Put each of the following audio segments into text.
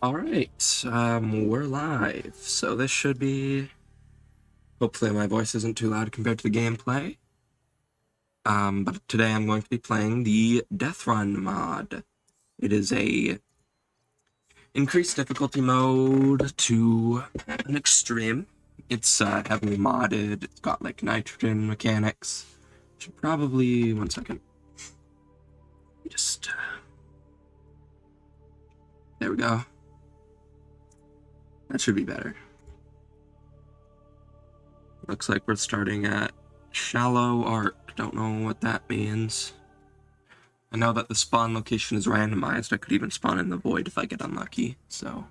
Alright, we're live, so this should be... Hopefully my voice isn't too loud compared to the gameplay. But today I'm going to be playing the Deathrun mod. It is a increased difficulty mode to an extreme. It's heavily modded, it's got like nitrogen mechanics. Should probably... one second. Just... there we go. That should be better. Looks like we're starting at shallow arc. Don't know what that means. I know that the spawn location is randomized. I could even spawn in the void if I get unlucky, so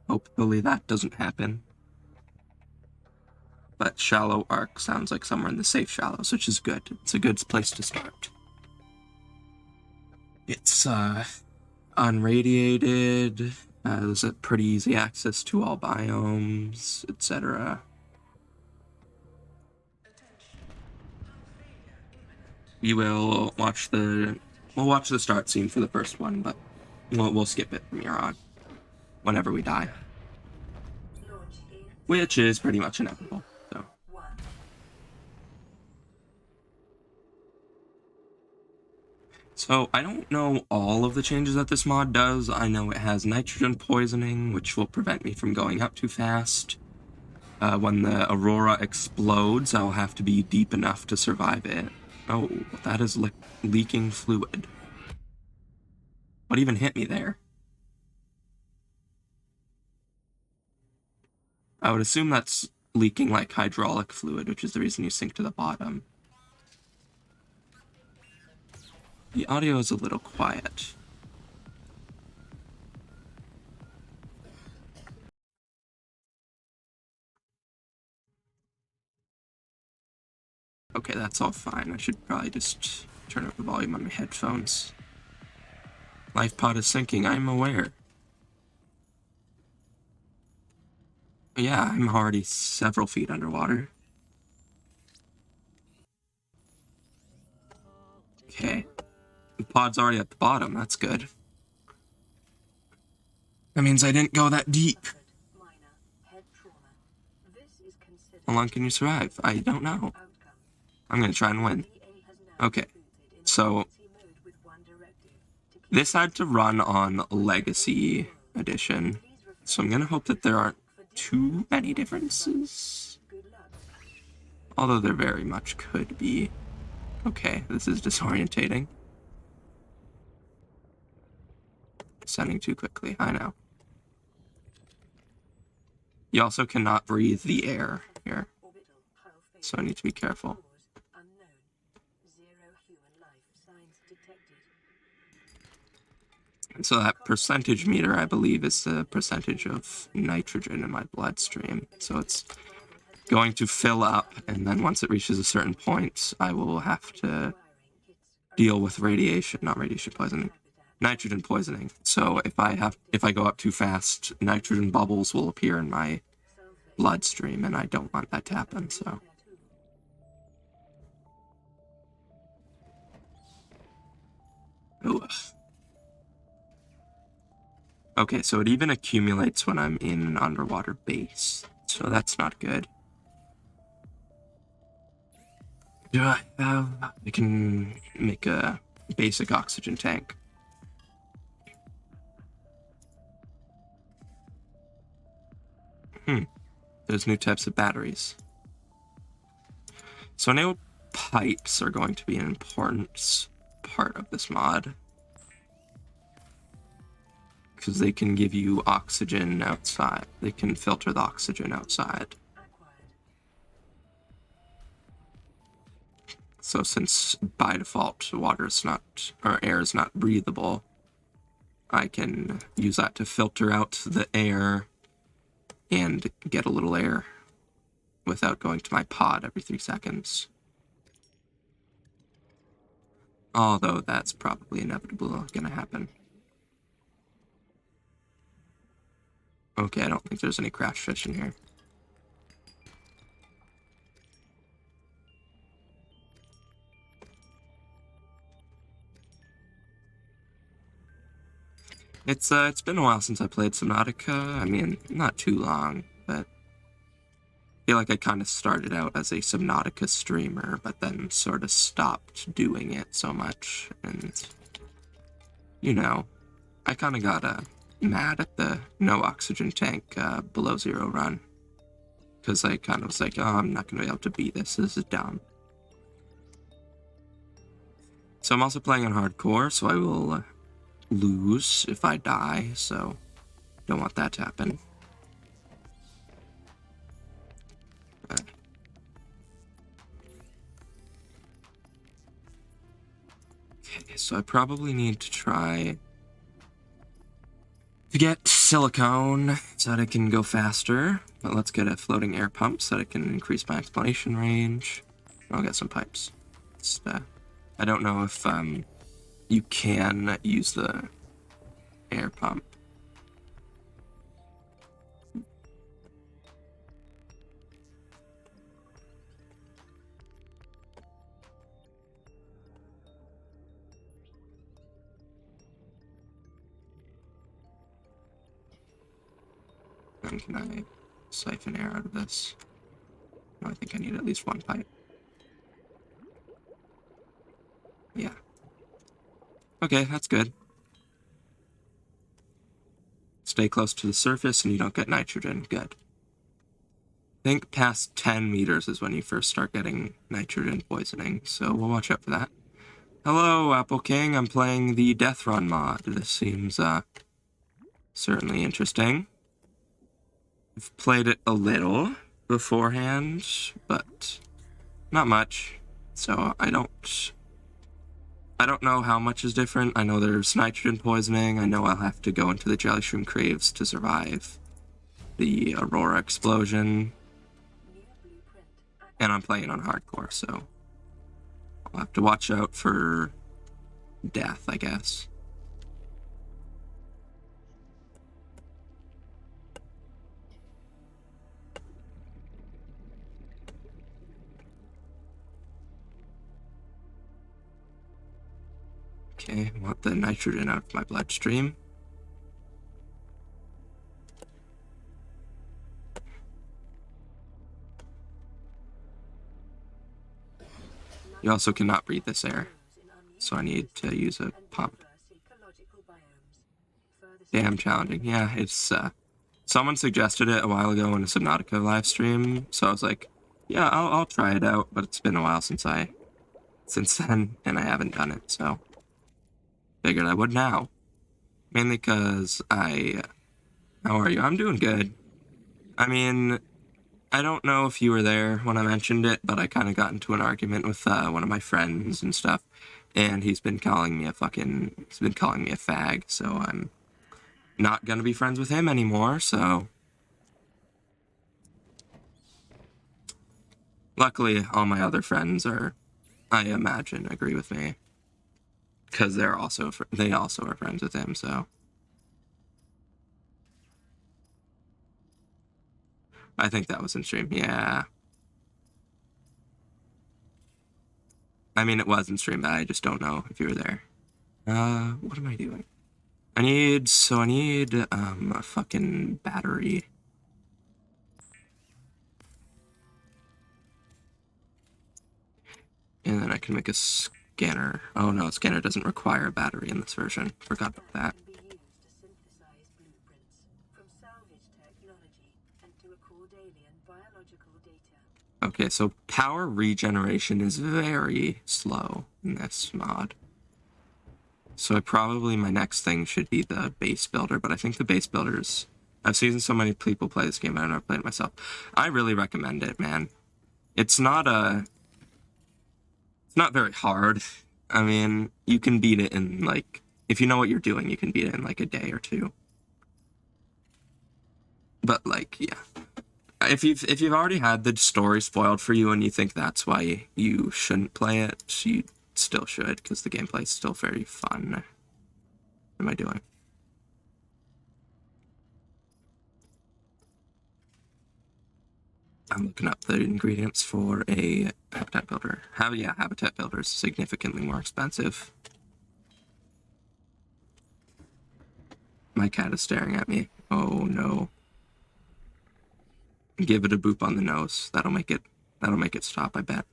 hopefully that doesn't happen. But shallow arc sounds like somewhere in the safe shallows, which is good. It's a good place to start. It's unradiated, there's a pretty easy access to all biomes, etc. We'll watch the start scene for the first one, but we'll skip it from here on, whenever we die. Which is pretty much inevitable, so. So, I don't know all of the changes that this mod does. I know it has nitrogen poisoning, which will prevent me from going up too fast. When the aurora explodes, I'll have to be deep enough to survive it. Oh, that is leaking fluid. What even hit me there? I would assume that's leaking like hydraulic fluid, which is the reason you sink to the bottom. The audio is a little quiet. Okay, that's all fine. I should probably just turn up the volume on my headphones. Life pod is sinking, I'm aware. Yeah, I'm already several feet underwater. Okay. The pod's already at the bottom, that's good. That means I didn't go that deep. How long can you survive? I don't know. I'm gonna try and win. Okay, so this had to run on Legacy Edition, so I'm gonna hope that there aren't too many differences. Although there very much could be. Okay, this is disorientating. Sending too quickly, I know. You also cannot breathe the air here, so I need to be careful. And so that percentage meter, I believe, is the percentage of nitrogen in my bloodstream. So it's going to fill up, and then once it reaches a certain point, I will have to deal with radiation, not radiation poisoning, nitrogen poisoning. So if I go up too fast, nitrogen bubbles will appear in my bloodstream, and I don't want that to happen, so. Ugh. Okay, so it even accumulates when I'm in an underwater base, so that's not good. Do I have... I can make a basic oxygen tank. There's new types of batteries. So I know pipes are going to be an important part of this mod, because they can give you oxygen outside. They can filter the oxygen outside. So since by default water is not, or air is not breathable, I can use that to filter out the air and get a little air without going to my pod every 3 seconds. Although that's probably inevitably gonna happen. Okay, I don't think there's any crash fish in here. It's been a while since I played Subnautica. I mean, not too long, but I feel like I kind of started out as a Subnautica streamer, but then sort of stopped doing it so much, and you know, I kind of got mad at the no oxygen tank below zero run, because I kind of was like, oh, I'm not going to be able to beat this. This is dumb. So I'm also playing on hardcore, so I will lose if I die, so don't want that to happen. Okay, so I probably need to try to get silicone so that I can go faster, but let's get a floating air pump so that I can increase my explanation range. I'll get some pipes. I don't know if you can use the air pump. And can I siphon air out of this? No, I think I need at least one pipe. Yeah. Okay, that's good. Stay close to the surface and you don't get nitrogen. Good. I think past 10 meters is when you first start getting nitrogen poisoning, so we'll watch out for that. Hello, Apple King. I'm playing the Deathrun mod. This seems certainly interesting. I've played it a little beforehand, but not much. So I don't know how much is different. I know there's nitrogen poisoning. I know I'll have to go into the jelly shroom caves to survive the Aurora explosion. And I'm playing on hardcore, so I'll have to watch out for death, I guess. Okay, I want the nitrogen out of my bloodstream. You also cannot breathe this air, so I need to use a pump. Damn challenging. Yeah, it's someone suggested it a while ago in a Subnautica live stream, so I was like, yeah, I'll try it out, but it's been a while since then, and I haven't done it, so figured I would now. Mainly because how are you? I'm doing good. I mean, I don't know if you were there when I mentioned it, but I kind of got into an argument with one of my friends and stuff, and he's been calling me a fag, so I'm not gonna be friends with him anymore, so luckily all my other friends I imagine, agree with me, because they also are friends with him, so I think that was in stream. Yeah. I mean, it was in stream, but I just don't know if you were there. What am I doing? I need a fucking battery. And then I can make a scanner. Oh no, a scanner doesn't require a battery in this version. Forgot about that. Okay, so power regeneration is very slow in this mod. So my next thing should be the base builder, but I think the base builders, I've seen so many people play this game, I've never played it myself. I really recommend it, man. It's not very hard. I mean, you can beat it in, like, if you know what you're doing, you can beat it in, like, a day or two. But, like, yeah. If you've already had the story spoiled for you and you think that's why you shouldn't play it, you still should, because the gameplay is still very fun. What am I doing? I'm looking up the ingredients for a habitat builder. Habitat builder is significantly more expensive. my cat is staring at me. Oh no. Give it a boop on the nose. That'll make it stop, I bet.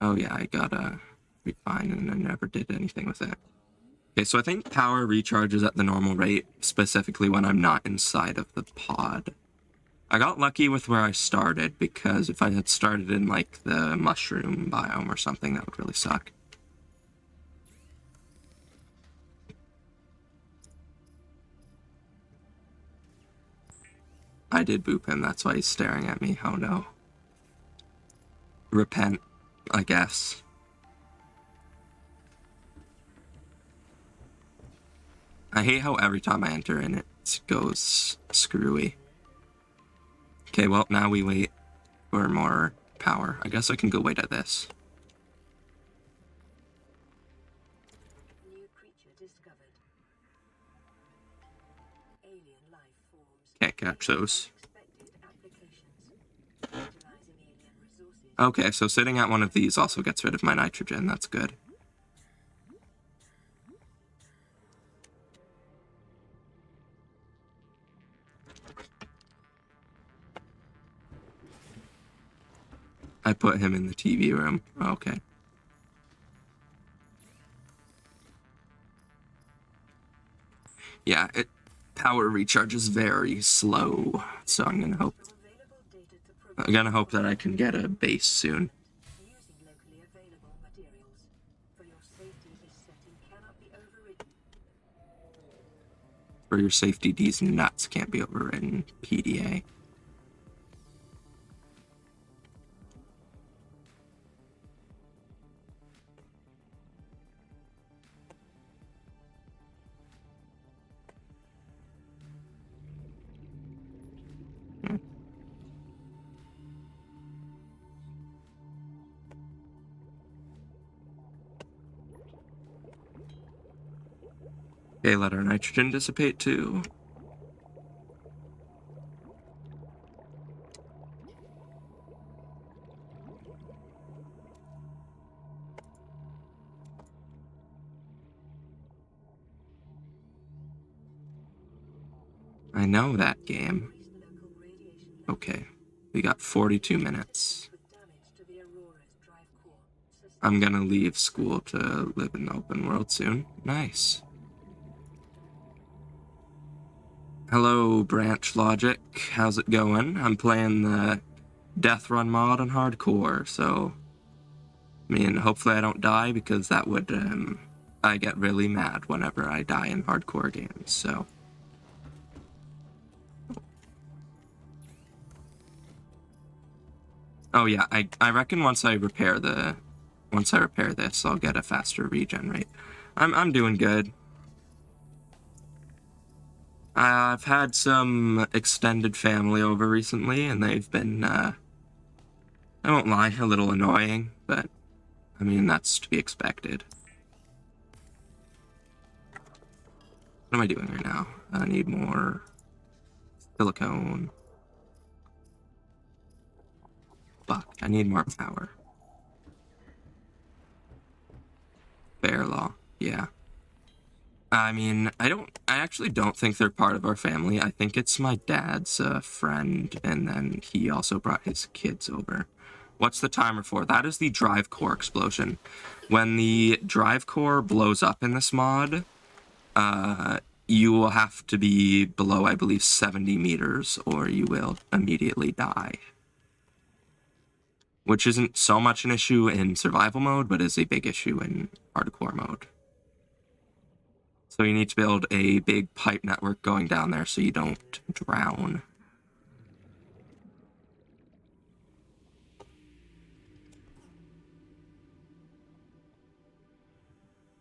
Oh yeah, I got a refine and I never did anything with it. Okay, so I think power recharges at the normal rate, specifically when I'm not inside of the pod. I got lucky with where I started, because if I had started in, like, the mushroom biome or something, that would really suck. I did boop him, that's why he's staring at me. Oh no. Repent, I guess. I hate how every time I enter in it goes screwy. Okay, well, now we wait for more power. I guess I can go wait at this. New creature discovered. Alien life forms. Can't catch those. Unexpected applications. Utilizing alien resources. Okay, so sitting at one of these also gets rid of my nitrogen. That's good. I put him in the TV room. Okay. Yeah, power recharge is very slow, so I'm gonna hope that I can get a base soon. Using locally available materials. For your safety, this setting cannot be overridden. For your safety, these nuts can't be overridden. PDA. Okay, let our nitrogen dissipate too. I know that game. Okay, we got 42 minutes. I'm gonna leave school to live in the open world soon. Nice. Hello, Branch Logic. How's it going? I'm playing the Deathrun mod on hardcore, so I mean, hopefully I don't die, because that would, I get really mad whenever I die in hardcore games, so. Oh yeah, I reckon once I repair this, I'll get a faster regen rate. I'm doing good. I've had some extended family over recently, and they've been, I won't lie, a little annoying, but, I mean, that's to be expected. What am I doing right now? I need more silicone. Fuck, I need more power. Bear law, yeah. I mean, I actually don't think they're part of our family. I think it's my dad's friend, and then he also brought his kids over. What's the timer for? That is the drive core explosion. When the drive core blows up in this mod, you will have to be below, I believe, 70 meters, or you will immediately die. Which isn't so much an issue in survival mode, but is a big issue in hardcore mode. So you need to build a big pipe network going down there so you don't drown.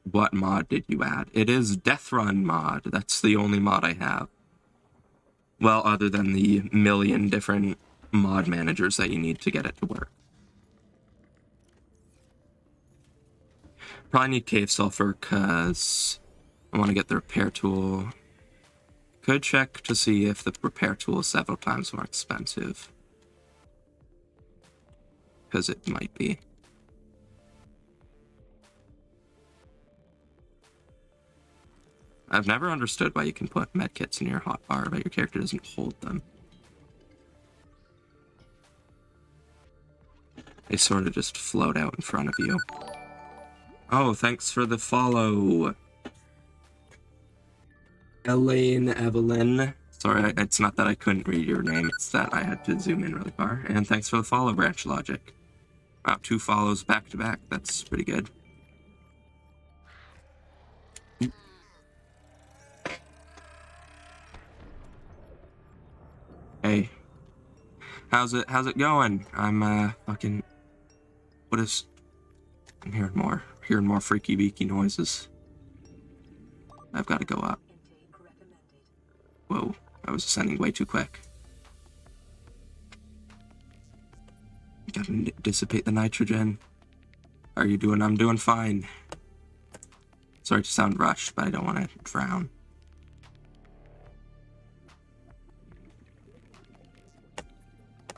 What mod did you add? It is Deathrun mod. That's the only mod I have. Well, other than the million different mod managers that you need to get it to work. Probably need cave sulfur because I want to get the repair tool. Could check to see if the repair tool is several times more expensive. Because it might be. I've never understood why you can put medkits in your hotbar, but your character doesn't hold them. They sort of just float out in front of you. Oh, thanks for the follow. Elaine Evelyn. Sorry, it's not that I couldn't read your name, it's that I had to zoom in really far. And thanks for the follow, Branch Logic. Wow, 2 follows back to back. That's pretty good. Hey. How's it going? I'm fucking what is I'm hearing more freaky beaky noises. I've got to go up. Whoa, I was ascending way too quick. Gotta dissipate the nitrogen. How are you doing? I'm doing fine. Sorry to sound rushed, but I don't want to drown.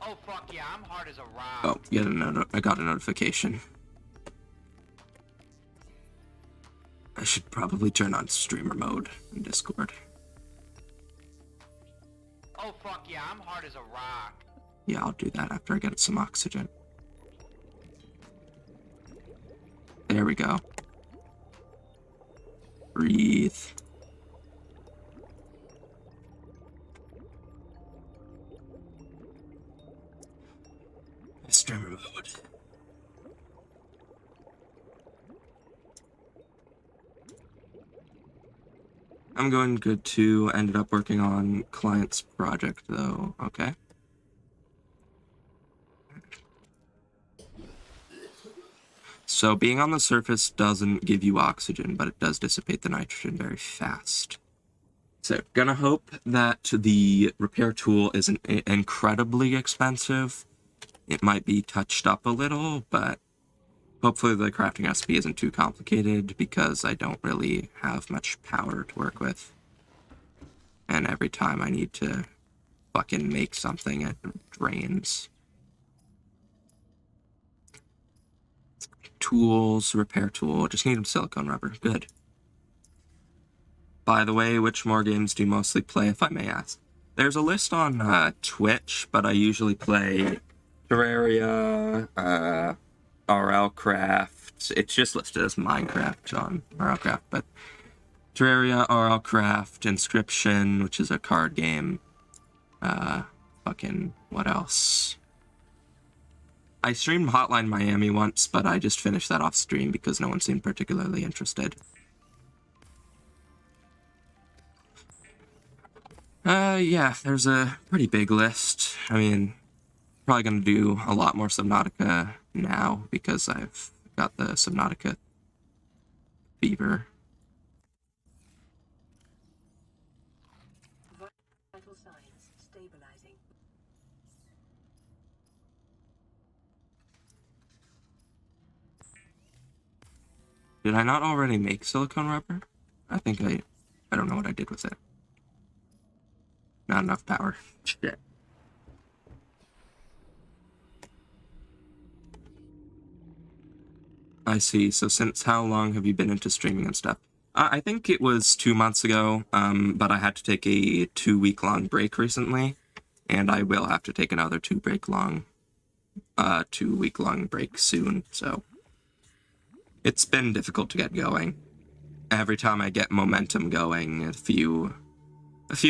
Oh fuck yeah, I'm hard as a rock. Oh, I got a notification. I should probably turn on streamer mode in Discord. Oh fuck yeah, I'm hard as a rock. Yeah, I'll do that after I get some oxygen. There we go. Breathe. Streamer mode. I'm going good too. Ended up working on client's project though. Okay. So being on the surface doesn't give you oxygen, but it does dissipate the nitrogen very fast. So gonna hope that the repair tool isn't incredibly expensive. It might be touched up a little, but hopefully the crafting recipe isn't too complicated because I don't really have much power to work with. And every time I need to fucking make something, it drains. Tools, repair tool, just need silicone rubber, good. By the way, which more games do you mostly play, if I may ask? There's a list on Twitch, but I usually play Terraria, RLCraft. It's just listed as Minecraft on RLCraft, but Terraria, RLCraft, Inscription, which is a card game. Fucking, what else? I streamed Hotline Miami once, but I just finished that off stream because no one seemed particularly interested. Yeah, there's a pretty big list. I mean, probably gonna do a lot more Subnautica now because I've got the Subnautica fever. Vital signs stabilizing. Did I not already make silicone rubber? I think I don't know what I did with it. Not enough power. Shit. I see. So since how long have you been into streaming and stuff? I think it was 2 months ago, but I had to take a 2-week-long break recently, and I will have to take another 2-week-long break soon, so it's been difficult to get going. Every time I get momentum going, a few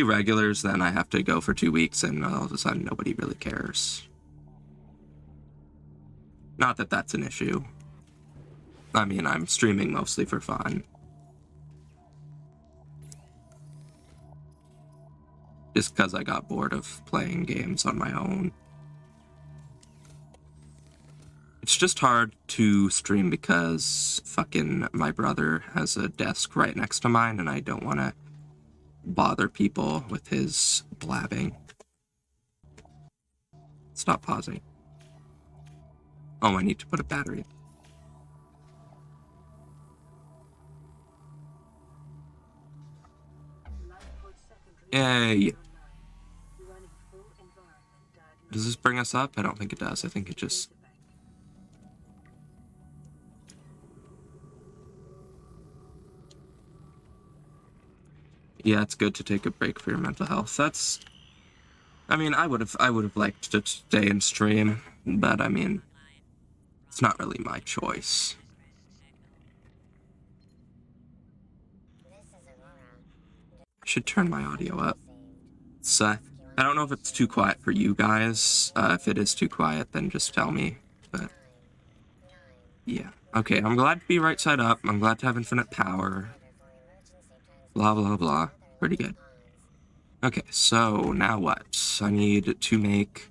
regulars, then I have to go for 2 weeks, and all of a sudden nobody really cares. Not that that's an issue. I mean, I'm streaming mostly for fun. Just because I got bored of playing games on my own. It's just hard to stream because fucking my brother has a desk right next to mine, and I don't want to bother people with his blabbing. Stop pausing. Oh, I need to put a battery in. Yay! Does this bring us up? I don't think it does. I think it just... Yeah, it's good to take a break for your mental health. That's... I mean, I would have liked to stay and stream, but I mean, it's not really my choice. I should turn my audio up. It's, I don't know if it's too quiet for you guys. If it is too quiet, then just tell me. But yeah. Okay, I'm glad to be right side up. I'm glad to have infinite power. Blah, blah, blah. Pretty good. Okay, so now what? I need to make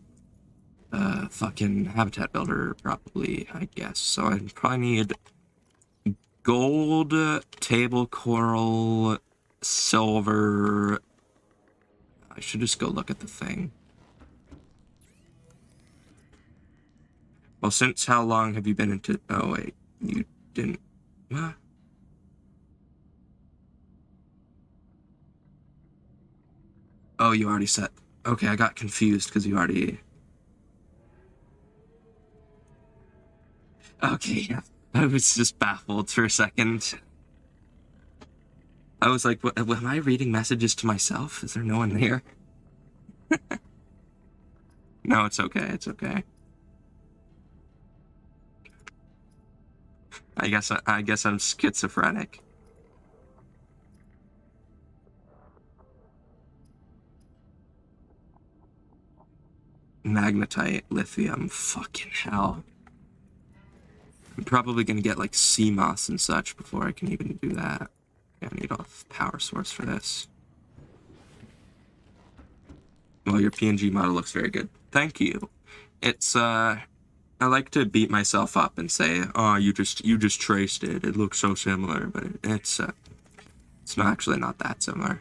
a fucking habitat builder, probably, I guess. So I probably need gold, table coral, silver. I should just go look at the thing. Well, since how long have you been into... Oh, wait. You didn't... What? Oh, you already set... Okay, I got confused because you already... Okay, yeah. I was just baffled for a second. I was like, what, am I reading messages to myself? Is there no one there? No, it's okay. It's okay. I guess I'm schizophrenic. Magnetite, lithium, fucking hell. I'm probably gonna get like CMOS and such before I can even do that. Yeah, I need a power source for this. Well, your PNG model looks very good. Thank you. It's I like to beat myself up and say, "Oh, you just traced it. It looks so similar," but it's not actually not that similar.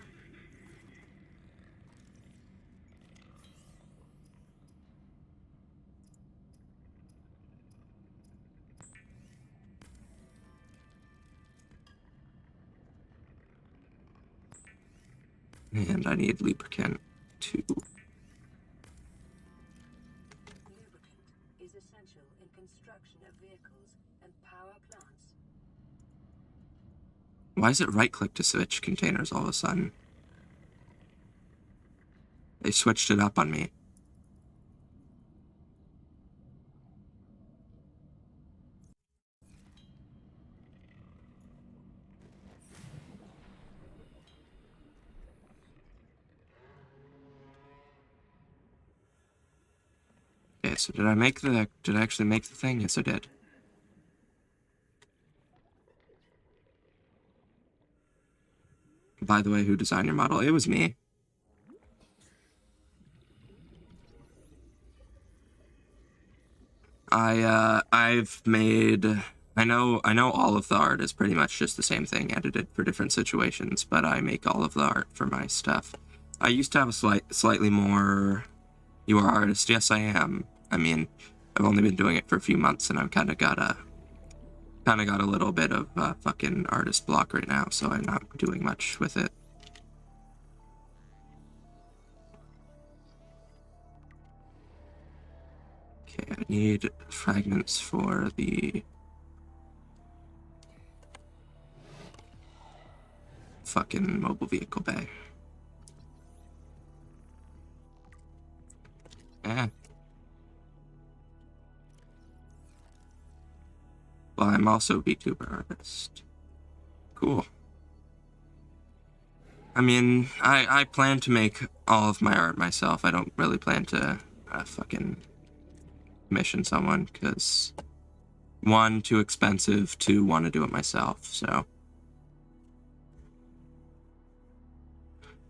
And I need lubricant too. Lubricant is essential in construction of vehicles and power plants. Why is it right-click to switch containers all of a sudden? They switched it up on me. Okay, so did I actually make the thing? Yes, I did. By the way, who designed your model? It was me. I've made... I know all of the art is pretty much just the same thing edited for different situations, but I make all of the art for my stuff. I used to have a slightly more... You are artist? Yes, I am. I mean, I've only been doing it for a few months, and I've kind of got a little bit of fucking artist block right now, so I'm not doing much with it. Okay, I need fragments for the fucking mobile vehicle bay. Eh. Well, I'm also a VTuber artist. Cool. I mean, I plan to make all of my art myself. I don't really plan to fucking commission someone, because one, too expensive, two, want to do it myself, so.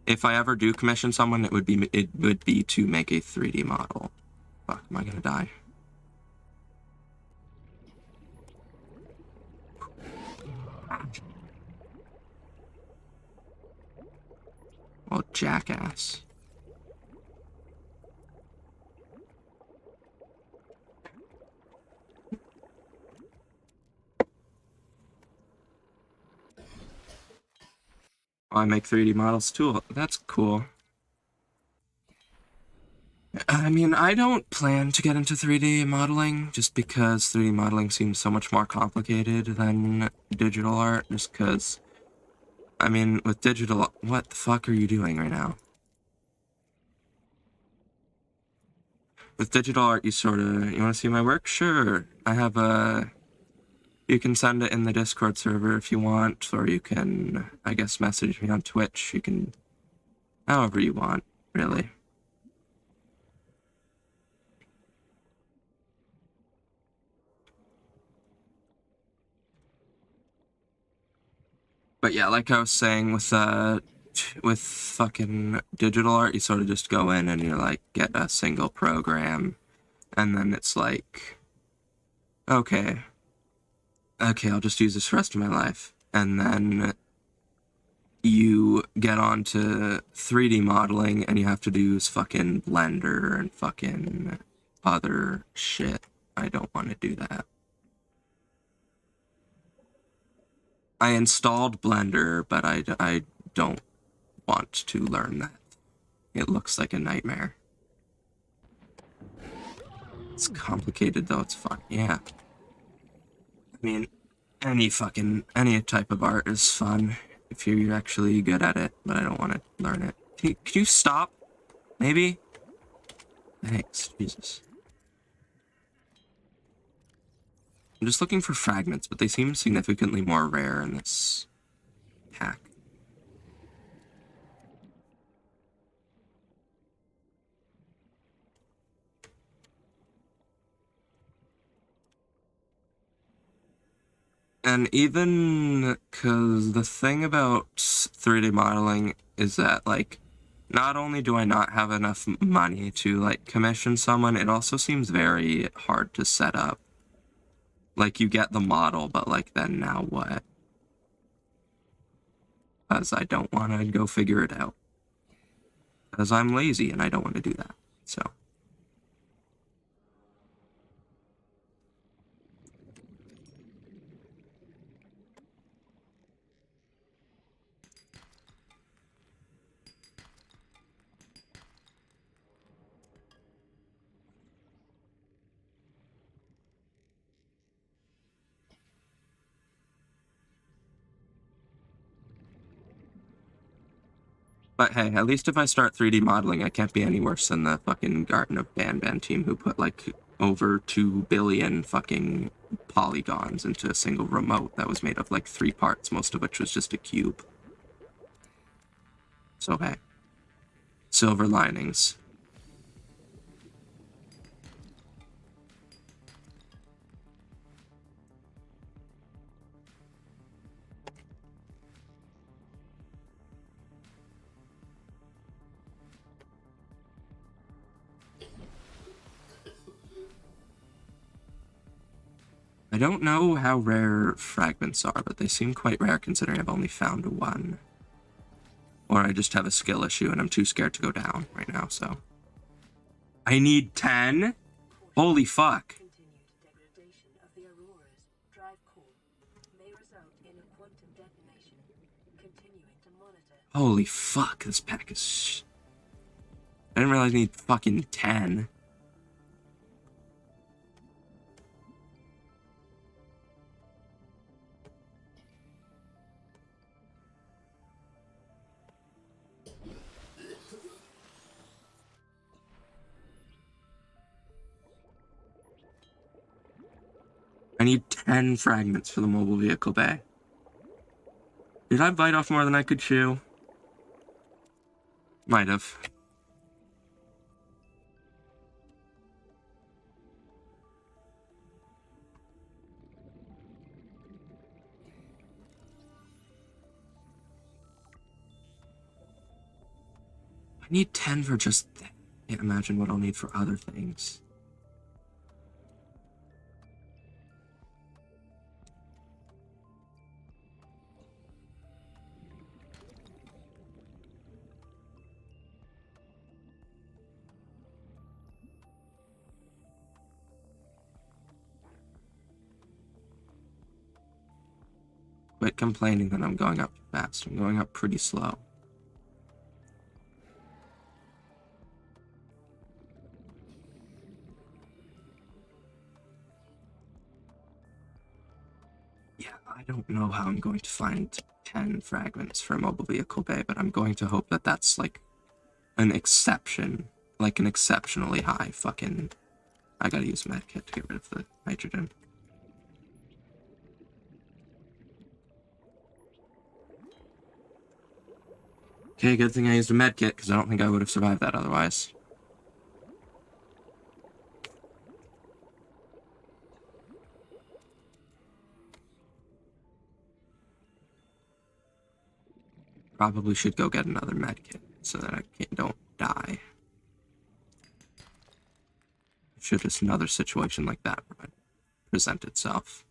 If I ever do commission someone, it would be to make a 3D model. Fuck, am I gonna die? Oh, jackass. Oh, I make 3D models too. That's cool. I mean, I don't plan to get into 3D modeling just because 3D modeling seems so much more complicated than digital art, just because I mean, with digital, what the fuck are you doing right now? With digital art, you want to see my work? Sure. I have you can send it in the Discord server if you want, or you can, I guess, message me on Twitch. You can, however you want, really. But yeah, like I was saying, with fucking digital art, you sort of just go in and you like get a single program, and then it's like, okay, I'll just use this for the rest of my life. And then you get on to 3D modeling and you have to use fucking Blender and fucking other shit. I don't want to do that. I installed Blender, but I don't want to learn that. It looks like a nightmare. It's complicated though, it's fun. Yeah. I mean, any type of art is fun if you're actually good at it, but I don't want to learn it. Can you stop? Maybe? Thanks, Jesus. I'm just looking for fragments, but they seem significantly more rare in this pack. And even because the thing about 3D modeling is that, like, not only do I not have enough money to, like, commission someone, it also seems very hard to set up. Like, you get the model, but, like, then now what? Because I don't want to go figure it out. Because I'm lazy and I don't want to do that. So. But hey, at least if I start 3D modeling, I can't be any worse than the fucking Garden of Banban team who put like over 2 billion fucking polygons into a single remote that was made of like 3 parts, most of which was just a cube. So hey, silver linings. I don't know how rare fragments are, but they seem quite rare considering I've only found 1. Or I just have a skill issue and I'm too scared to go down right now, so. I need 10? Holy fuck. Continued degradation of the Aurora's drive core may result in a quantum detonation. Continuing to monitor. Holy fuck, this pack is... I didn't realize I need fucking 10. I need 10 fragments for the mobile vehicle bay. Did I bite off more than I could chew? Might have. I need 10 for just that. I can't imagine what I'll need for other things. Quit complaining that I'm going up too fast. I'm going up pretty slow. Yeah, I don't know how I'm going to find 10 fragments for a mobile vehicle bay, but I'm going to hope that that's like an exception. Like an exceptionally high fucking... I gotta use medkit to get rid of the nitrogen. Okay, good thing I used a medkit, because I don't think I would have survived that otherwise. Probably should go get another medkit, so that I don't die. Should just another situation like that present itself.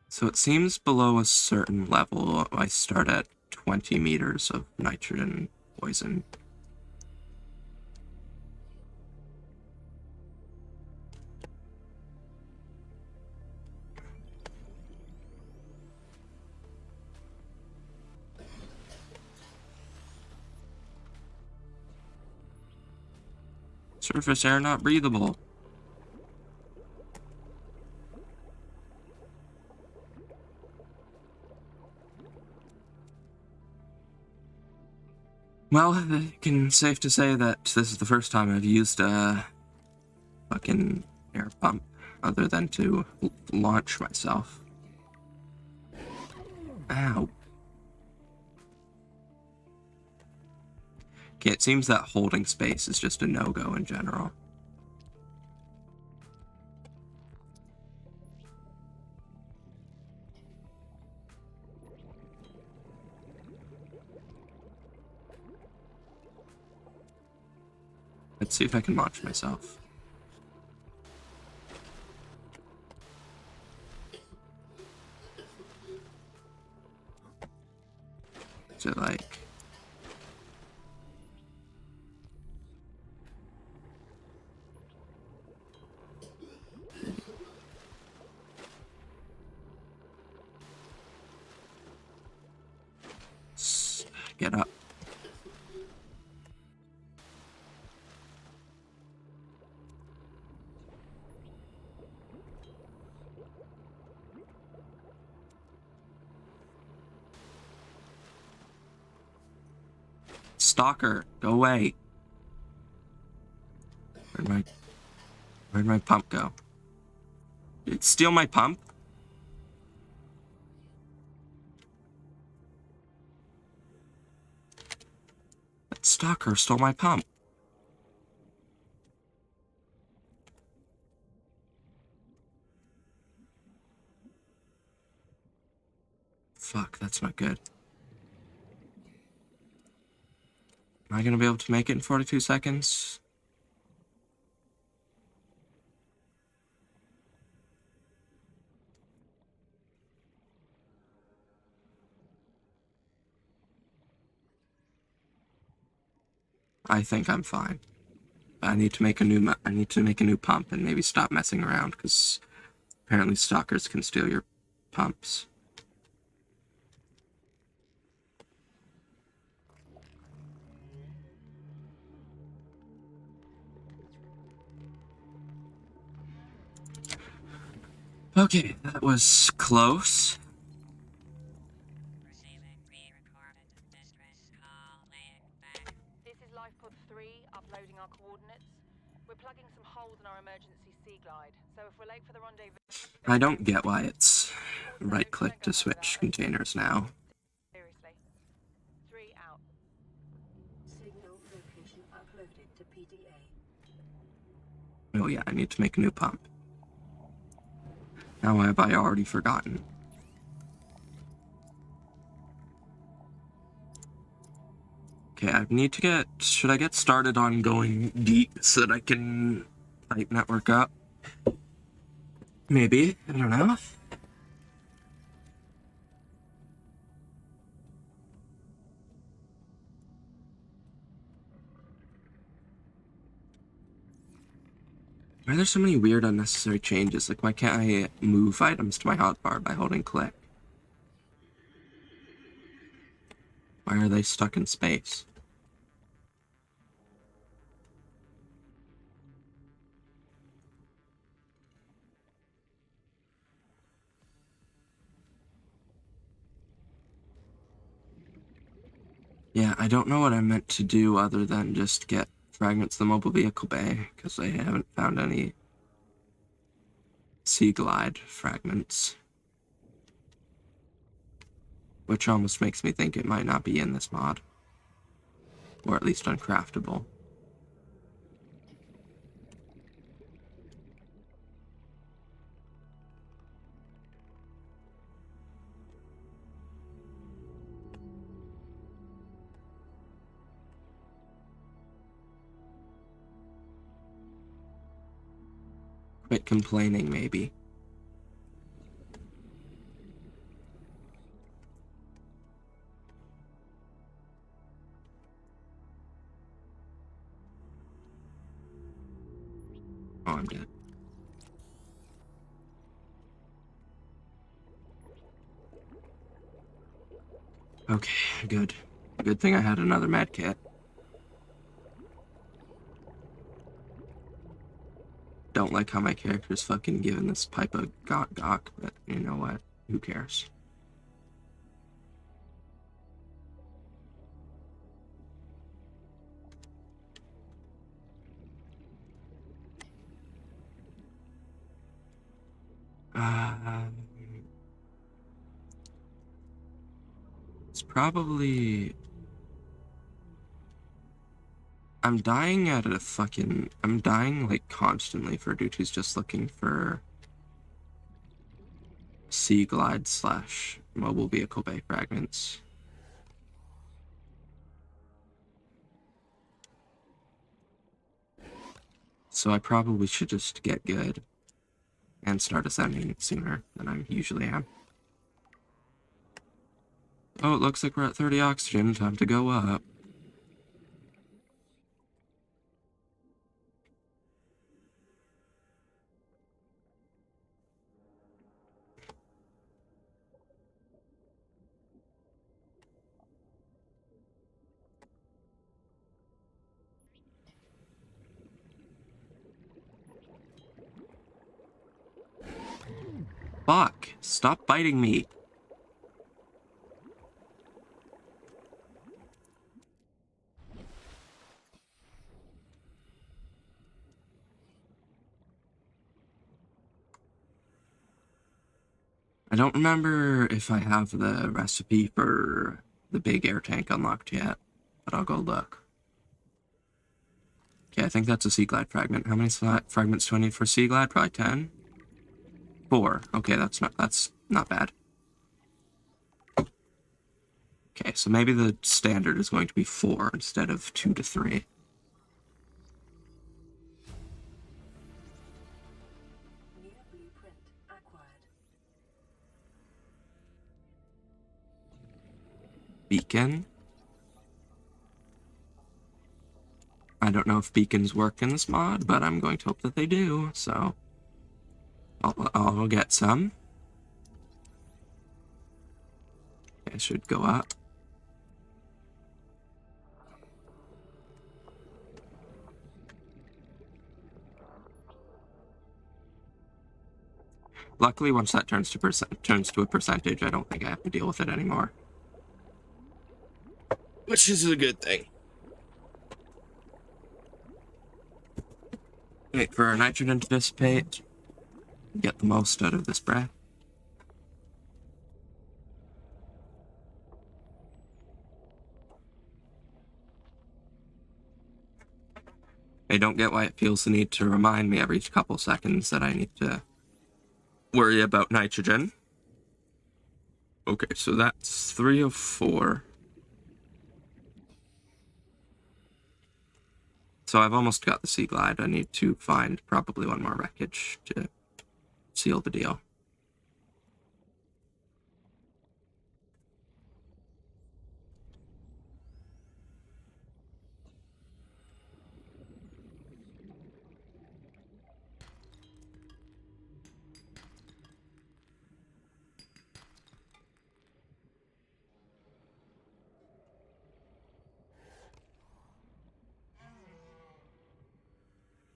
So it seems below a certain level, I start at 20 meters of nitrogen poison. Surface air not breathable. Well, I can safe to say that this is the first time I've used a fucking air pump other than to launch myself. Ow. Okay, it seems that holding space is just a no-go in general. Let's see if I can launch myself. Is it like... Get up. Stalker, go away. Where'd my pump go? Did it steal my pump? That stalker stole my pump. Fuck, that's not good. Am I gonna be able to make it in 42 seconds? I think I'm fine. I need to make a new pump and maybe stop messing around, because apparently stalkers can steal your pumps. Okay, that was close. This is Lifepod 3, uploading our coordinates. We're plugging some holes in our emergency sea glide, so if we're late for the rendezvous... I don't get why it's right-click to switch containers now. Seriously. 3 out. Signal location uploaded to PDA. Oh yeah, I need to make a new pump. Now have I already forgotten? Okay, I need to get... Should I get started on going deep so that I can pipe network up? Maybe. I don't know. Why are there so many weird unnecessary changes? Like, why can't I move items to my hotbar by holding click? Why are they stuck in space? Yeah, I don't know what I meant to do other than just get fragments of the mobile vehicle bay, because I haven't found any sea glide fragments. Which almost makes me think it might not be in this mod. Or at least uncraftable. Quit complaining, maybe. Oh, I'm dead. Okay, good. Good thing I had another med kit. Don't like how my character's fucking giving this pipe a gawk, but you know what? Who cares? It's probably... I'm dying like constantly for a dude who's just looking for sea glide / mobile vehicle bay fragments. So I probably should just get good and start ascending sooner than I usually am. Oh, it looks like we're at 30 oxygen. Time to go up. Fuck! Stop biting me! I don't remember if I have the recipe for the big air tank unlocked yet, but I'll go look. Okay, I think that's a sea glide fragment. How many fragments do I need for sea glide? Probably 10? 4. Okay, that's not bad. Okay, so maybe the standard is going to be 4 instead of 2 to 3. New blueprint acquired. Beacon. I don't know if beacons work in this mod, but I'm going to hope that they do, so I'll get some. Okay, I should go up. Luckily, once that turns to a percentage, I don't think I have to deal with it anymore. Which is a good thing. Wait for our nitrogen to dissipate. Get the most out of this breath. I don't get why it feels the need to remind me every couple seconds that I need to worry about nitrogen. Okay, so that's 3 of 4. So I've almost got the sea glide. I need to find probably one more wreckage to seal the deal.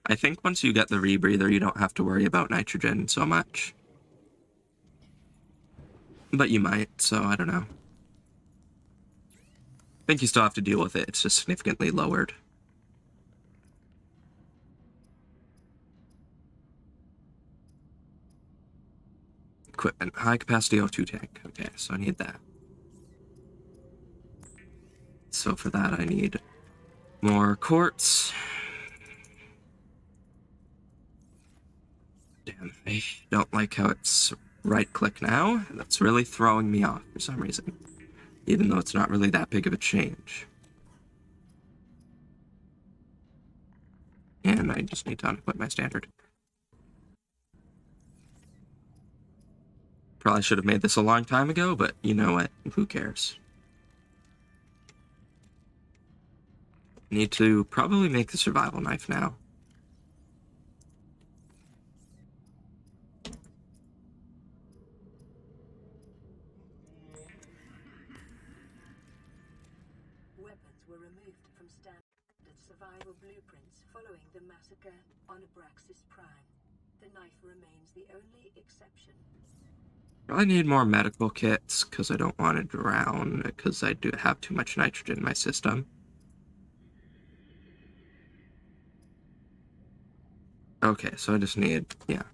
I think once you get the rebreather, you don't have to worry about nitrogen so much. But you might, so I don't know. I think you still have to deal with it. It's just significantly lowered. Equipment. High capacity O2 tank. Okay, so I need that. So for that, I need more quartz. Damn, I don't like how it's right-click now. That's really throwing me off for some reason. Even though it's not really that big of a change. And I just need to unquit my standard. Probably should have made this a long time ago, but you know what? Who cares? Need to probably make the survival knife now. Weapons were removed from standard survival blueprints following the massacre on Abraxas Prime. The knife remains the only exception. Probably need more medical kits because I don't want to drown because I do have too much nitrogen in my system. Okay, so I just need, yeah.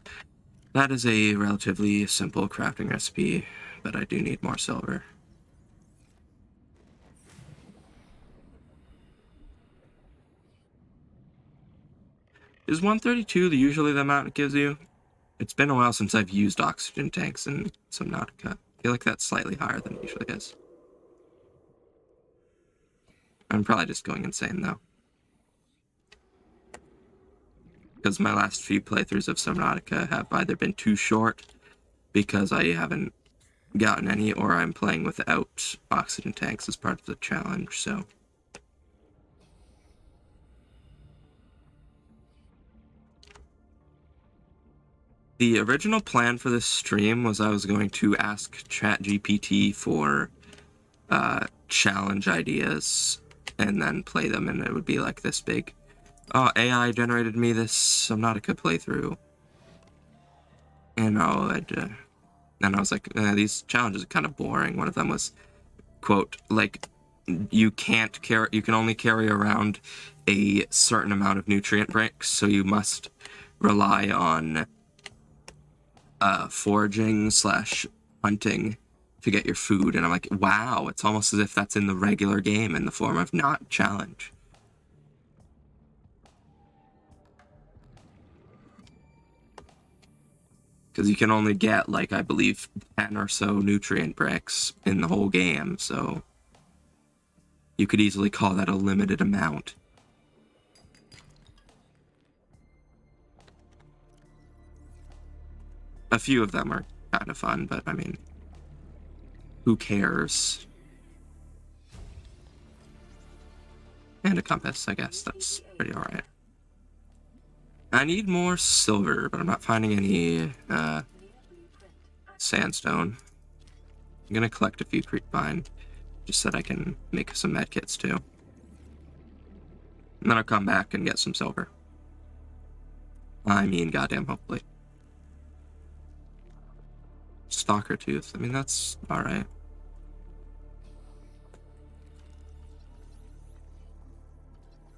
That is a relatively simple crafting recipe, but I do need more silver. Is 132 usually the amount it gives you? It's been a while since I've used oxygen tanks in Subnautica. I feel like that's slightly higher than it usually is. I'm probably just going insane, though. Because my last few playthroughs of Subnautica have either been too short because I haven't gotten any, or I'm playing without oxygen tanks as part of the challenge, so... The original plan for this stream was I was going to ask ChatGPT for challenge ideas and then play them, and it would be like this big, oh, AI generated me this Subnautica playthrough. And and I was like, these challenges are kind of boring. One of them was, quote, like, you can only carry around a certain amount of nutrient bricks, so you must rely on foraging / hunting to get your food. And I'm like, wow, it's almost as if that's in the regular game in the form of not challenge. Because you can only get, like, I believe 10 or so nutrient bricks in the whole game, so you could easily call that a limited amount. A few of them are kind of fun, but I mean, who cares? And a compass, I guess. That's pretty alright. I need more silver, but I'm not finding any sandstone. I'm gonna collect a few creepvine, just so that I can make some medkits too. And then I'll come back and get some silver. I mean, goddamn, hopefully. Stalker tooth. I mean, that's alright.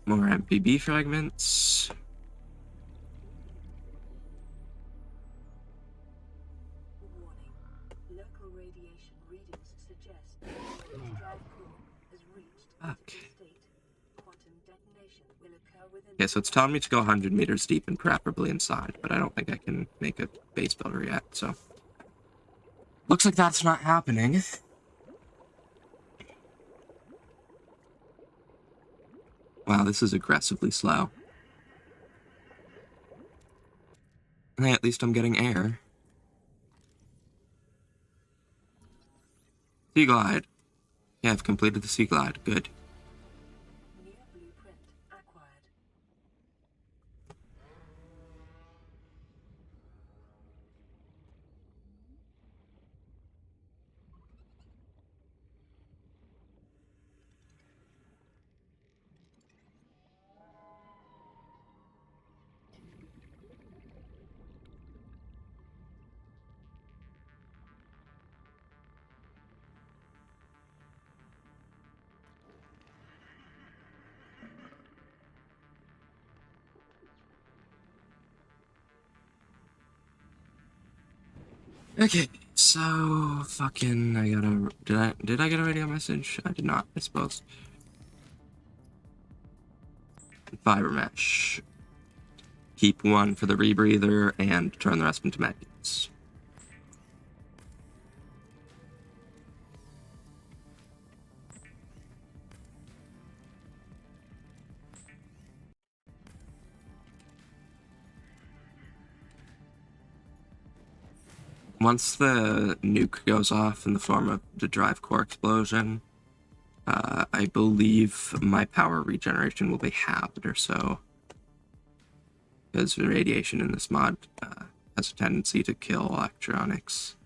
More MPB fragments. Warning. Local radiation readings suggest the drive core has reached its state. Quantum detonation will occur within... Okay, so it's telling me to go 100 meters deep and preferably inside, but I don't think I can make a base builder yet, so... Looks like that's not happening. Wow, this is aggressively slow. Hey, at least I'm getting air. Sea glide. Yeah, I've completed the sea glide. Good. New blueprint acquired. Okay, so fucking I gotta did I get a radio message? I did not, I suppose. Fiber mesh. Keep one for the rebreather and turn the rest into medkits. Once the nuke goes off in the form of the drive core explosion, I believe my power regeneration will be halved or so. Because radiation in this mod has a tendency to kill electronics.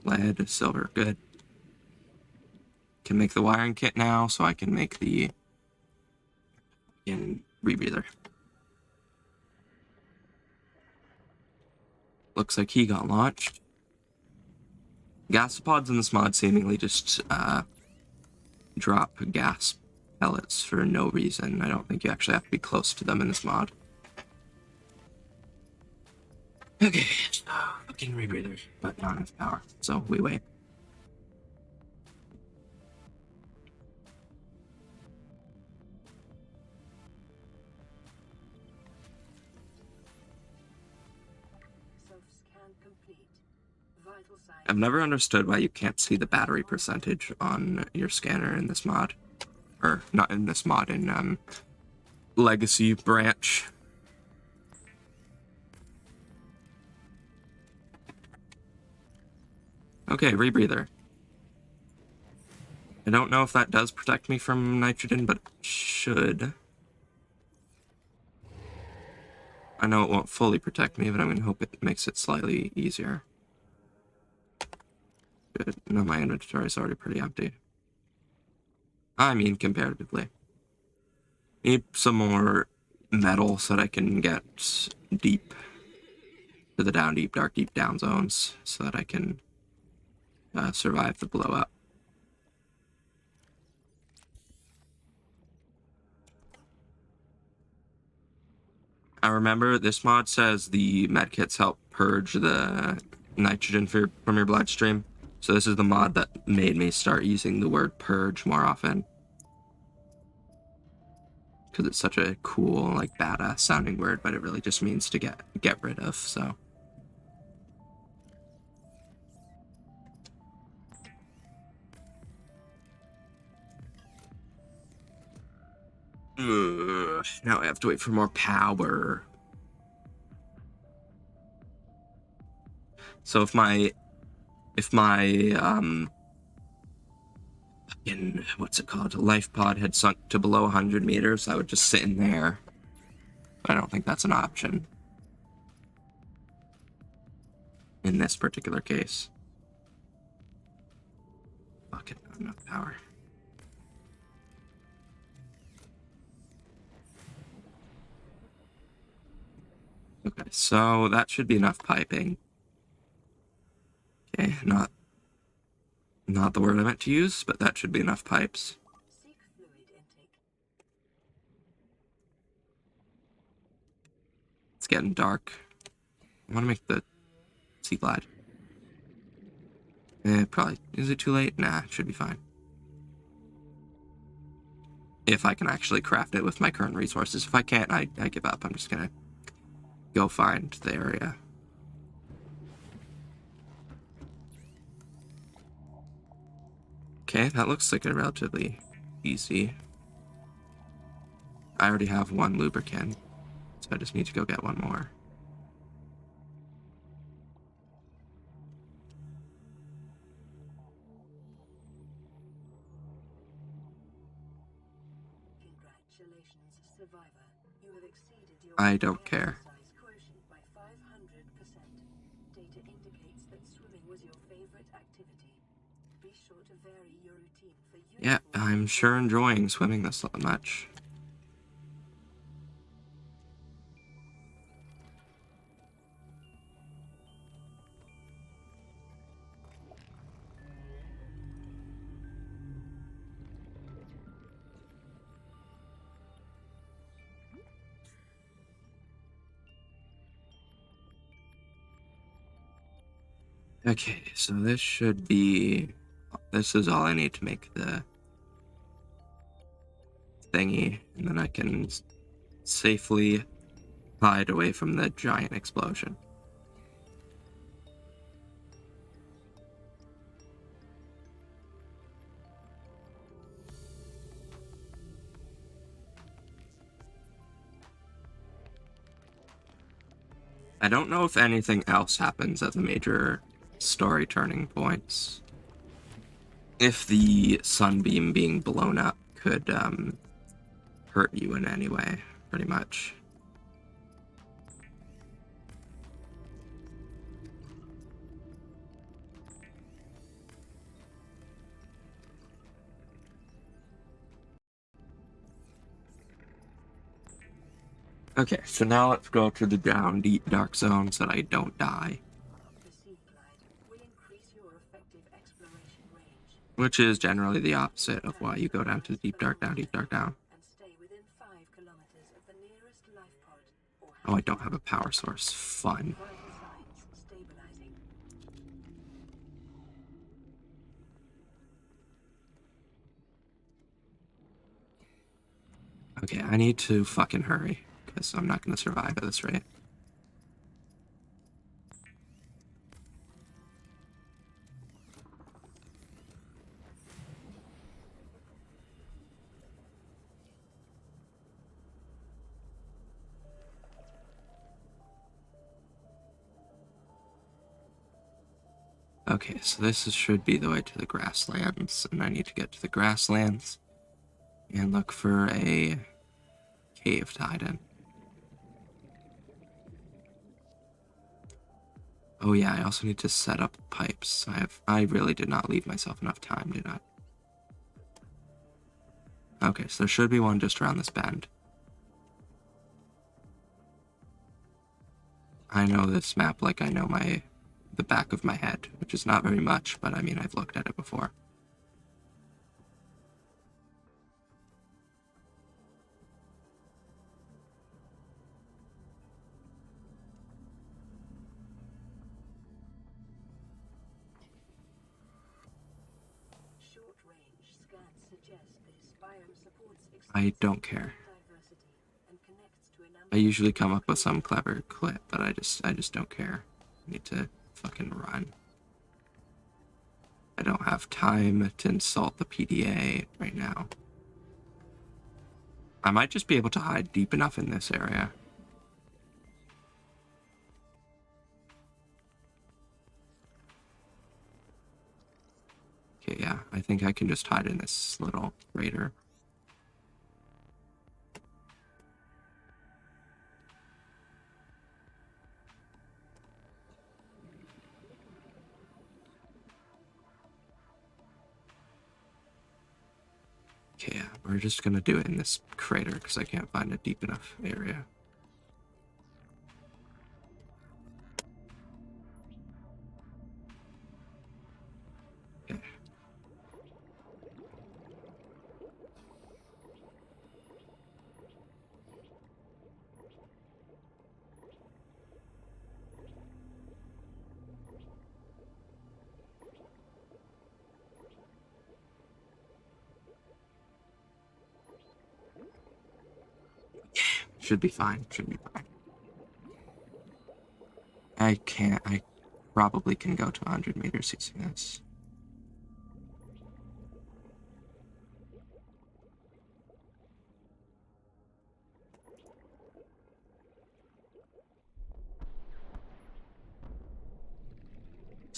Lead, silver, good. Can make the wiring kit now, so I can make the rebreather. Looks like he got launched. Gasopods in this mod seemingly just drop gas pellets for no reason. I don't think you actually have to be close to them in this mod. Okay, so fucking rebreather, but not enough power, so we wait. Self-scan complete. Vital signs. I've never understood why you can't see the battery percentage on your scanner in this mod. Or, not in this mod, in Legacy branch. Okay, rebreather. I don't know if that does protect me from nitrogen, but it should. I know it won't fully protect me, but I'm going to hope it makes it slightly easier. Good. No, my inventory is already pretty empty. I mean, comparatively. Need some more metal so that I can get deep to the down deep, dark deep down zones so that I can survive the blow up. I remember this mod says the medkits help purge the nitrogen from your bloodstream. So this is the mod that made me start using the word purge more often. Because it's such a cool, like, badass sounding word, but it really just means to get rid of, so. Ugh, now I have to wait for more power. So if my what's it called? Life pod had sunk to below 100 meters, I would just sit in there. But I don't think that's an option in this particular case. Fucking not enough power. Okay, so that should be enough piping. Okay, not the word I meant to use, but that should be enough pipes. Seek fluid intake. It's getting dark. I want to make the sea glide. Probably. Is it too late? Nah, it should be fine. If I can actually craft it with my current resources. If I can't, I give up. I'm just gonna go find the area. Okay, that looks like a relatively easy. I already have one lubricant, so I just need to go get one more. Congratulations, survivor. You have exceeded your I don't care. exercise quotient by 500%. Data indicates that swimming was your favorite activity. Be sure to vary your routine for Yeah, I'm sure enjoying swimming this much. Okay, so this should be... This is all I need to make the thingy, and then I can safely hide away from the giant explosion. I don't know if anything else happens at the major story turning points. If the sunbeam being blown up could hurt you in any way, pretty much. Okay, so now let's go to the down deep dark zone so that I don't die. The Sea Glide will increase your effective exploration range. Which is generally the opposite of why you go down to the deep dark down, deep dark down. And stay within 5 kilometers of the nearest life pod or Oh, I don't have a power source. Fun. vital signs stabilizing. Okay, I need to fucking hurry, because I'm not going to survive at this rate. Okay, so should be the way to the grasslands, and I need to get to the grasslands and look for a cave to hide in. Oh yeah, I also need to set up pipes. I really did not leave myself enough time, did I? Okay, so there should be one just around this bend. I know this map like I know the back of my head, which is not very much, but I mean, I've looked at it before. Short range scans suggest this biome supports I don't care. diversity and connects to a number I usually come up with some clever clip, but I just don't care. I need to fucking run. I don't have time to insult the PDA right now. I might just be able to hide deep enough in this area. Okay, yeah, I think I can just hide in this little crater. Okay, yeah, we're just gonna do it in this crater because I can't find a deep enough area. Okay. Should be fine. Should be fine. I probably can go to 100 meters using this.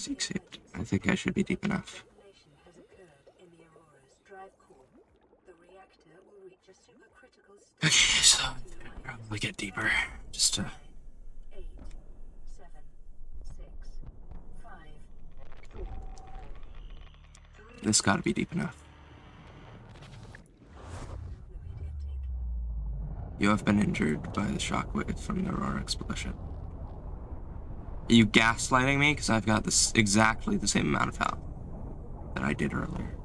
Except I think I should be deep enough. detonation has occurred in the Aurora's drive core. The reactor will reach a supercritical state. Okay, so probably get deeper. Just to 8, 7, 6, 5, 4, 3. this gotta be deep enough. Fluid intake. You have been injured by the shockwave from the Aurora explosion. Are you gaslighting me? Because I've got this exactly the same amount of health that I did earlier.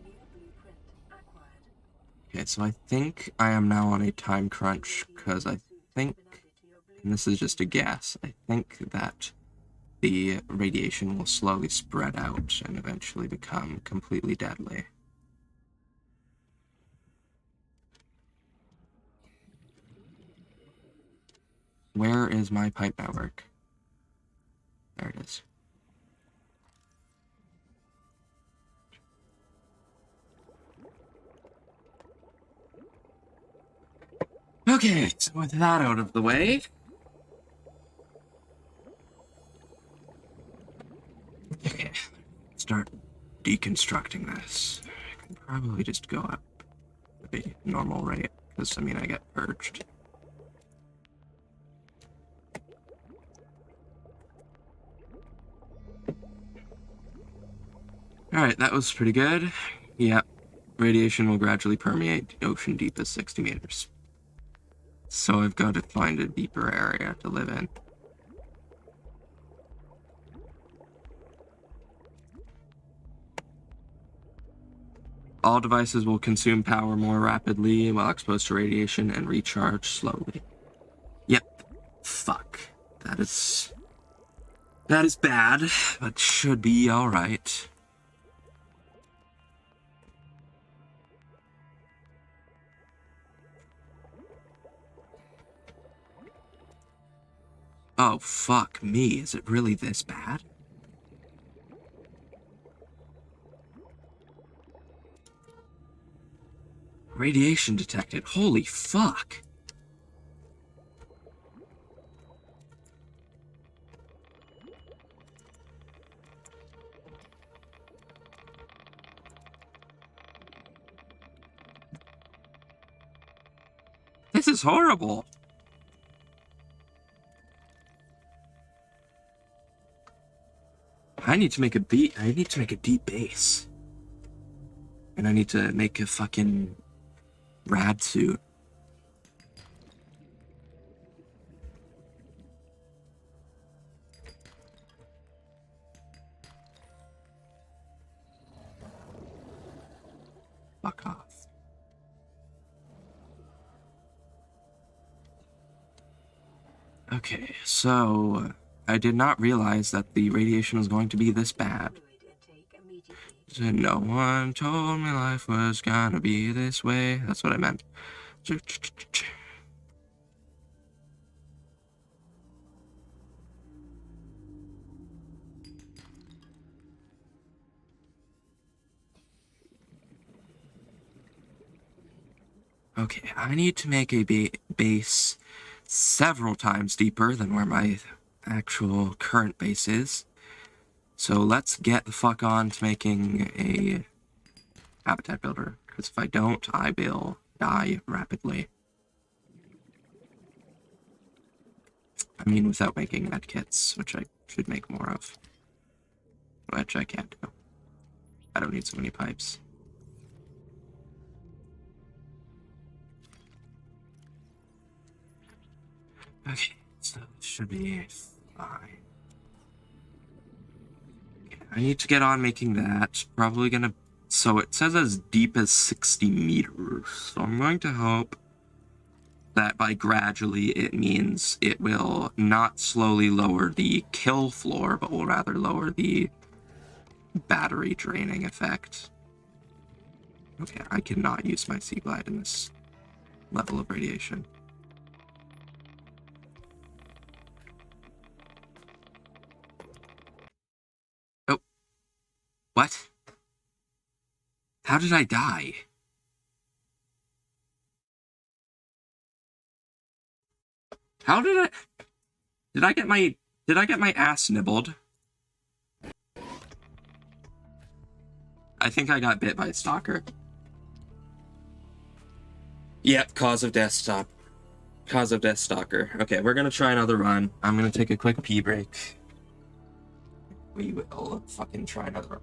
New blueprint acquired. Okay, so I think I am now on a time crunch, because I think, and this is just a guess, I think that the radiation will slowly spread out and eventually become completely deadly. Where is my pipe network? There it is. Okay, so with that out of the way, okay, start deconstructing this. I can probably just go up at the normal rate, because, I mean, I get purged. Alright, that was pretty good. Yep, radiation will gradually permeate the ocean deep as 60 meters. So I've got to find a deeper area to live in. All devices will consume power more rapidly while exposed to radiation and recharge slowly. Yep. Fuck. That is bad, but should be alright. Oh, fuck me. Is it really this bad? Radiation detected. Holy fuck. This is horrible. I need to make a deep base. And I need to make a fucking rad suit. Fuck off. Okay, so I did not realize that the radiation was going to be this bad. No one told me life was gonna be this way. That's what I meant. Okay, I need to make a base several times deeper than where my actual current base is. So let's get the fuck on to making a habitat builder, because if I don't, I will die rapidly. I mean, without making medkits, which I should make more of. Which I can't do. I don't need so many pipes. Okay, so this should be fine. Okay, I need to get on making that. Probably gonna... So it says as deep as 60 meters. So I'm going to hope that by gradually it means it will not slowly lower the kill floor, but will rather lower the battery draining effect. Okay, I cannot use my Sea Glide in this level of radiation. Oh. What? How did I die? How did I... Did I get my ass nibbled? I think I got bit by a stalker. Yep, cause of death stop. Cause of death stalker. Okay, we're gonna try another run. I'm gonna take a quick pee break. We will fucking try another run.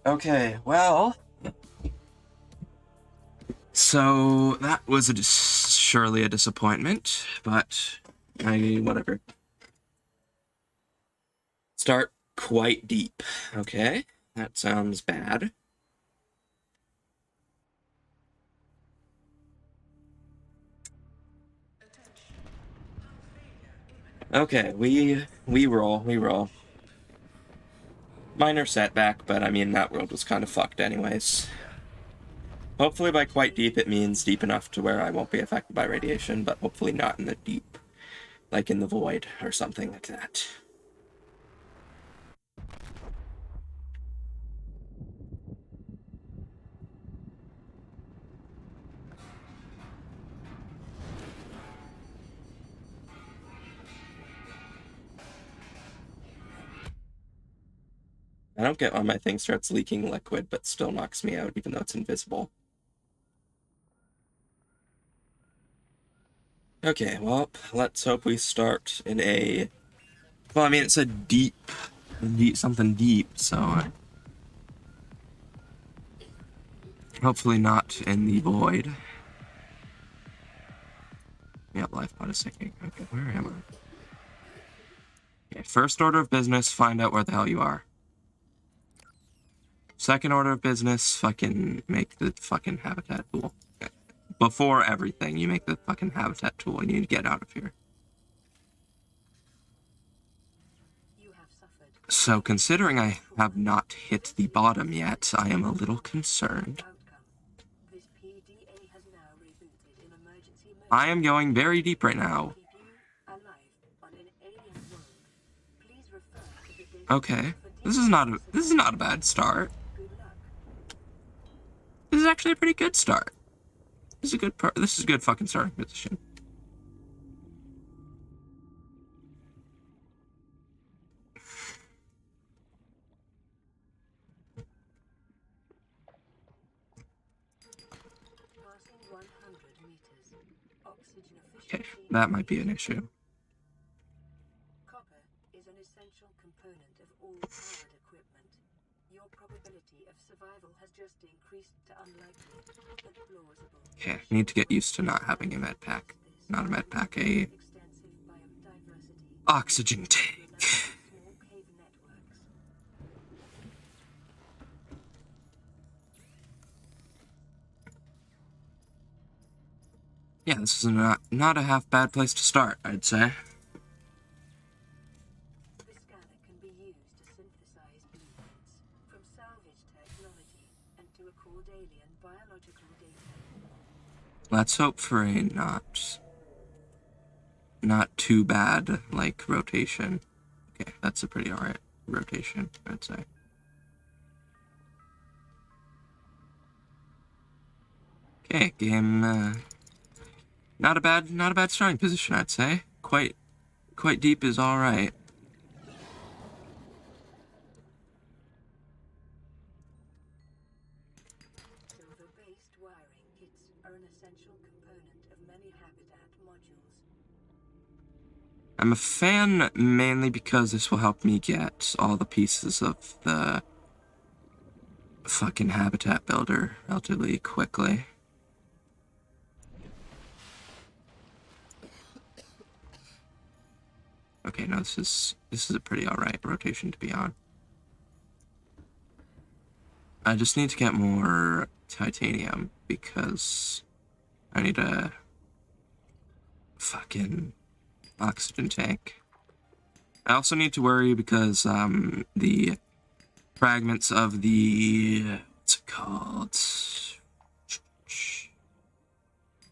Okay, well, so that was surely a disappointment, but whatever. Start quite deep. Okay, that sounds bad. Okay, we roll. Minor setback, but I mean that world was kind of fucked anyways. Hopefully by quite deep it means deep enough to where I won't be affected by radiation, but hopefully not in the deep, like in the void or something like that. I don't get why my thing starts leaking liquid but still knocks me out even though it's invisible. Okay, well, let's hope we start in a... Well, I mean, it said deep, something deep, so... hopefully not in the void. Yep, life pod is sinking. Okay, where am I? Okay, first order of business, find out where the hell you are. Second order of business, fucking make the fucking habitat tool. Before everything, you make the fucking habitat tool. You need to get out of here. You have suffered. So, considering I have not hit the bottom yet, I am a little concerned. Outcome. This PDA has now rebooted in emergency mode. I am going very deep right now. Keep you alive on an alien world. Please refer to the data Okay, for this is not a bad start. good luck. This is actually a pretty good start. This is a good fucking starting position. Passing 100 meters. Oxygen Okay, efficiency. that might be an issue. Copper is an essential component of all powered equipment. Your probability of survival has just increased to unlikely, but plausible. Okay, I need to get used to not having a med pack. Not a med pack, a Extensive biodiversity. oxygen tank. Small cave networks. Yeah, this is not a half bad place to start, I'd say. This scanner can be used to synthesize blueprints from salvage technology and to record alien biological data. Let's hope for a not too bad, like, rotation. Okay, that's a pretty alright rotation, I'd say. Okay, game, not a bad starting position, I'd say. Quite deep is alright. Silver-based wiring kits are an essential component of many habitat modules. I'm a fan mainly because this will help me get all the pieces of the fucking habitat builder relatively quickly. Okay, no, this is a pretty alright rotation to be on. I just need to get more titanium because I need a fucking oxygen tank. I also need to worry because the fragments of the what's it called?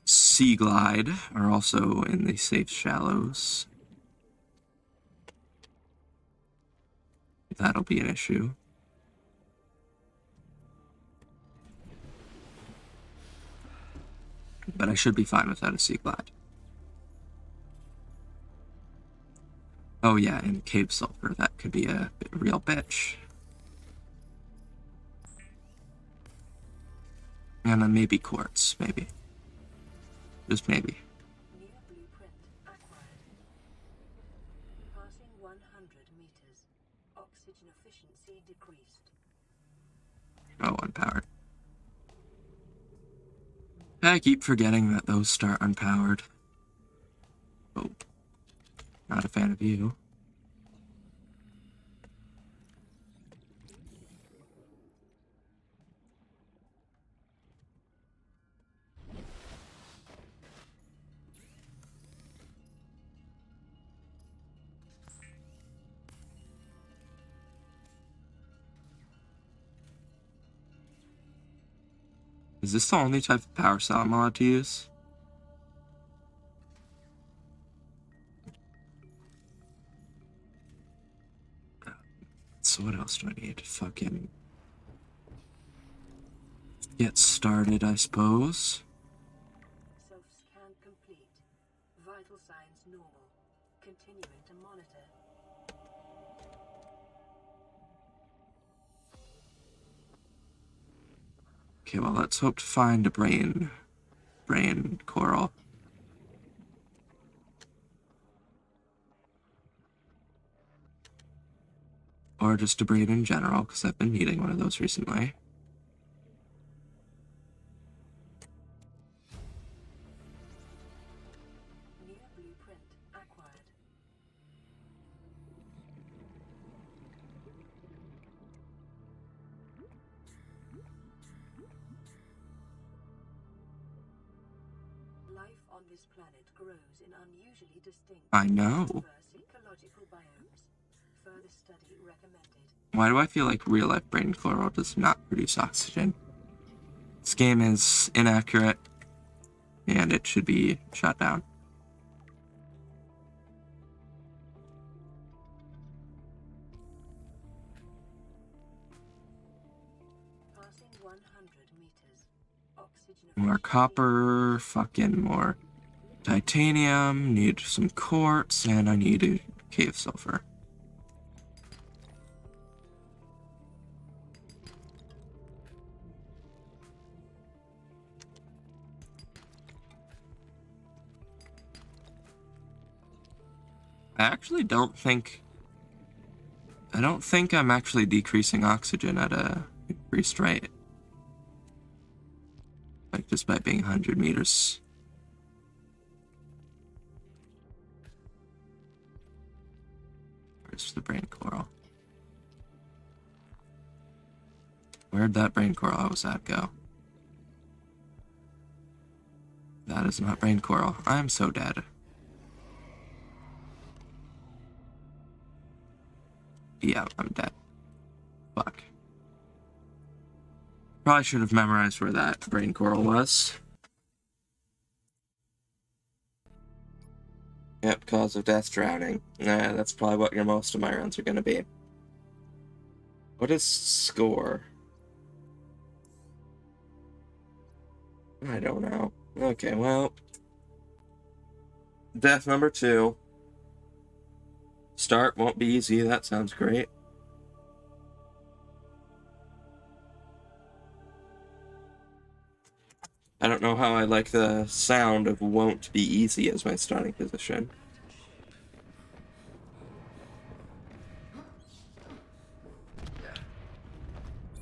Sea glide are also in the safe shallows. That'll be an issue. But I should be fine without a sea glide. Oh yeah, and cave sulfur, that could be a real bitch. And then maybe quartz, maybe. Just maybe. New blueprint acquired. Passing 100 meters. Oxygen efficiency decreased. Oh, unpowered. I keep forgetting that those start unpowered. Oh, not a fan of you. Is this the only type of power cell I'm allowed to use? So what else do I need to fucking get started, I suppose? Self-scan complete. Vital signs normal. Continuing to monitor. Okay, well, let's hope to find a brain coral. Or just a brain in general, because I've been needing one of those recently. New blueprint acquired. Life on this planet grows in unusually distinct, I know. diverse ecological biomes. Further study recommended. Why do I feel like real-life brain coral does not produce oxygen? This game is inaccurate, and it should be shut down. Passing 100 meters. Oxygen. More copper, fucking more titanium, need some quartz, and I need a cave sulfur. I actually don't think I'm actually decreasing oxygen at a increased rate. Like just by being 100 meters. Where's the brain coral? Where'd that brain coral I was at go? That is not brain coral. I am so dead. Yeah, I'm dead. Fuck. Probably should have memorized where that brain coral was. Yep, cause of death, drowning. Nah, that's probably what most of my runs are gonna be. What is score? I don't know. Okay, well. Death number 2. Start won't be easy, that sounds great. I don't know how I like the sound of won't be easy as my starting position.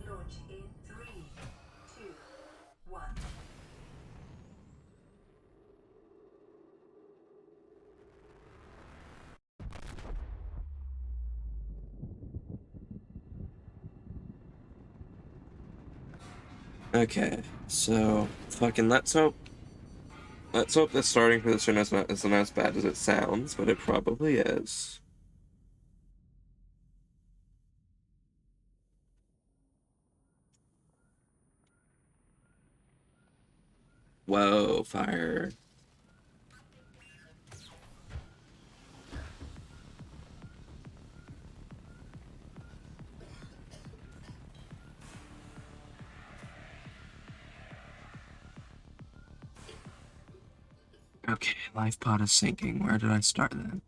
Launch in 3, 2, 1. Okay, so fucking let's hope the starting position isn't as bad as it sounds, but it probably is. Whoa, fire. Okay, life pod is sinking. Where did I start then?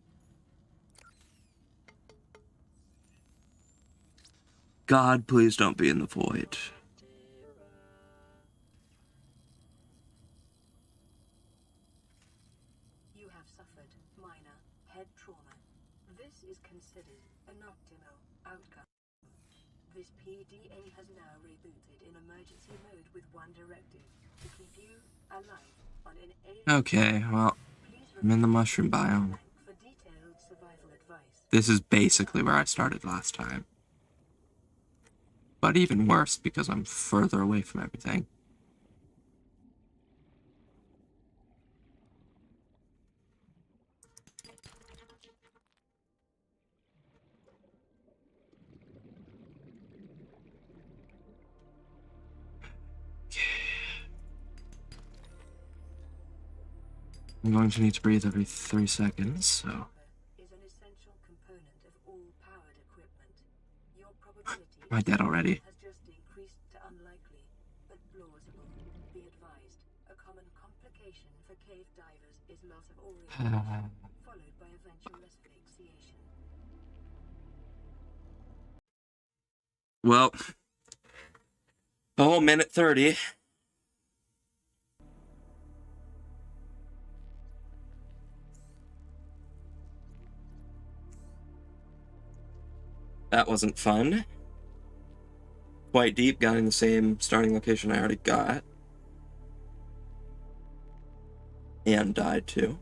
God, please don't be in the void. You have suffered minor head trauma. This is considered an optimal outcome. This PDA has now rebooted in emergency mode with one directive: to keep you alive on an alien. Okay, well, I'm in the mushroom biome. For detailed survival advice. This is basically where I started last time. But even worse because I'm further away from everything. I'm going to need to breathe every 3 seconds, so... Is an essential component of all powered equipment. Your probability Am I dead already? has just increased to unlikely, but plausible. Be advised, a common complication for cave divers is loss of orientation, followed by eventual asphyxiation. Well... Oh, minute 30. That wasn't fun. Quite deep, got in the same starting location I already got. And died too.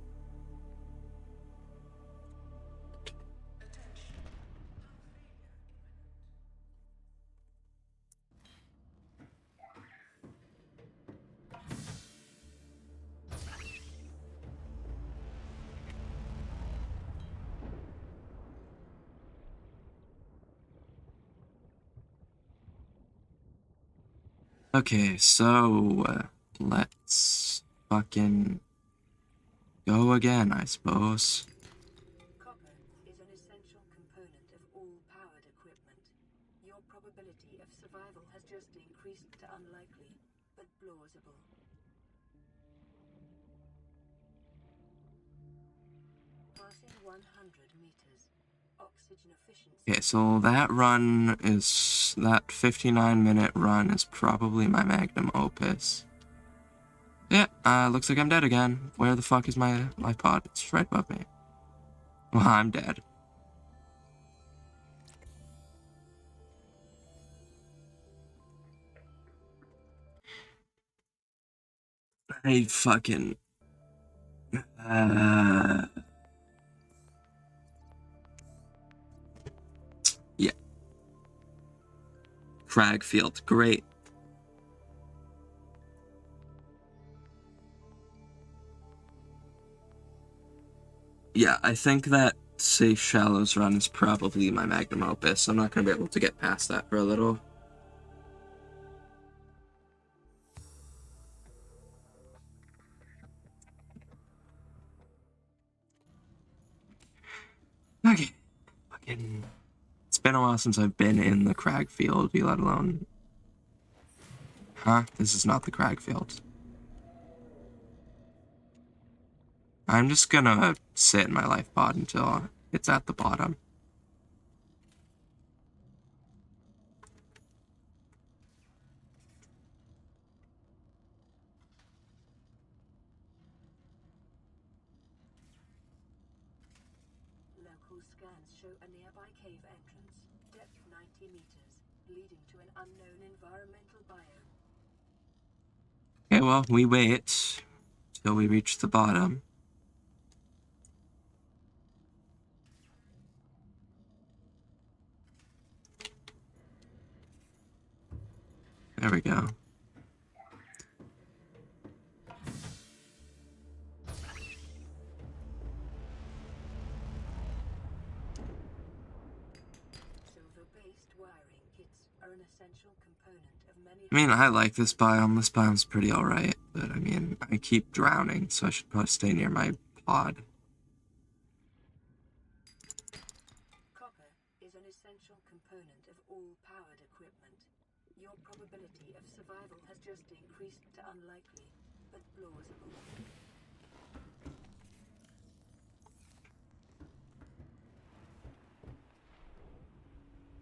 Okay, so let's fucking go again, I suppose. Copper is an essential component of all powered equipment. Your probability of survival has just increased to unlikely, but plausible. Passing 100 meters. Oxygen efficiency. Okay, so that 59-minute run is probably my magnum opus. Yeah, looks like I'm dead again. Where the fuck is my life pod? It's right above me. Well, I'm dead. I fucking... Yeah. Cragfield, great. Yeah, I think that Safe Shallows run is probably my magnum opus. I'm not going to be able to get past that for a little. Okay. Fucking... It's been a while since I've been in the Cragfield, let alone... Huh? This is not the Cragfield. I'm just gonna sit in my life pod until it's at the bottom. Local scans show a nearby cave entrance, depth 90 meters, leading to an unknown environmental biome. Okay, well, we wait till we reach the bottom. There we go. Silver-based wiring kits are an essential component of many... I mean, I like this biome. This biome's pretty alright, but I mean, I keep drowning, so I should probably stay near my pod. Copper is an essential component of all powered equipment. Your probability of survival has just increased to unlikely, but plausible.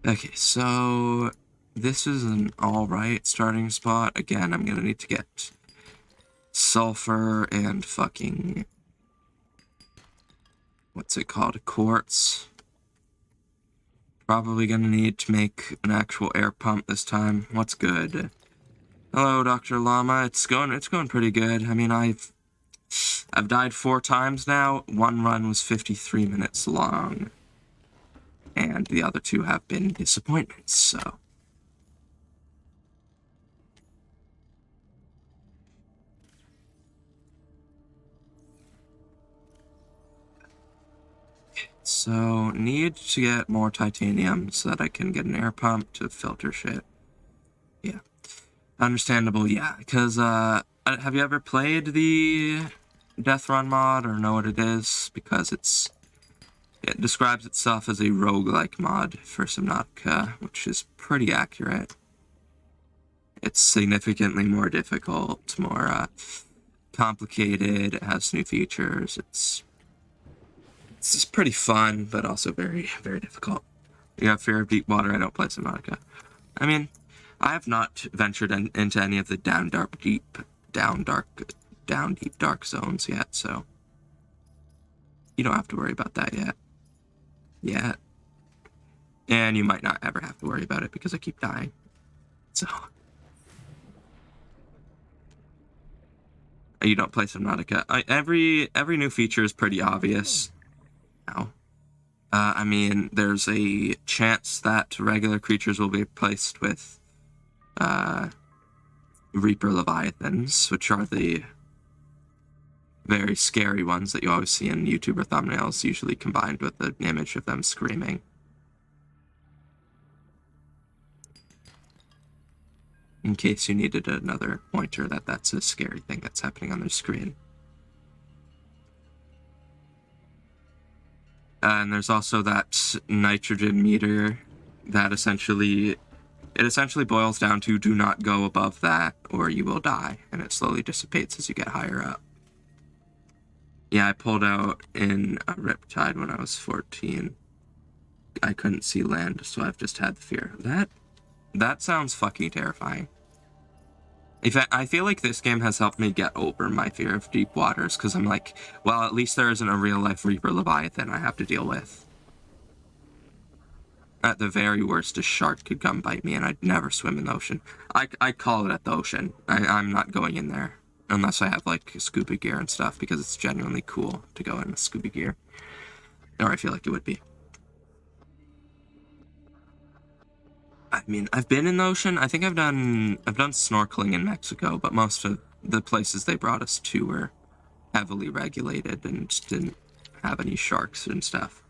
Okay, so this is an alright starting spot. Again, I'm gonna need to get sulfur and fucking... what's it called? Quartz. Probably gonna need to make an actual air pump this time. What's good? Hello, Dr. Llama. It's going pretty good. I mean, I've died 4 times now. One run was 53 minutes long. And the other 2 have been disappointments, so. So, need to get more titanium so that I can get an air pump to filter shit. Yeah. Understandable, yeah. Because, have you ever played the Deathrun mod or know what it is? Because it describes itself as a roguelike mod for Subnautica, which is pretty accurate. It's significantly more difficult, more, complicated, it has new features, it's just pretty fun, but also very, very difficult. You have fear of deep water, I don't play Subnautica. I mean, I have not ventured into any of the down deep dark zones yet, so you don't have to worry about that yet. Yet. And you might not ever have to worry about it because I keep dying. So. You don't play Subnautica. Every new feature is pretty obvious now. I mean, there's a chance that regular creatures will be replaced with Reaper Leviathans, which are the very scary ones that you always see in YouTuber thumbnails, usually combined with an image of them screaming. In case you needed another pointer that that's a scary thing that's happening on their screen. And there's also that nitrogen meter that essentially boils down to do not go above that or you will die, and it slowly dissipates as you get higher up. Yeah, I pulled out in a riptide when I was 14. I couldn't see land, so I've just had the fear. That sounds fucking terrifying. In fact, I feel like this game has helped me get over my fear of deep waters, because I'm like, well, at least there isn't a real-life Reaper Leviathan I have to deal with. At the very worst, a shark could come bite me, and I'd never swim in the ocean. I call it at the ocean. I'm not going in there, unless I have, like, scuba gear and stuff, because it's genuinely cool to go in with scuba gear. Or I feel like it would be. I mean, I've been in the ocean. I think I've done snorkeling in Mexico, but most of the places they brought us to were heavily regulated and didn't have any sharks and stuff.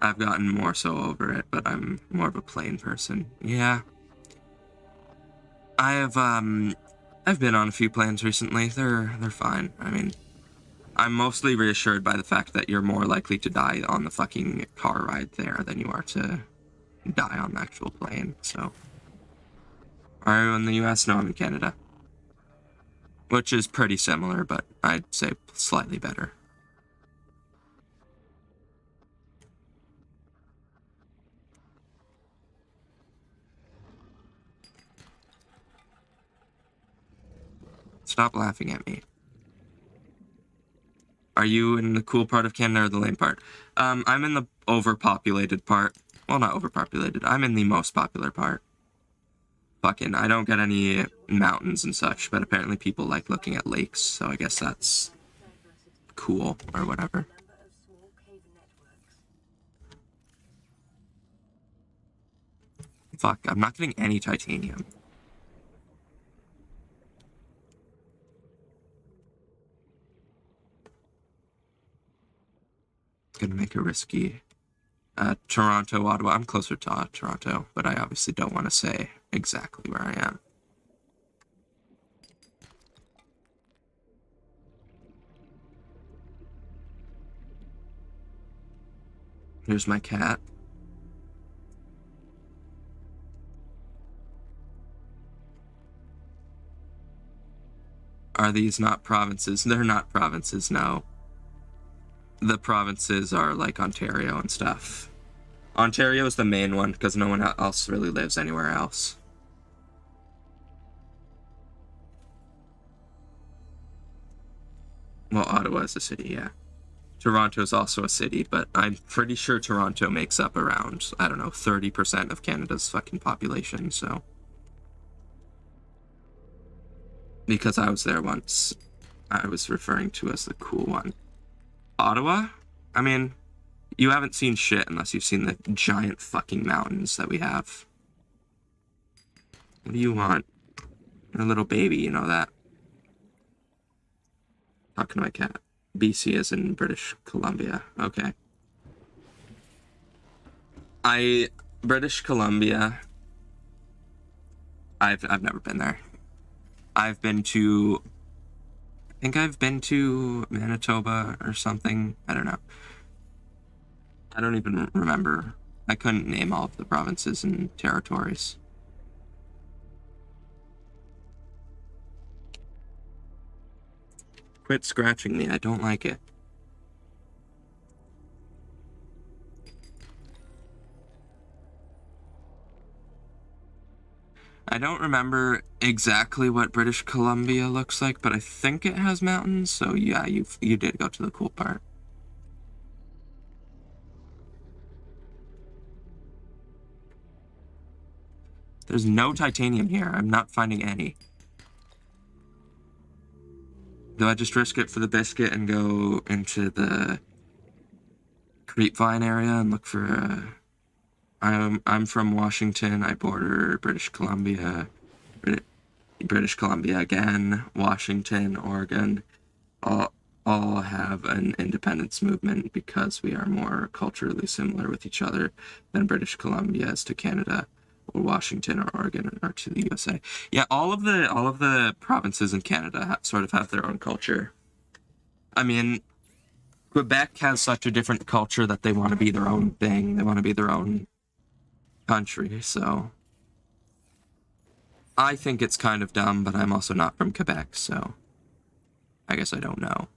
I've gotten more so over it, but I'm more of a plain person. Yeah. I've been on a few planes recently. They're fine. I mean, I'm mostly reassured by the fact that you're more likely to die on the fucking car ride there than you are to die on the actual plane, so. Are you in the US? No, I'm in Canada. Which is pretty similar, but I'd say slightly better. Stop laughing at me. Are you in the cool part of Canada or the lame part? I'm in the overpopulated part. Well, not overpopulated. I'm in the most popular part. Fucking, I don't get any mountains and such, but apparently people like looking at lakes, so I guess that's cool, or whatever. Fuck, I'm not getting any titanium. Gonna make a risky Toronto, Ottawa. I'm closer to Toronto, but I obviously don't want to say exactly where I am. Here's my cat. Are these not provinces? They're not provinces, no. The provinces are like Ontario and stuff. Ontario is the main one because no one else really lives anywhere else. Well, Ottawa is a city, yeah. Toronto's also a city, but I'm pretty sure Toronto makes up around, I don't know, 30% of Canada's fucking population, so. Because I was there once, I was referring to as the cool one. Ottawa? I mean, you haven't seen shit unless you've seen the giant fucking mountains that we have. What do you want? You're a little baby, you know that. Talking to my cat. BC is in British Columbia. Okay. British Columbia. I've never been there. I think I've been to Manitoba or something. I don't know. I don't even remember. I couldn't name all of the provinces and territories. Quit scratching me. I don't like it. I don't remember exactly what British Columbia looks like, but I think it has mountains, so yeah, you did go to the cool part. There's no titanium here. I'm not finding any. Do I just risk it for the biscuit and go into the Creepvine area and look for I'm from Washington. I border British Columbia. British Columbia again. Washington, Oregon. All have an independence movement because we are more culturally similar with each other than British Columbia is to Canada, or Washington or Oregon are to the USA. Yeah, all of the provinces in Canada sort of have their own culture. I mean, Quebec has such a different culture that they want to be their own thing. They want to be their own country, so I think it's kind of dumb, but I'm also not from Quebec, so I guess I don't know.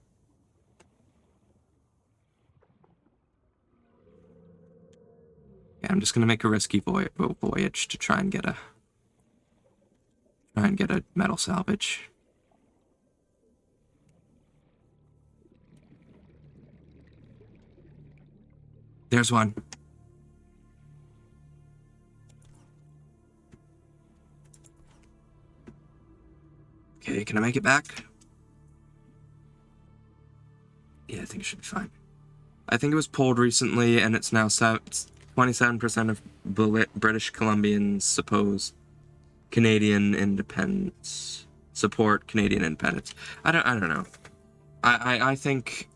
Yeah, I'm just gonna make a risky voyage to try and get a metal salvage. There's one. Okay, can I make it back? Yeah, I think it should be fine. I think it was pulled recently, and it's now 27% of British Columbians support Canadian independence. I don't know. I think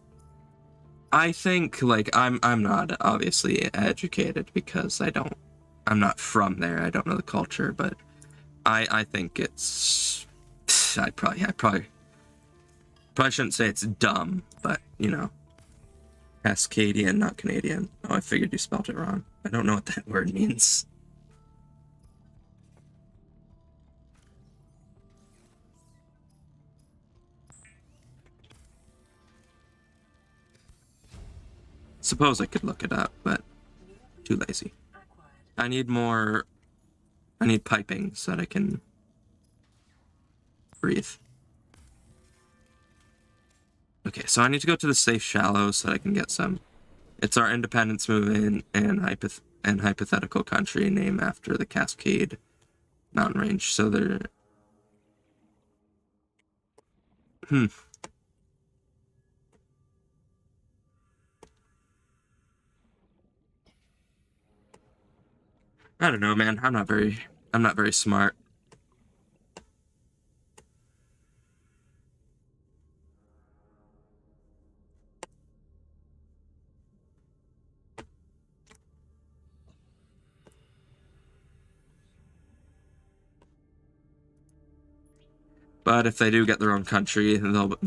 like I'm not obviously educated because I'm not from there. I don't know the culture, but I think it's I probably shouldn't say it's dumb, but you know, Cascadian, not Canadian. Oh, I figured you spelled it wrong. I don't know what that word means. Suppose I could look it up, but too lazy. I need piping so that I can breathe. Okay, so I need to go to the safe shallows so that I can get some. It's our independence movement and hypothetical country named after the Cascade mountain range. So they're I don't know, man. I'm not very smart. But if they do get their own country, they'll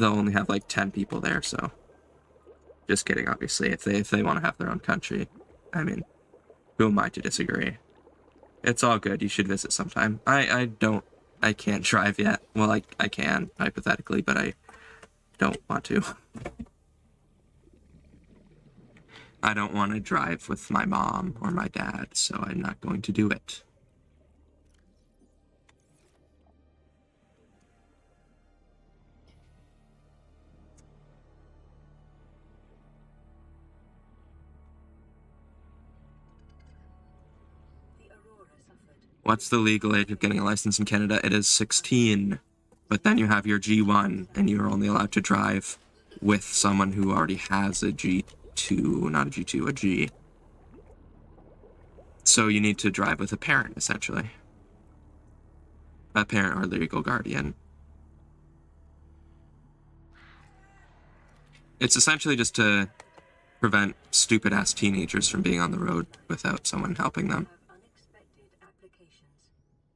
only have like 10 people there. So, just kidding. Obviously, if they want to have their own country, I mean, who am I to disagree? It's all good. You should visit sometime. I can't drive yet. Well, I can hypothetically, but I don't want to. I don't want to drive with my mom or my dad, so I'm not going to do it. What's the legal age of getting a license in Canada? It is 16. But then you have your G1, and you're only allowed to drive with someone who already has a G2, not a G2, a G. So you need to drive with a parent, essentially. A parent or legal guardian. It's essentially just to prevent stupid-ass teenagers from being on the road without someone helping them.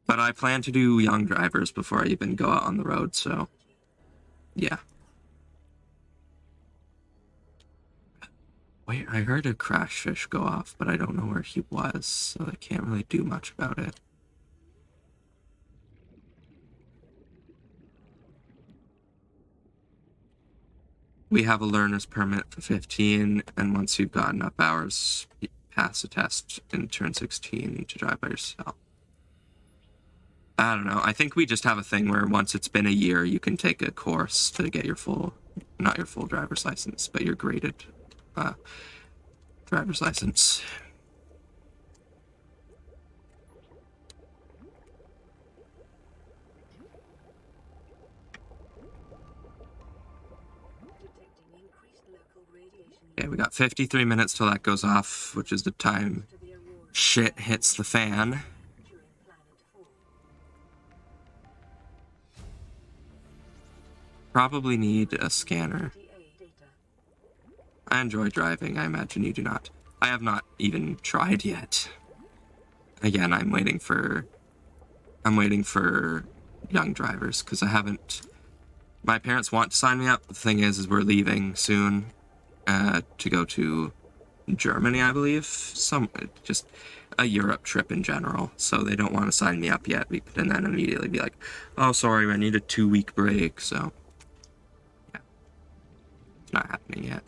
But I plan to do young drivers before I even go out on the road, so yeah. Wait, I heard a crash fish go off, but I don't know where he was, so I can't really do much about it. We have a learner's permit for 15, and once you've got enough hours, you pass a test and turn 16 to drive by yourself. I don't know. I think we just have a thing where once it's been a year, you can take a course to get your full, not your full driver's license, but your graded driver's license. Okay, we got 53 minutes till that goes off, which is the time shit hits the fan. Probably need a scanner. I enjoy driving. I imagine you do not. I have not even tried yet. Again, I'm waiting for young drivers because I haven't. My parents want to sign me up. The thing is we're leaving soon to go to Germany, I believe. Just a Europe trip in general. So they don't want to sign me up yet, and then immediately be like, "Oh, sorry, I need a 2-week break." So. Not happening yet.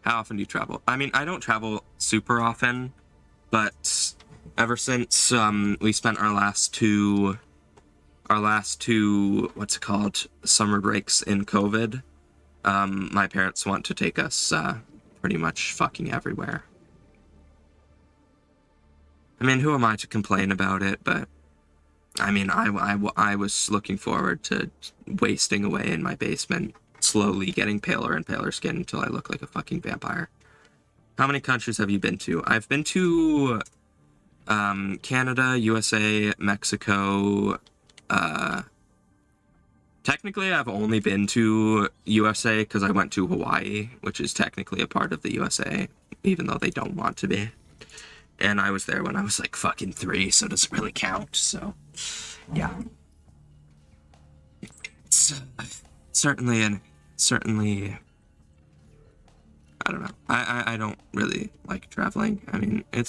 How often do you travel? I mean, I don't travel super often, but ever since we spent our last two what's it called, summer breaks in COVID, my parents want to take us pretty much fucking everywhere. I mean, who am I to complain about it? But I mean, I was looking forward to wasting away in my basement, slowly getting paler and paler skin until I look like a fucking vampire. How many countries have you been to? I've been to Canada, USA, Mexico. Technically, I've only been to USA because I went to Hawaii, which is technically a part of the USA, even though they don't want to be. And I was there when I was like fucking 3, so it doesn't really count, so yeah. It's certainly, I don't know. I don't really like traveling. I mean, I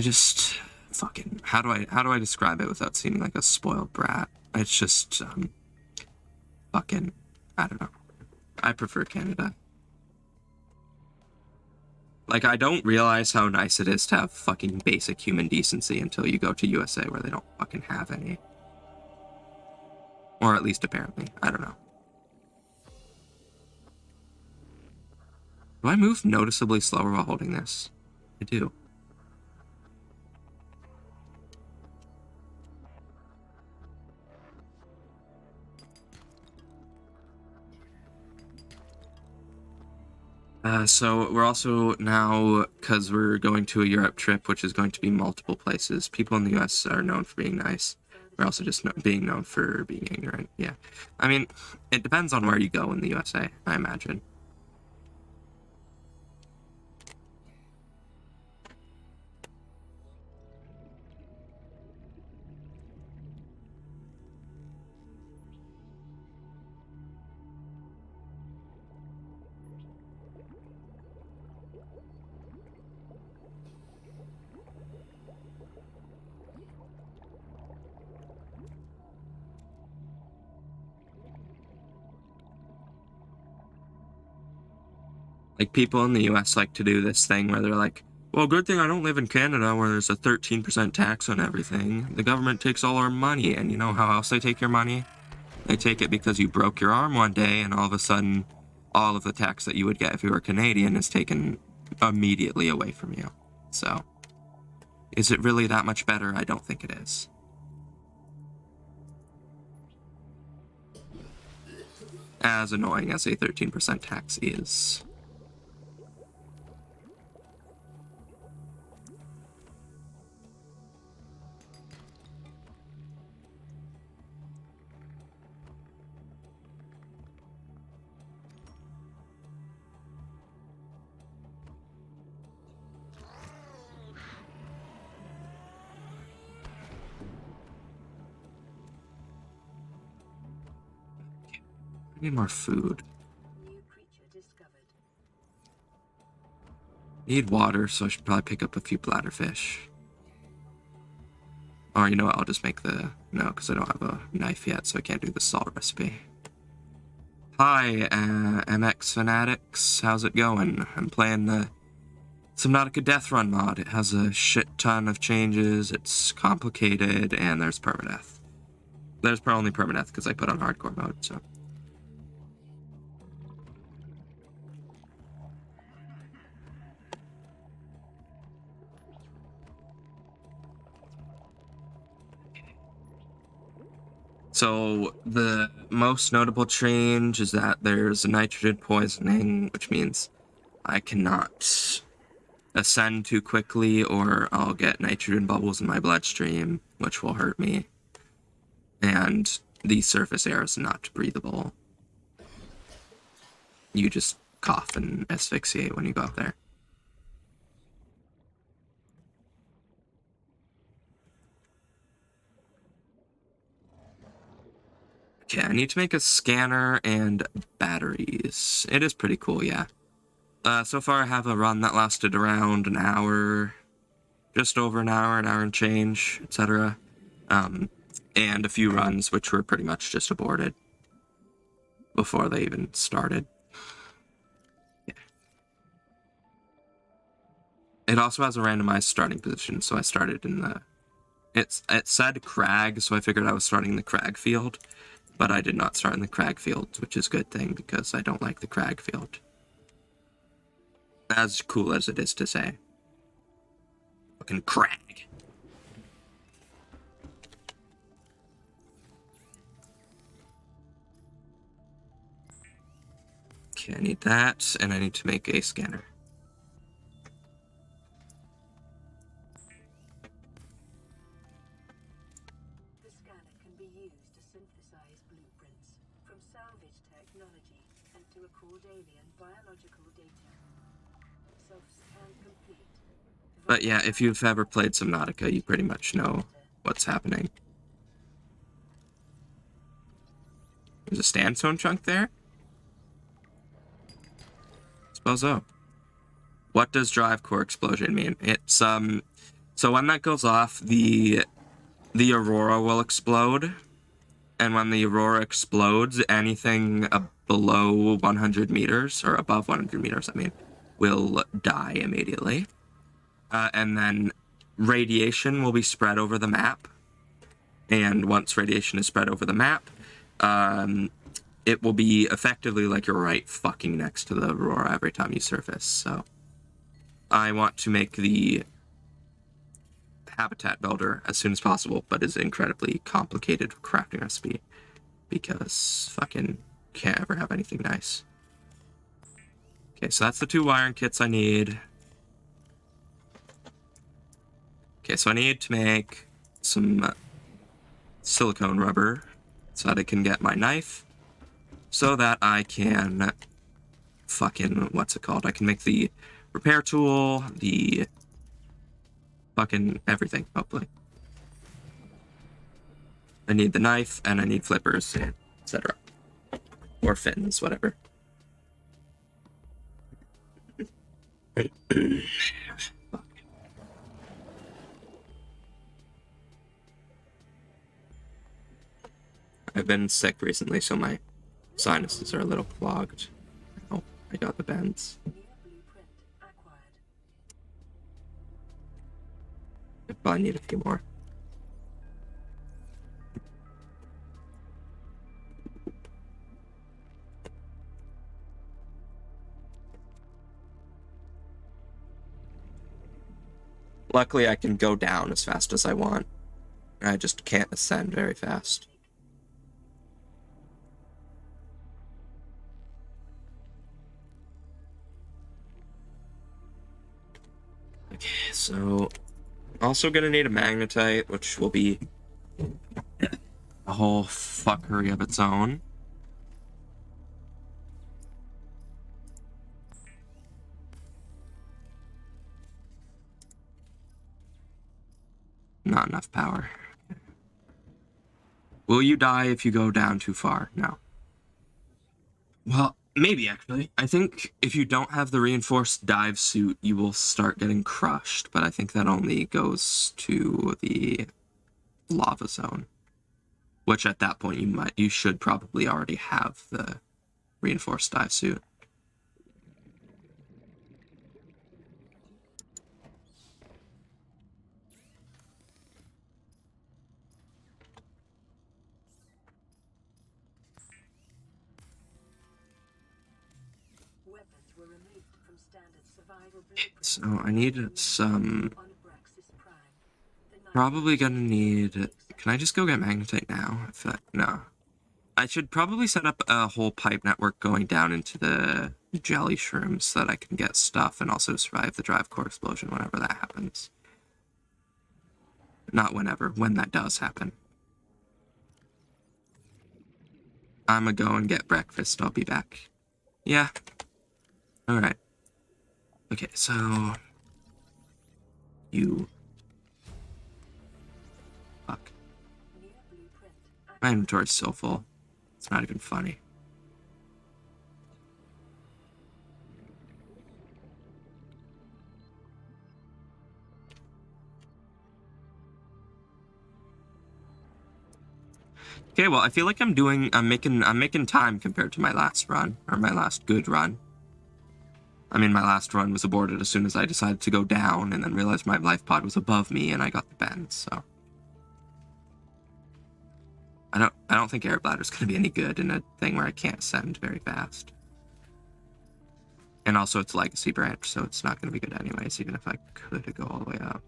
just fucking, how do I describe it without seeming like a spoiled brat? It's just, fucking, I don't know. I prefer Canada. Like, I don't realize how nice it is to have fucking basic human decency until you go to USA where they don't fucking have any. Or at least apparently. I don't know. Do I move noticeably slower while holding this? I do. So we're also now, because we're going to a Europe trip, which is going to be multiple places. People in the US are known for being nice. We're also just being known for being ignorant. Yeah. I mean, it depends on where you go in the USA, I imagine. Like, people in the US like to do this thing where they're like, well, good thing I don't live in Canada where there's a 13% tax on everything. The government takes all our money, and you know how else they take your money? They take it because you broke your arm one day, and all of a sudden, all of the tax that you would get if you were Canadian is taken immediately away from you. So, is it really that much better? I don't think it is. As annoying as a 13% tax is. I need more food. New creature discovered. Need water, so I should probably pick up a few bladderfish. Or you know what, I'll just make the... No, because I don't have a knife yet, so I can't do the salt recipe. Hi, MX Fanatics. How's it going? I'm playing the Subnautica Deathrun mod. It has a shit ton of changes, it's complicated, and there's permadeath. There's only permadeath because I put on hardcore mode, so... So, the most notable change is that there's nitrogen poisoning, which means I cannot ascend too quickly or I'll get nitrogen bubbles in my bloodstream, which will hurt me. And the surface air is not breathable. You just cough and asphyxiate when you go up there. Okay, I need to make a scanner and batteries. It is pretty cool, yeah. So far I have a run that lasted around an hour, just over an hour and change, etc. And a few runs which were pretty much just aborted before they even started. Yeah. It also has a randomized starting position, so I started in the... It said crag, so I figured I was starting in the crag field. But I did not start in the crag field, which is a good thing, because I don't like the crag field. As cool as it is to say. Fucking crag. Okay, I need that, and I need to make a scanner. The scanner can be used to synthesize blueprints from salvage technology and to record alien biological data. Self-scan complete. But yeah, if you've ever played Subnautica, you pretty much know what's happening. There's a sandstone chunk there? Suppose so. What does drive core explosion mean? It's, so when that goes off, the aurora will explode. And when the aurora explodes, anything below 100 meters, or above 100 meters, I mean, will die immediately. And then radiation will be spread over the map. And once radiation is spread over the map, it will be effectively like you're right fucking next to the aurora every time you surface. So I want to make the habitat builder as soon as possible, but is incredibly complicated crafting recipe because fucking can't ever have anything nice. Okay, so that's the 2 wiring kits I need. Okay, so I need to make some silicone rubber so that I can get my knife, so that I can fucking, what's it called? I can make the repair tool, the fucking everything, hopefully. I need the knife, and I need flippers, etc. Or fins, whatever. I've been sick recently, so my sinuses are a little clogged. Oh, I got the bends. New blueprint acquired. But I need a few more. Luckily, I can go down as fast as I want. I just can't ascend very fast. Okay, so also gonna need a magnetite, which will be a whole fuckery of its own. Not enough power. Will you die if you go down too far? No. Well, maybe actually. I think if you don't have the reinforced dive suit, you will start getting crushed, but I think that only goes to the lava zone. Which at that point you should probably already have the reinforced dive suit. Weapons were removed from standard survival blueprints. So I need some... On Abraxas Prime. The Probably gonna need... Can I just go get magnetite now? No. I should probably set up a whole pipe network going down into the jelly shrooms so that I can get stuff and also survive the drive core explosion whenever that happens. Not whenever, when that does happen. I'm gonna go and get breakfast. I'll be back. Yeah. Alright. Okay, so... You... Fuck. new blueprint. My inventory's so full. It's not even funny. Okay, well, I feel like I'm making time compared to my last run, or my last good run. I mean, my last run was aborted as soon as I decided to go down, and then realized my life pod was above me, and I got the bend, so... I don't think air bladder's gonna be any good in a thing where I can't ascend very fast. And also it's legacy branch, so it's not gonna be good anyways, even if I could go all the way up.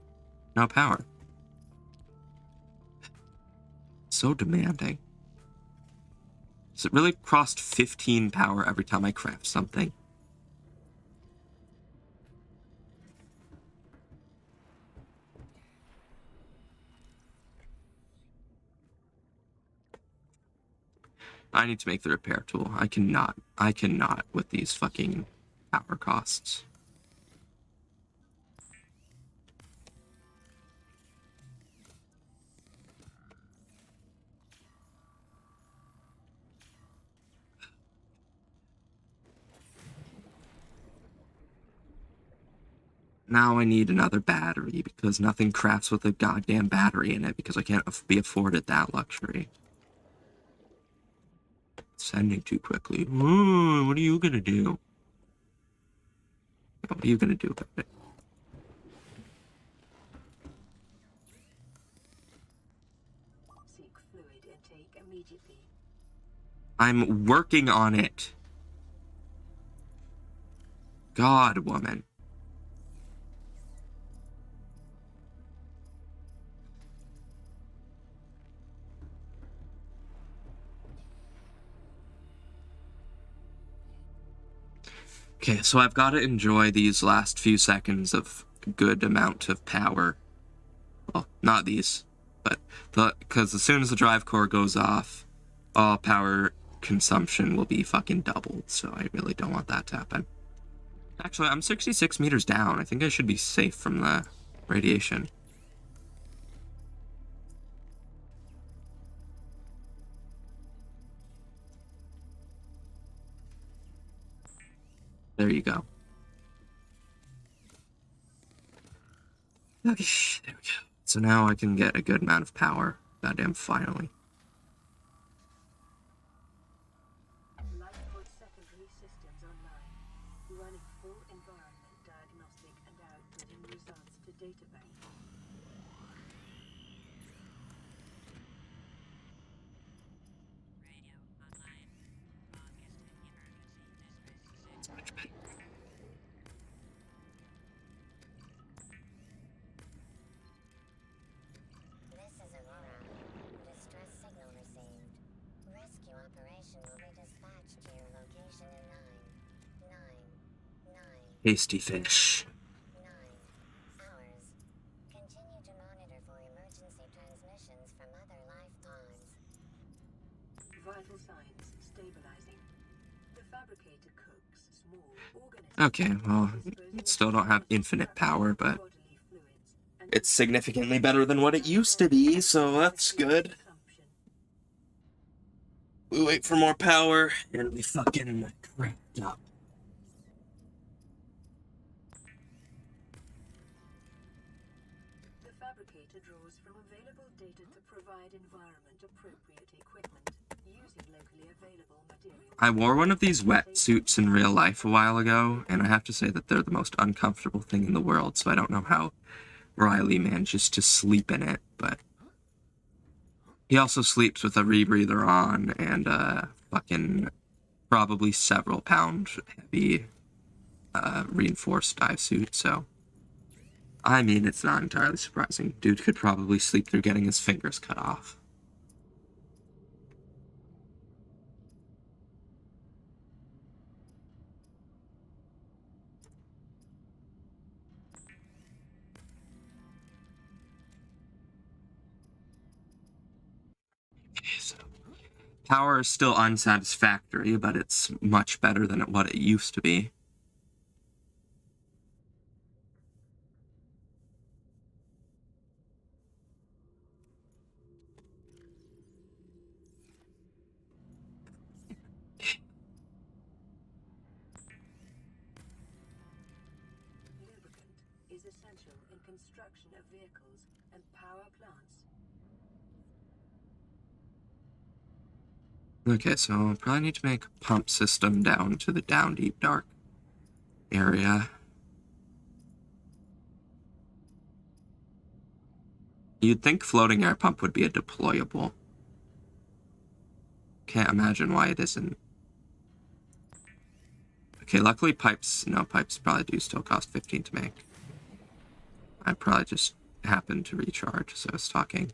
No power. So demanding. Does it really cost 15 power every time I craft something? I need to make the repair tool. I cannot with these fucking power costs. Now I need another battery because nothing crafts with a goddamn battery in it because I can't be afforded that luxury. Sending too quickly. What are you gonna do? What are you gonna do about it? Seek fluid intake immediately. I'm working on it. God, woman. Okay, so I've got to enjoy these last few seconds of good amount of power. Well, not these, but because as soon as the drive core goes off, all power consumption will be fucking doubled, so I really don't want that to happen. Actually, I'm 66 meters down. I think I should be safe from the radiation. There you go. Okay, there we go. So now I can get a good amount of power. Goddamn, finally. Lifeboat secondary systems online. Running full environment diagnostic and outputting results to databank. Tasty fish. 9 hours. Continue to monitor for emergency transmissions from other life pods. Vital signs stabilizing. The fabricator cooks small organisms. Okay, well, still don't have infinite power, but it's significantly better than what it used to be, so that's good. We wait for more power, and we fucking cracked up. The fabricator draws from available data to provide environment-appropriate equipment using locally available materials. I wore one of these wetsuits in real life a while ago, and I have to say that they're the most uncomfortable thing in the world, so I don't know how Riley manages to sleep in it, but he also sleeps with a rebreather on and a fucking probably several pound heavy reinforced dive suit, so I mean, it's not entirely surprising. Dude could probably sleep through getting his fingers cut off. Okay, so power is still unsatisfactory, but it's much better than what it used to be. Lubricant is essential in construction of vehicles and power plants. Okay, so I'll probably need to make a pump system down to the down deep dark area. You'd think floating air pump would be a deployable. Can't imagine why it isn't. Okay, luckily pipes probably do still cost 15 to make. I probably just happened to recharge as I was talking.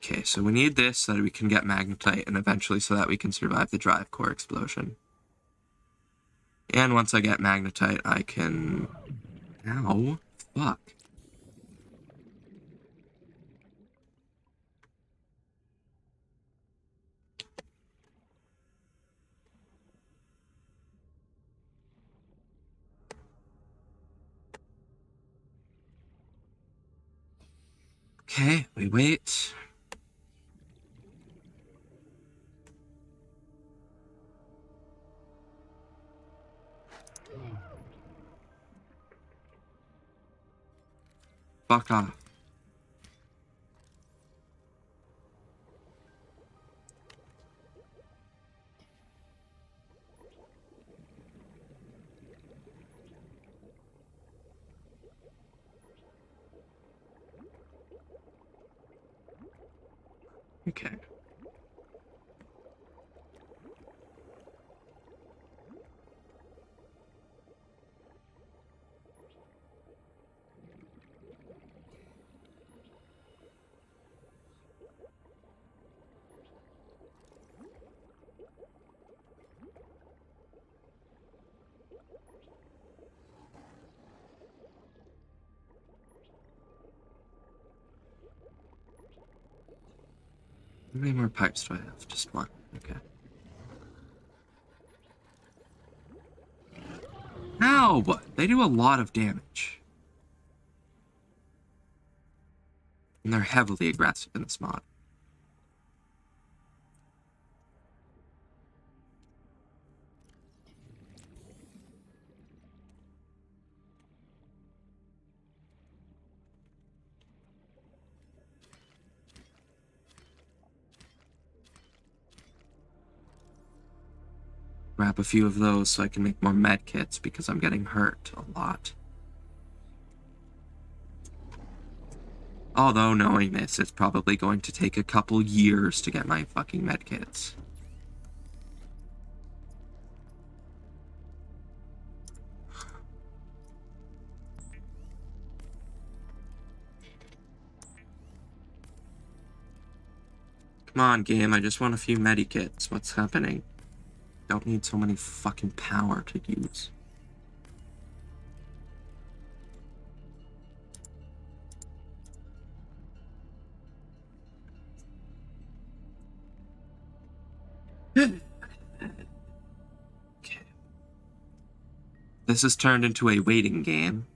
Okay, so we need this so that we can get magnetite, and eventually so that we can survive the drive core explosion. And once I get magnetite, I can... Ow. Fuck. Okay, we wait. Fuck off. Okay. How many more pipes do I have? Just one. Okay. Ow! They do a lot of damage. And they're heavily aggressive in this mod. Grab a few of those so I can make more med kits because I'm getting hurt a lot. Although, knowing this, it's probably going to take a couple years to get my fucking med kits. Come on, game. I just want a few medikits. What's happening? Don't need so many fucking power to use. Okay. This has turned into a waiting game.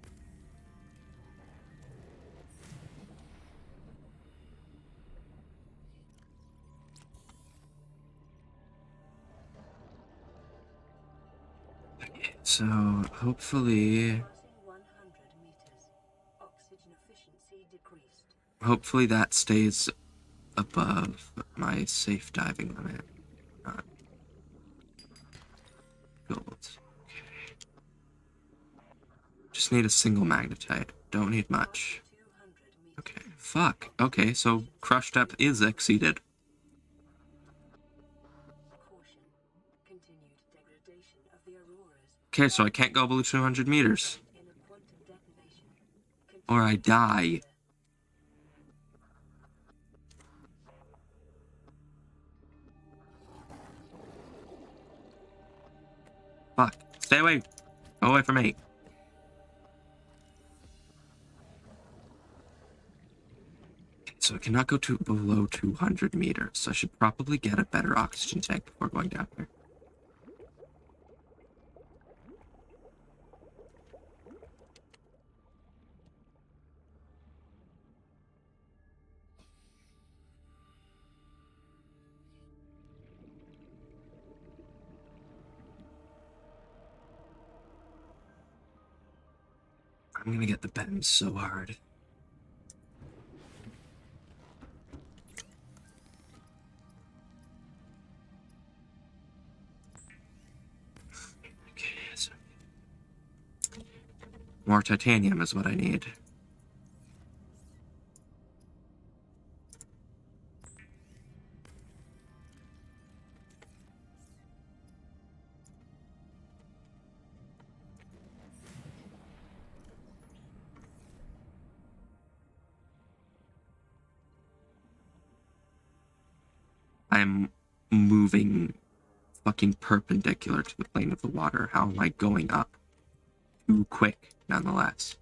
Okay, so hopefully... Passing 100 meters. Oxygen efficiency decreased. Hopefully that stays above my safe diving limit. Not gold. Okay. Just need a single magnetite. Don't need much. 200 meters. Okay. Fuck. Okay, so crush depth is exceeded. Caution. Continued degradation of the auroras. Okay, so I can't go below 200 meters. In a quantum detonation. Or I die. Fuck. Stay away. Go away from me. So I cannot go to below 200 meters. So I should probably get a better oxygen tank before going down there. I'm gonna get the bends so hard. Okay, so more titanium is what I need. I'm moving fucking perpendicular to the plane of the water. How am I going up? Too quick, nonetheless.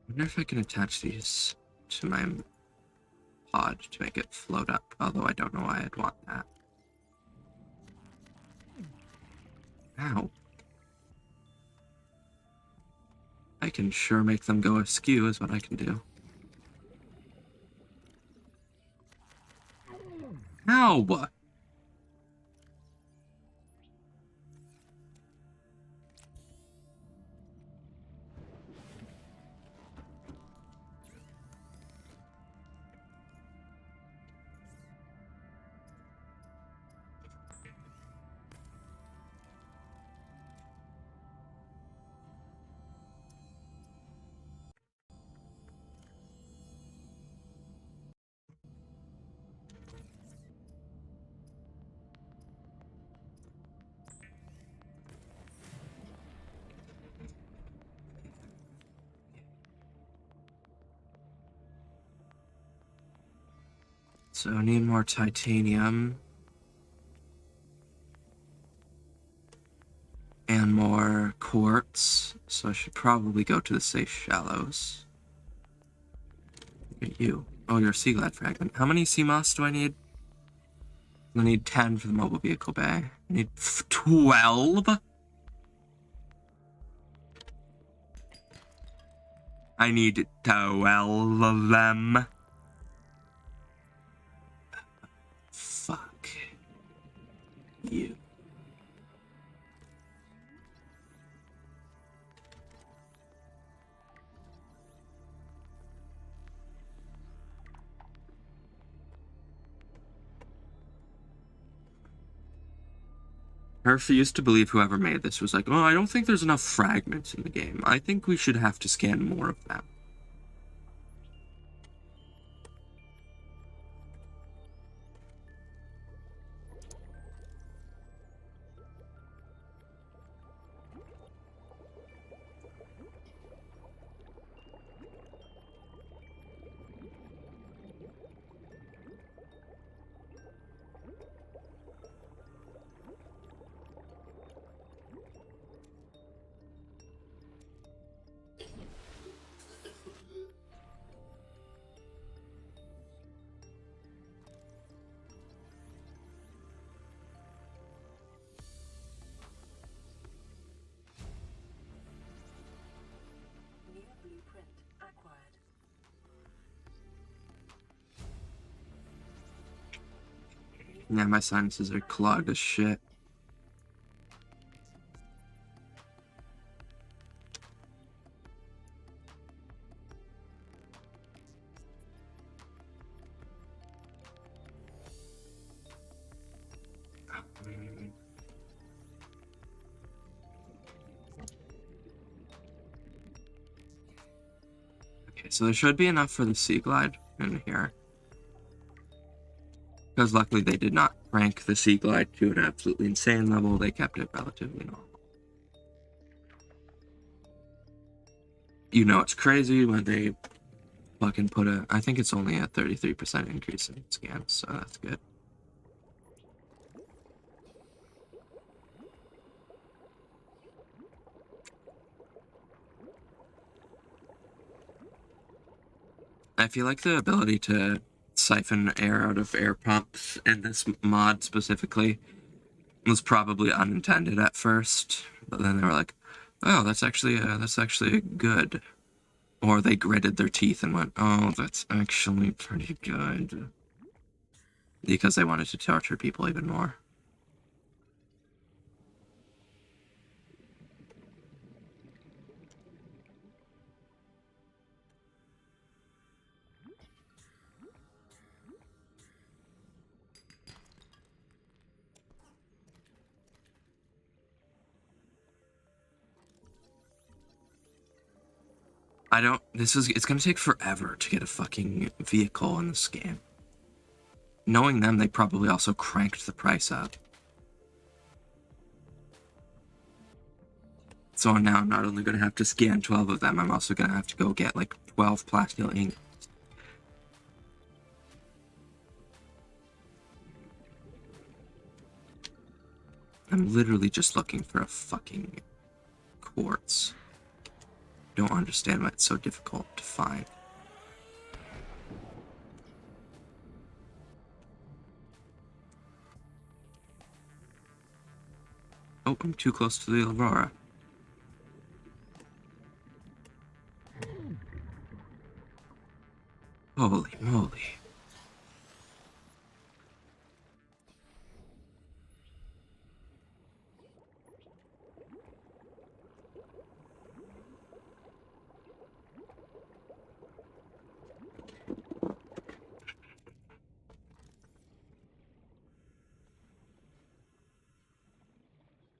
I wonder if I can attach these to my pod to make it float up, although I don't know why I'd want that. Ow. I can sure make them go askew is what I can do. Ow! So I need more titanium. And more quartz. So I should probably go to the safe shallows. Look at you. Oh, you're a sea glide fragment. How many sea moss do I need? I need 10 for the mobile vehicle bay. I need 12? I need 12 of them. Fuck. you. I refuse to believe whoever made this was like, oh, I don't think there's enough fragments in the game. I think we should have to scan more of them. New blueprint acquired. Yeah, my sinuses are clogged as shit. Okay, so there should be enough for the Sea Glide in here. Because luckily they did not rank the Sea Glide to an absolutely insane level. They kept it relatively normal. You know it's crazy when they fucking put a... I think it's only a 33% increase in scans, so that's good. I feel like the ability to siphon air out of air pumps in this mod specifically was probably unintended at first, but then they were like, "Oh, that's actually good," or they gritted their teeth and went, "Oh, that's actually pretty good," because they wanted to torture people even more. It's gonna take forever to get a fucking vehicle in this game. Knowing them, they probably also cranked the price up. So now I'm not only gonna have to scan 12 of them, I'm also gonna have to go get like 12 plasteel ink. I'm literally just looking for a fucking quartz. Don't understand why it's so difficult to find. Oh, I'm too close to the Aurora. Holy moly.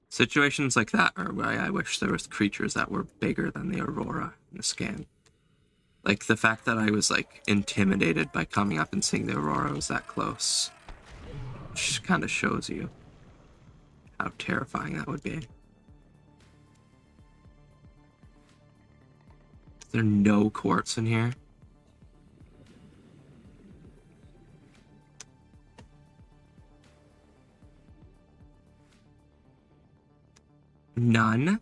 Situations like that are why I wish there was creatures that were bigger than the Aurora in the scan. Like, the fact that I was, like, intimidated by coming up and seeing the Aurora was that close. Which kind of shows you how terrifying that would be. Is there no quartz in here? None?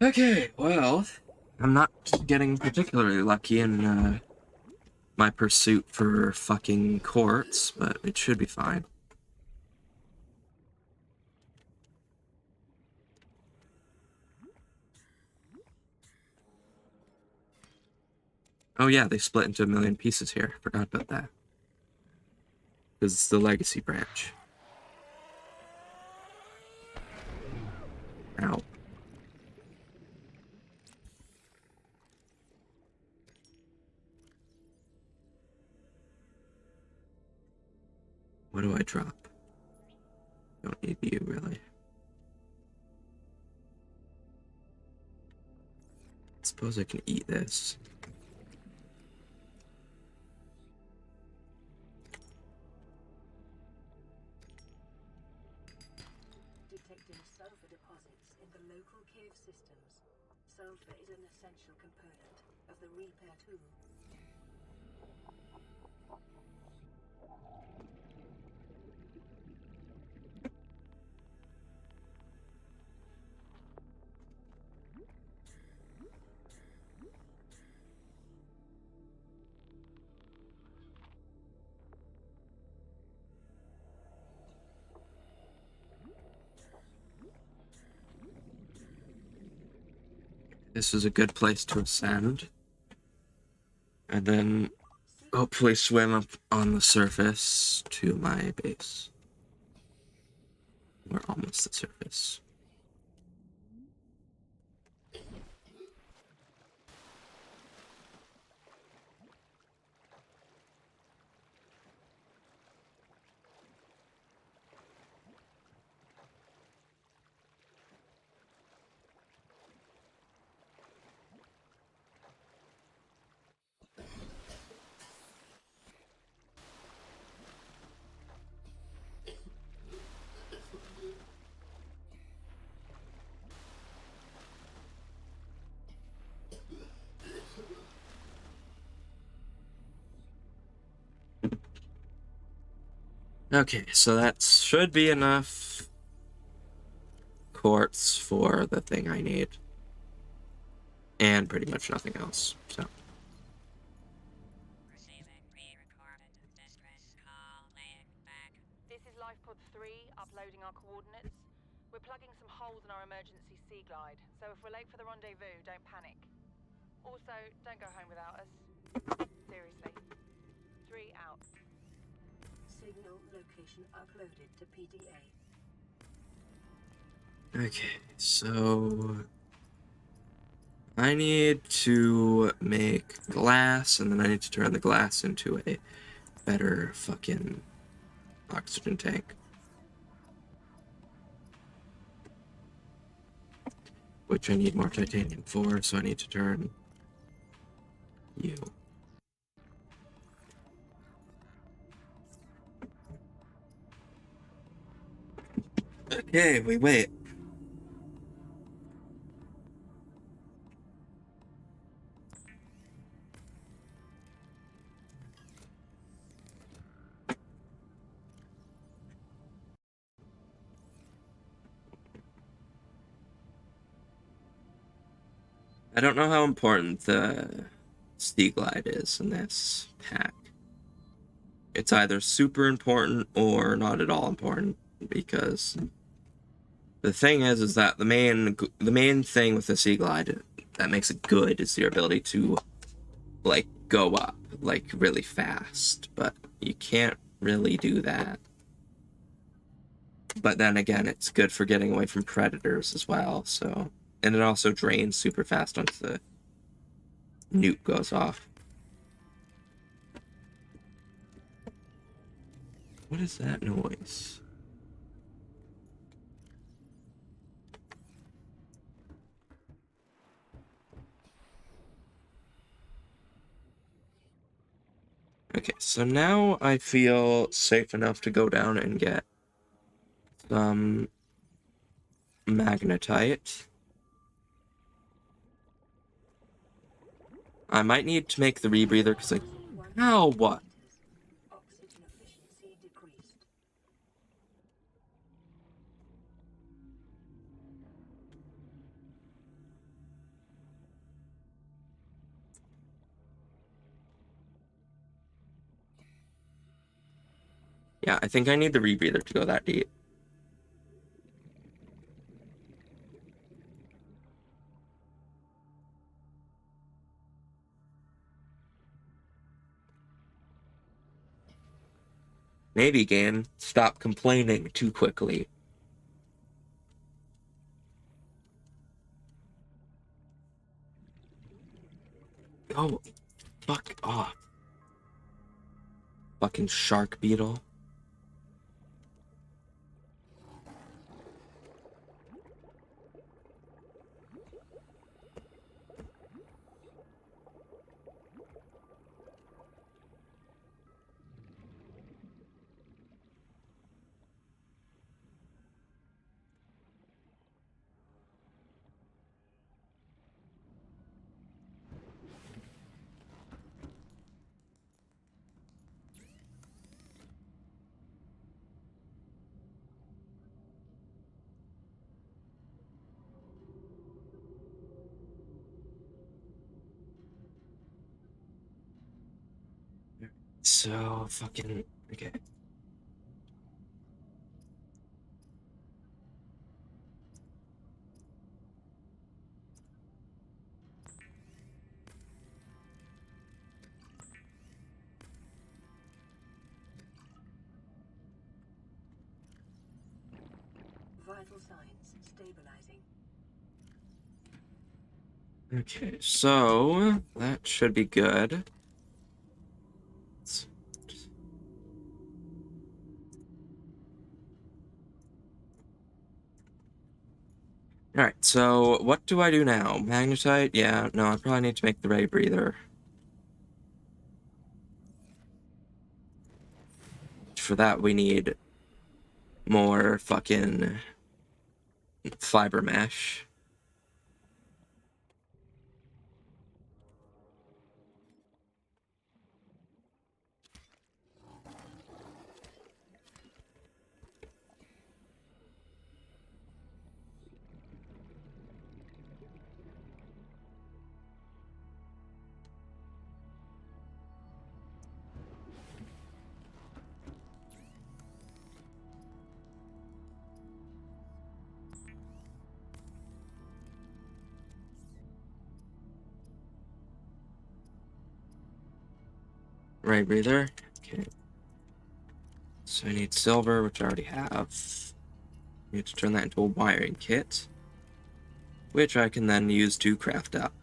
Okay, well, I'm not getting particularly lucky in my pursuit for fucking quartz, but it should be fine. Oh yeah, they split into a million pieces here. Forgot about that. Because it's the legacy branch. Ow. What do I drop? Don't need you, really. Suppose I can eat this. Detecting sulfur deposits in the local cave systems. Sulfur is an essential component of the repair tool. This is a good place to ascend. And then hopefully swim up on the surface to my base. We're almost at surface. Okay, so that should be enough quartz for the thing I need. And pretty much nothing else, so. Receiving pre-recorded distress call laying back. This is Lifepod 3, uploading our coordinates. We're plugging some holes in our emergency sea glide, so if we're late for the rendezvous, don't panic. Also, don't go home without us. Seriously. 3 out. Signal location uploaded to PDA. Okay, so I need to make glass, and then I need to turn the glass into a better fucking oxygen tank. Which I need more titanium for, so I need to turn you. Okay, we wait. I don't know how important the Sea Glide is in this pack. It's either super important or not at all important, because the thing is that the main thing with the Sea Glide that makes it good is your ability to like go up like really fast, but you can't really do that. But then again, it's good for getting away from predators as well, so. And it also drains super fast once the nuke goes off. What is that noise? Okay, so now I feel safe enough to go down and get some magnetite. I might need to make the rebreather because Ow, what? Oxygen efficiency decreased. Yeah, I think I need the rebreather to go that deep. Maybe, game. Stop complaining too quickly. Oh, fuck off. Fucking shark beetle. So fucking okay. Vital signs stabilizing. Okay, so that should be good. Alright, so what do I do now? Magnetite? Yeah, no, I probably need to make the ray breather. For that, we need more fucking fiber mesh. Ray breather. Okay. So I need silver, which I already have. I need to turn that into a wiring kit, which I can then use to craft up.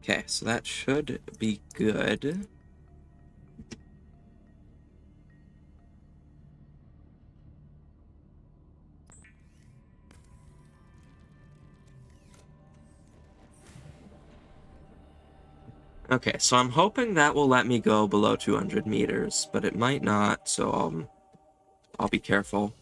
Okay, so that should be good. Okay, so I'm hoping that will let me go below 200 meters, but it might not, so I'll be careful.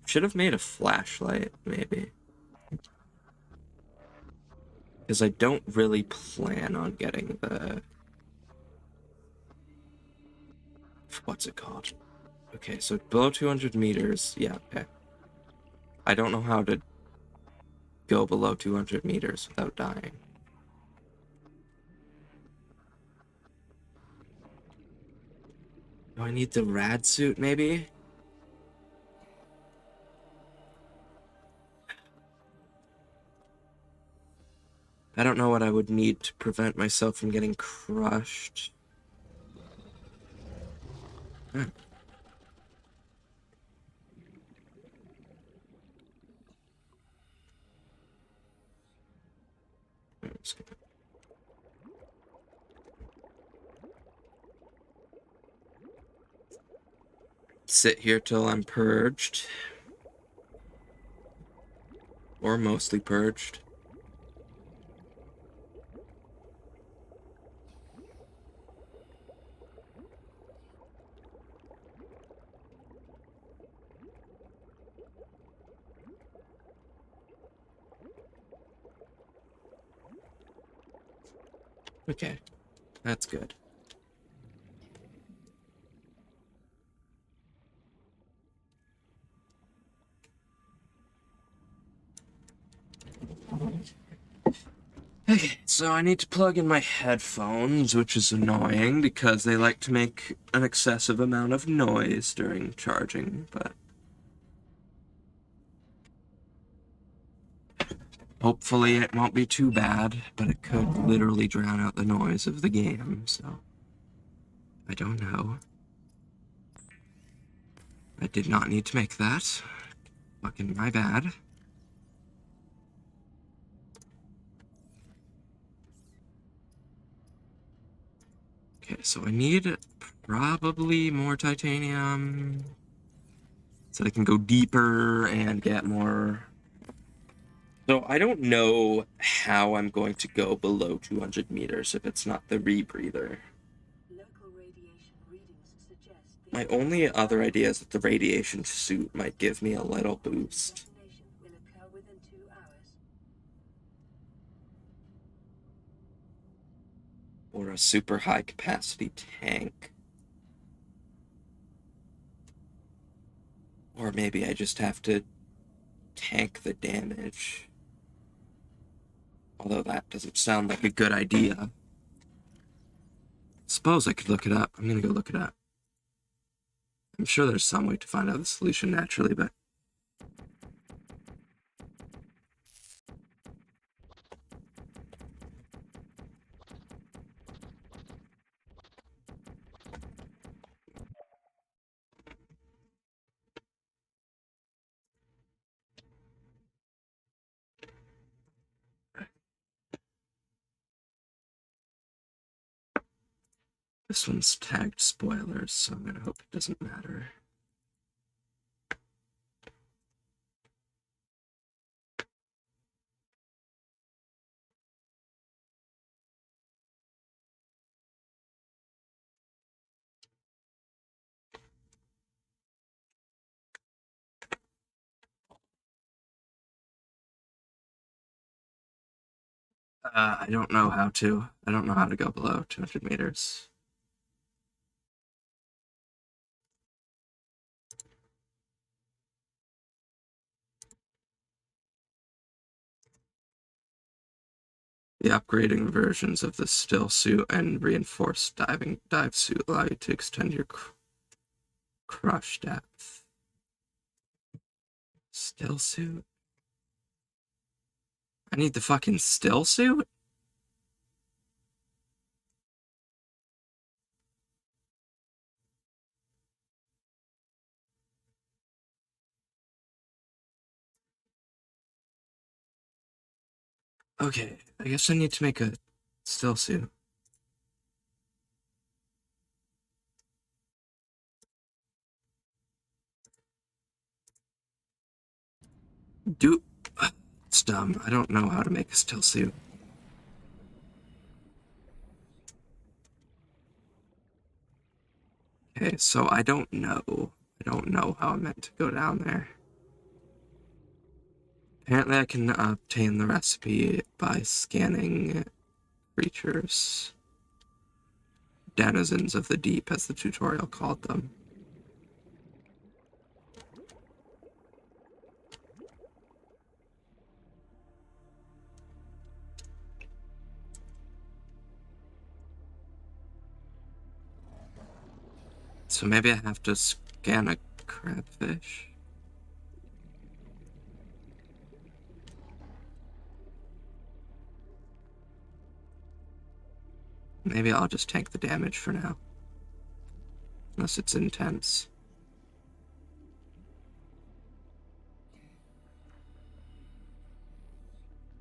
Should have made a flashlight, maybe. Because I don't really plan on getting the... What's it called? Okay, so below 200 meters, yeah, okay. I don't know how to go below 200 meters without dying. Do I need the rad suit, maybe? I don't know what I would need to prevent myself from getting crushed. Huh. Sit here till I'm purged. Or mostly purged. Okay, that's good. Okay, so I need to plug in my headphones, which is annoying because they like to make an excessive amount of noise during charging, but hopefully it won't be too bad, but it could literally drown out the noise of the game, so I don't know. I did not need to make that. Fucking my bad. Okay, so I need probably more titanium so I can go deeper and get more. So I don't know how I'm going to go below 200 meters if it's not the rebreather. Local radiation readings suggest the My only other idea is that the radiation suit might give me a little boost. detonation will occur within 2 hours. Or a super high capacity tank. Or maybe I just have to tank the damage. Although that doesn't sound like a good idea. Suppose I could look it up. I'm gonna go look it up. I'm sure there's some way to find out the solution naturally, but this one's tagged spoilers, so I'm gonna hope it doesn't matter. I don't know how to. I don't know how to go below 200 meters. The upgrading versions of the still suit and reinforced dive suit allow you to extend your crush depth. Still suit? I need the fucking still suit? Okay, I guess I need to make a still suit. It's dumb. I don't know how to make a still suit. Okay, so I don't know. I don't know how I'm meant to go down there. Apparently I can obtain the recipe by scanning creatures. Denizens of the deep, as the tutorial called them. So maybe I have to scan a crabfish. Maybe I'll just tank the damage for now. Unless it's intense.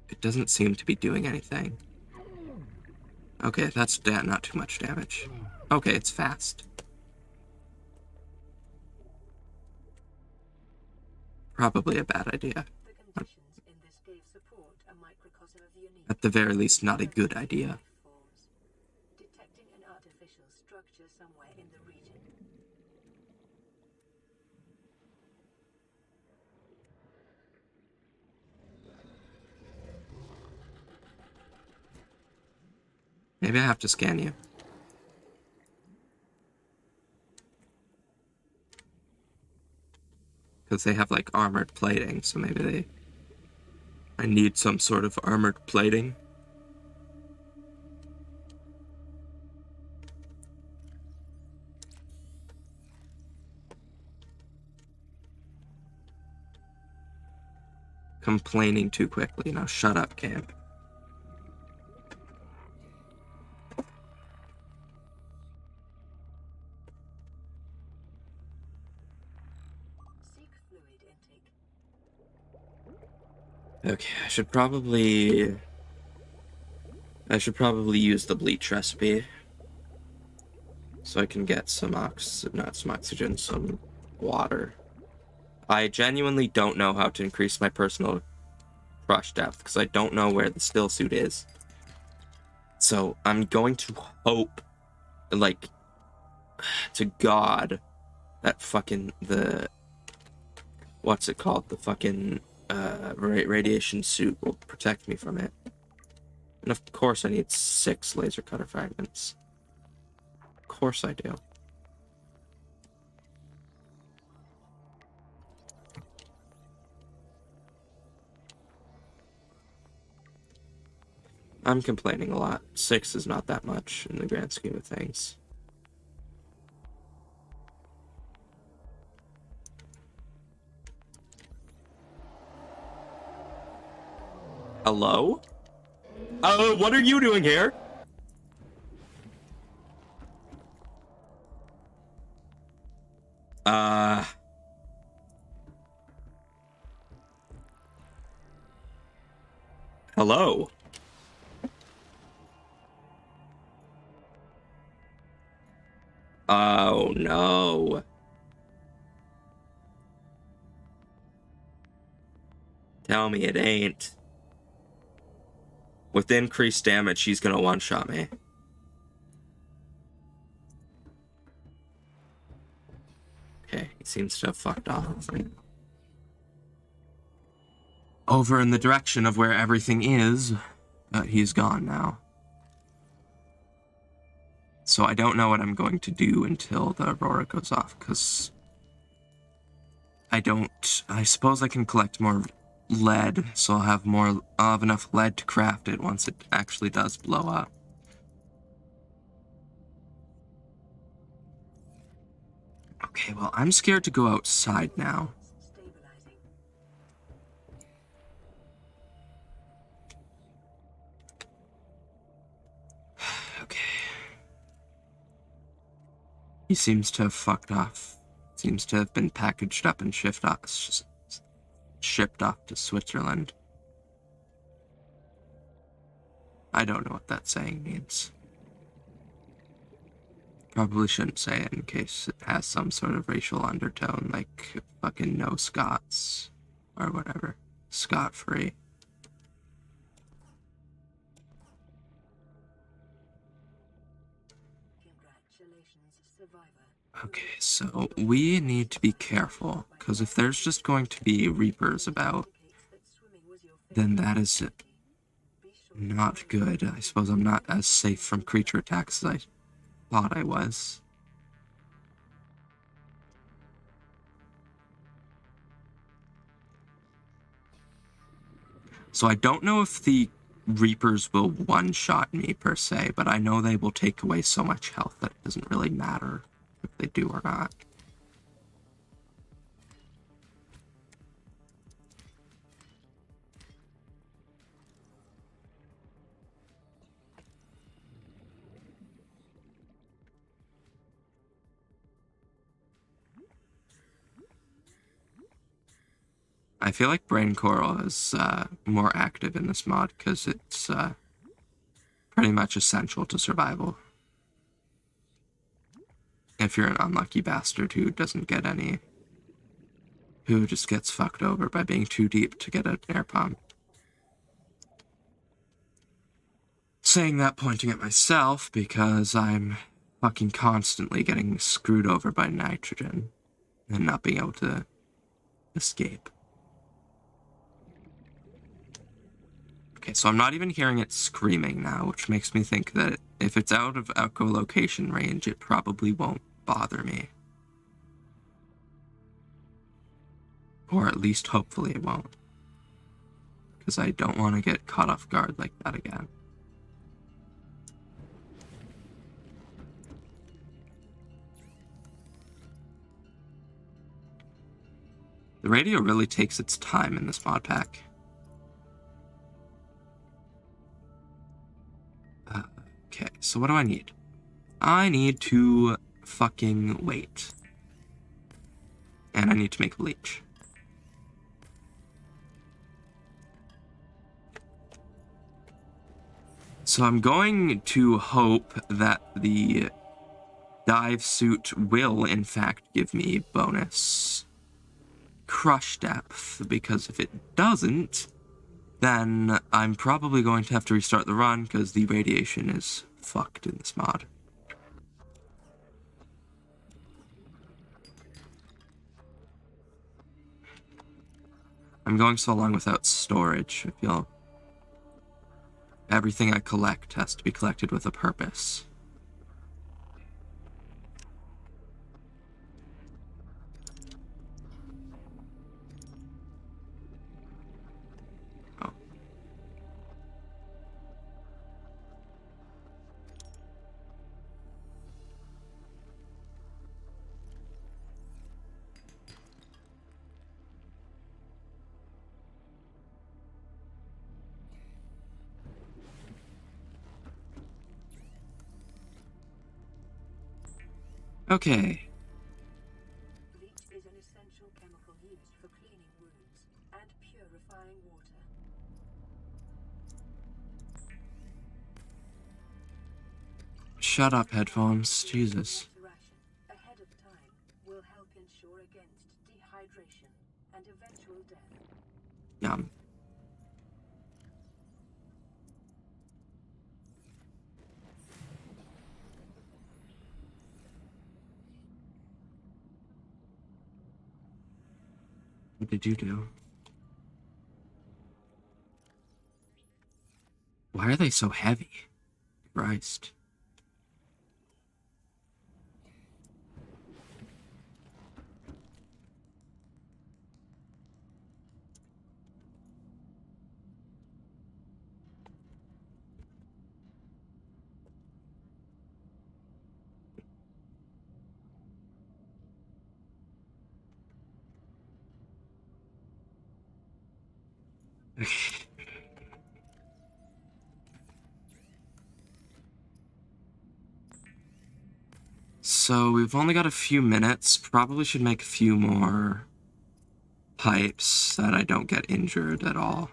It doesn't seem to be doing anything. Okay, that's not too much damage. Okay, it's fast. Probably a bad idea. The conditions in this cave support a microcosm of unique. At the very least, not a good idea. Forms. Detecting an artificial structure somewhere in the region. Maybe I have to scan you. Because they have like armored plating, so maybe I need some sort of armored plating. complaining too quickly. Now shut up, game. Seek fluid intake. Okay, I should probably use the bleach recipe so I can get some oxygen, some water. I genuinely don't know how to increase my personal crush depth because I don't know where the still suit is. So I'm going to hope, like, to God, that fucking what's it called? The fucking radiation suit will protect me from it. And of course I need 6 laser cutter fragments. Of course I do. I'm complaining a lot. 6 is not that much in the grand scheme of things. Hello? What are you doing here? Hello? Oh, no. Tell me it ain't. With increased damage, she's gonna one-shot me. Okay, he seems to have fucked off. Over in the direction of where everything is, but he's gone now. So I don't know what I'm going to do until the aurora goes off, because I suppose I can collect more lead, so I'll have enough lead to craft it once it actually does blow up. Okay, well, I'm scared to go outside now. Stabilizing. Okay. He seems to have fucked off. Seems to have been packaged up and shipped off to Switzerland. I don't know what that saying means. Probably shouldn't say it in case it has some sort of racial undertone, like fucking no Scots or whatever. Scot-free. Congratulations, survivor. Okay, so we need to be careful, because if there's just going to be Reapers about, then that is not good. I suppose I'm not as safe from creature attacks as I thought I was. So I don't know if the Reapers will one-shot me per se, but I know they will take away so much health that it doesn't really matter if they do or not. I feel like Brain Coral is more active in this mod because it's pretty much essential to survival. If you're an unlucky bastard who just gets fucked over by being too deep to get an air pump. Saying that pointing at myself because I'm fucking constantly getting screwed over by nitrogen and not being able to escape. Okay, so I'm not even hearing it screaming now, which makes me think that if it's out of echolocation range, it probably won't bother me. Or at least hopefully it won't. Because I don't want to get caught off guard like that again. The radio really takes its time in this mod pack. Okay, so what do I need? I need to fucking wait. And I need to make a leech. So I'm going to hope that the dive suit will, in fact, give me bonus crush depth, because if it doesn't, then I'm probably going to have to restart the run, because the radiation is fucked in this mod. I'm going so long without storage. I feel everything I collect has to be collected with a purpose. Oh. Okay. Bleach is an essential chemical used for cleaning wounds and purifying water. Shut up, headphones. Jesus. Water ration ahead of time will help ensure against dehydration and eventual death. Yum. What did you do? Why are they so heavy? Christ. So we've only got a few minutes. Probably should make a few more pipes so that I don't get injured at all.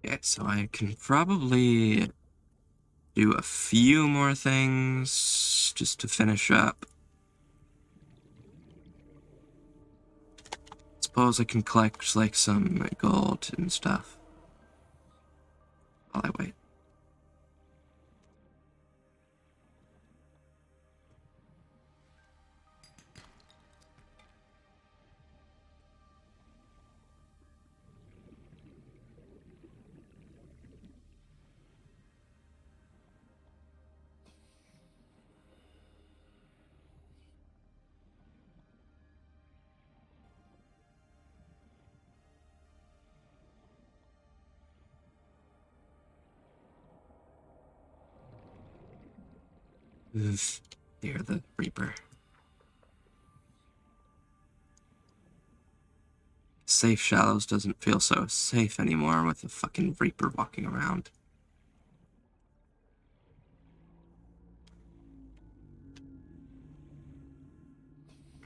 Okay, so I can probably do a few more things just to finish up. Suppose I can collect like some gold and stuff while I wait. Here, the Reaper. Safe Shallows doesn't feel so safe anymore with the fucking Reaper walking around.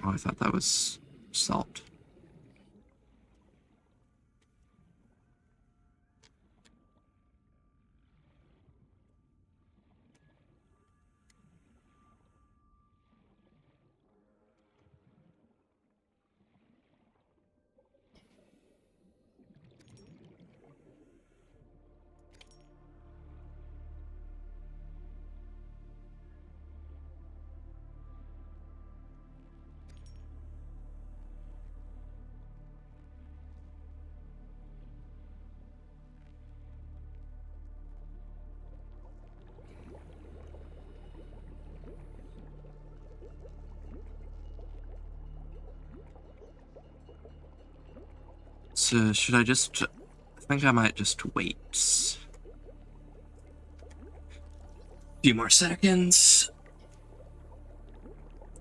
Oh, I thought that was salt. So should I just... I think I might just wait. A few more seconds.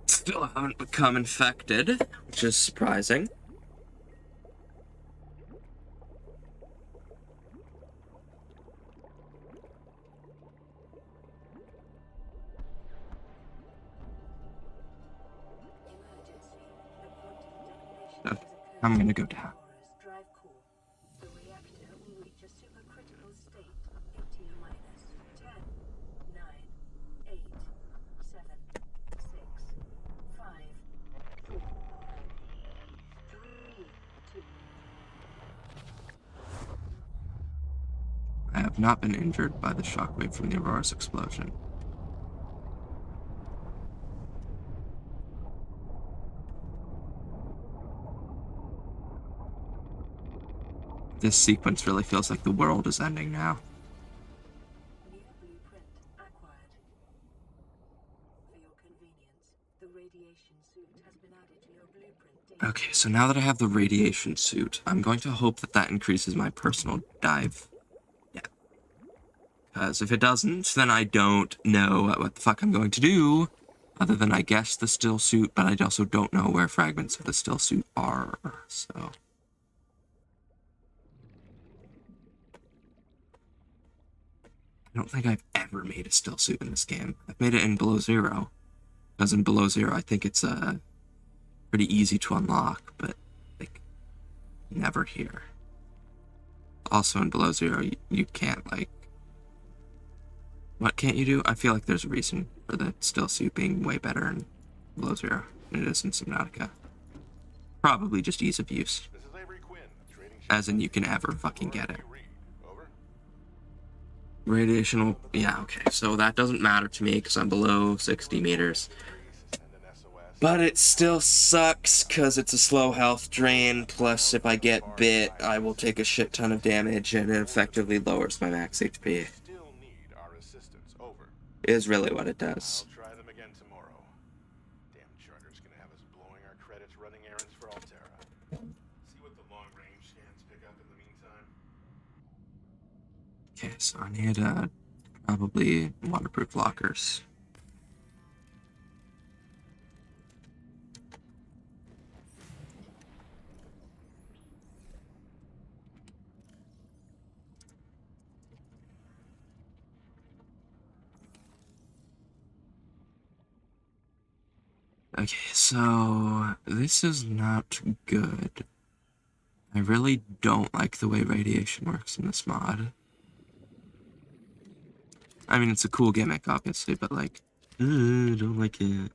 Still haven't become infected, which is surprising. So, I'm gonna go down. Drive core. The reactor will reach a supercritical state in T minus 10, 9, 8, 7, 6, 5, 4, 3, 2. I have not been injured by the shockwave from the Aurora's explosion. This sequence really feels like the world is ending now. New blueprint acquired. For your convenience, the radiation suit has been added to your blueprint data. Okay, so now that I have the radiation suit, I'm going to hope that that increases my personal dive. Yeah. Because if it doesn't, then I don't know what the fuck I'm going to do, other than I guess the still suit, but I also don't know where fragments of the still suit are, so... I don't think I've ever made a still suit in this game. I've made it in Below Zero. Because in Below Zero, I think it's pretty easy to unlock, but like never here. Also in Below Zero, you can't like... What can't you do? I feel like there's a reason for the still suit being way better in Below Zero than it is in Subnautica. Probably just ease of use. As in you can ever fucking get it. Radiation will... Yeah, okay. So that doesn't matter to me because I'm below 60 meters. But it still sucks because it's a slow health drain. Plus, if I get bit, I will take a shit ton of damage and it effectively lowers my max HP. Is really what it does. I'll try them again tomorrow. Damn charter's gonna have us blowing our credits running errands for Altera. See what the long-range scans pick up in the meantime. Okay, so I need probably waterproof lockers. Okay, so this is not good. I really don't like the way radiation works in this mod. I mean, it's a cool gimmick, obviously, but like, I don't like it.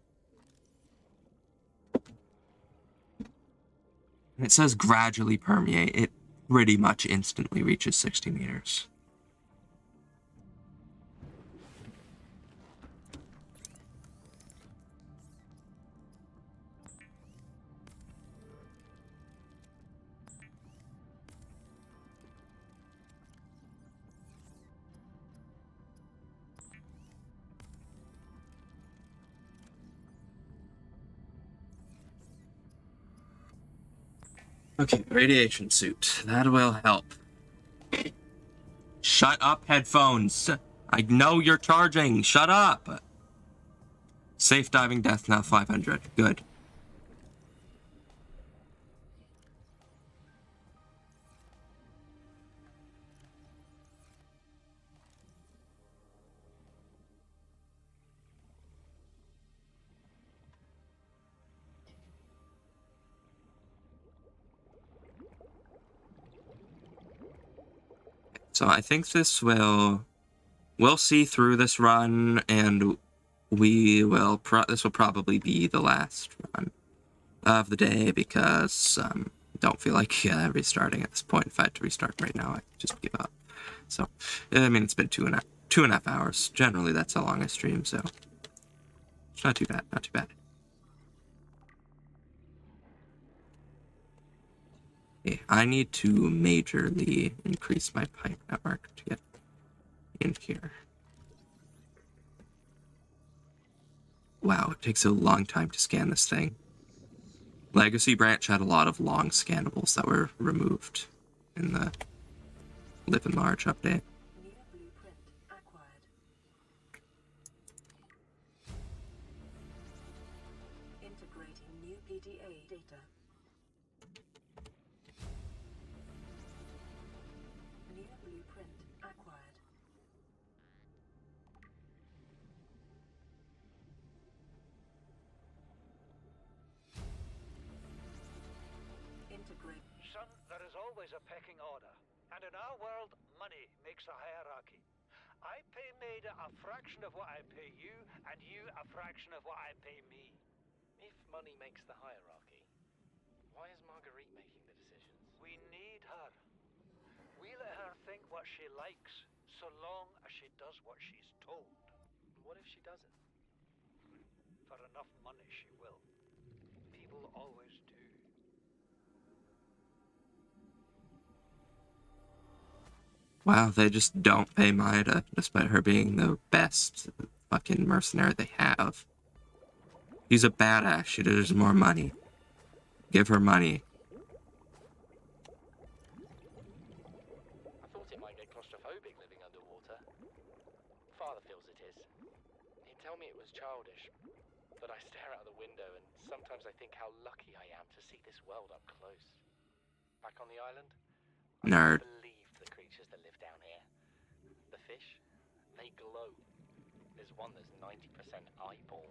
And it says gradually permeate. It pretty much instantly reaches 60 meters. Okay, radiation suit. That will help. Shut up, headphones. I know you're charging. Shut up. Safe diving death now 500. Good. So I think this will... We'll see through this run, and we will... This will probably be the last run of the day, because don't feel like restarting at this point. If I had to restart right now, I'd just give up. So, I mean, it's been two and a half hours. Generally, that's how long I stream, so... It's not too bad, not too bad. Okay, I need to majorly increase my pipe network to get in here. Wow, it takes a long time to scan this thing. Legacy Branch had a lot of long scannables that were removed in the Live and Large update. New blueprint acquired. Integrating new PDA data. New blueprint acquired. Integrate. Son, there is always a pecking order. And in our world, money makes a hierarchy. I pay Maida a fraction of what I pay you, and you a fraction of what I pay me. If money makes the hierarchy, why is Marguerite making the decisions? We need her. We let her think what she likes, so long as she does what she's told. What if she doesn't? For enough money, she will. People always do. Wow, they just don't pay Maida, despite her being the best fucking mercenary they have. She's a badass. She deserves more money. Give her money. I thought it might get claustrophobic living underwater. Father feels it is. He'd tell me it was childish, but I stare out the window and sometimes I think how lucky I am to see this world up close. Back on the island, Nerd. I believe the creatures that live down here. The fish, they glow. There's one that's 90% eyeball.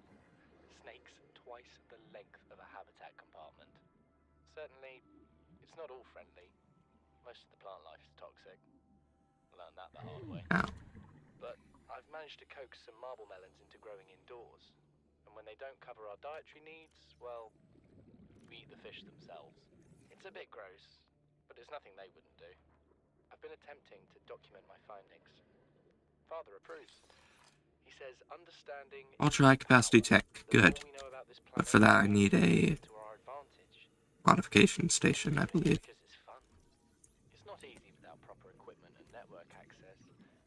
Snakes twice the length of a habitat compartment. Certainly, it's not all friendly. Most of the plant life is toxic. Learned that the hard way. Ow. But I've managed to coax some marble melons into growing indoors. And when they don't cover our dietary needs, well, we eat the fish themselves. It's a bit gross, but there's nothing they wouldn't do. I've been attempting to document my findings. Father approves. He says understanding Ultra high capacity tech. Good. But for that I need a to our advantage. modification station, I believe. Because it's fun. It's not easy without proper equipment and network access.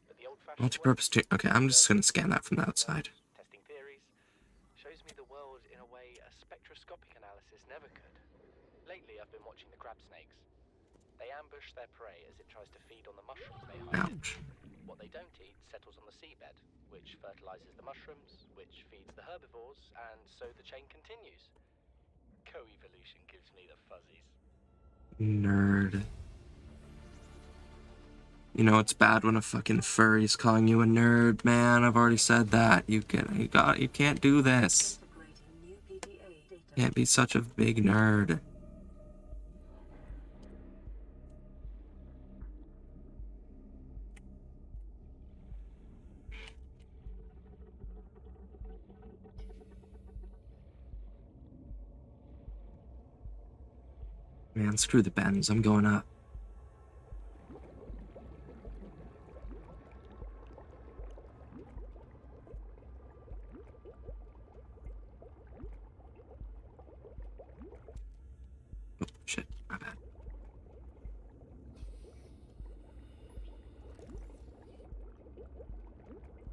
But the old-fashioned Multi-purpose okay, I'm just gonna scan that from the outside. testing theories shows me the world in a way a spectroscopic analysis never could. Lately I've been watching the crab snakes. They ambush their prey as it tries to feed on the mushrooms they hide in. Ouch. What they don't eat settles on the seabed, which fertilizes the mushrooms, which feeds the herbivores, and so the chain continues. Co-evolution gives me the fuzzies. Nerd. You know it's bad when a fucking furry's calling you a nerd, man. I've already said that. You can't do this. Integrating new PDA data. Can't be such a big nerd. Man, screw the bends. I'm going up. Oh, shit. My bad.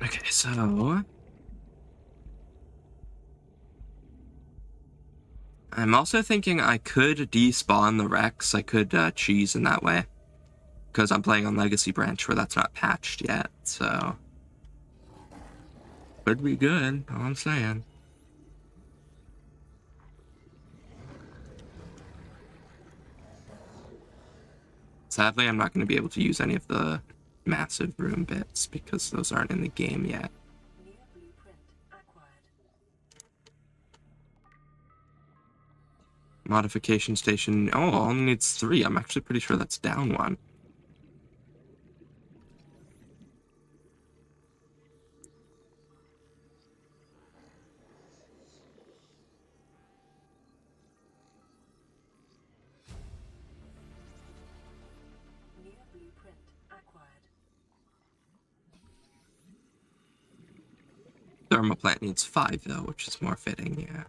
Okay, so... I'm also thinking I could despawn the Rex. I could cheese in that way. Because I'm playing on Legacy Branch where that's not patched yet, so... Could be good, all I'm saying. Sadly, I'm not going to be able to use any of the massive room bits because those aren't in the game yet. New blueprint acquired. Modification station. Oh, only needs 3. I'm actually pretty sure that's down 1. New blueprint acquired. Thermoplant needs 5 though, which is more fitting, yeah.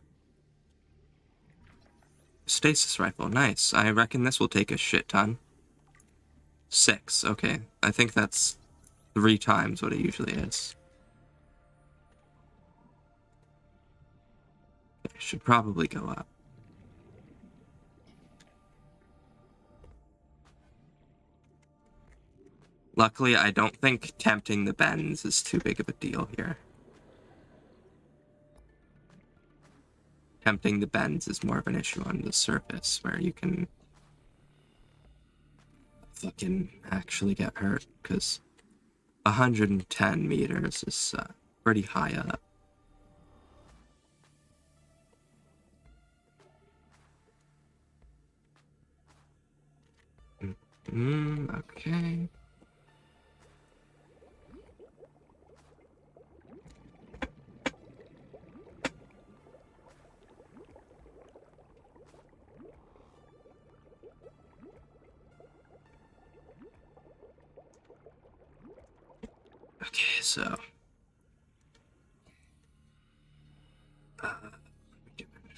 Stasis rifle, nice. I reckon this will take a shit ton. 6, okay. I think that's 3 times what it usually is. It should probably go up. Luckily, I don't think tempting the bends is too big of a deal here. Tempting the bends is more of an issue on the surface, where you can fucking actually get hurt, because 110 meters is pretty high up. Okay. Okay,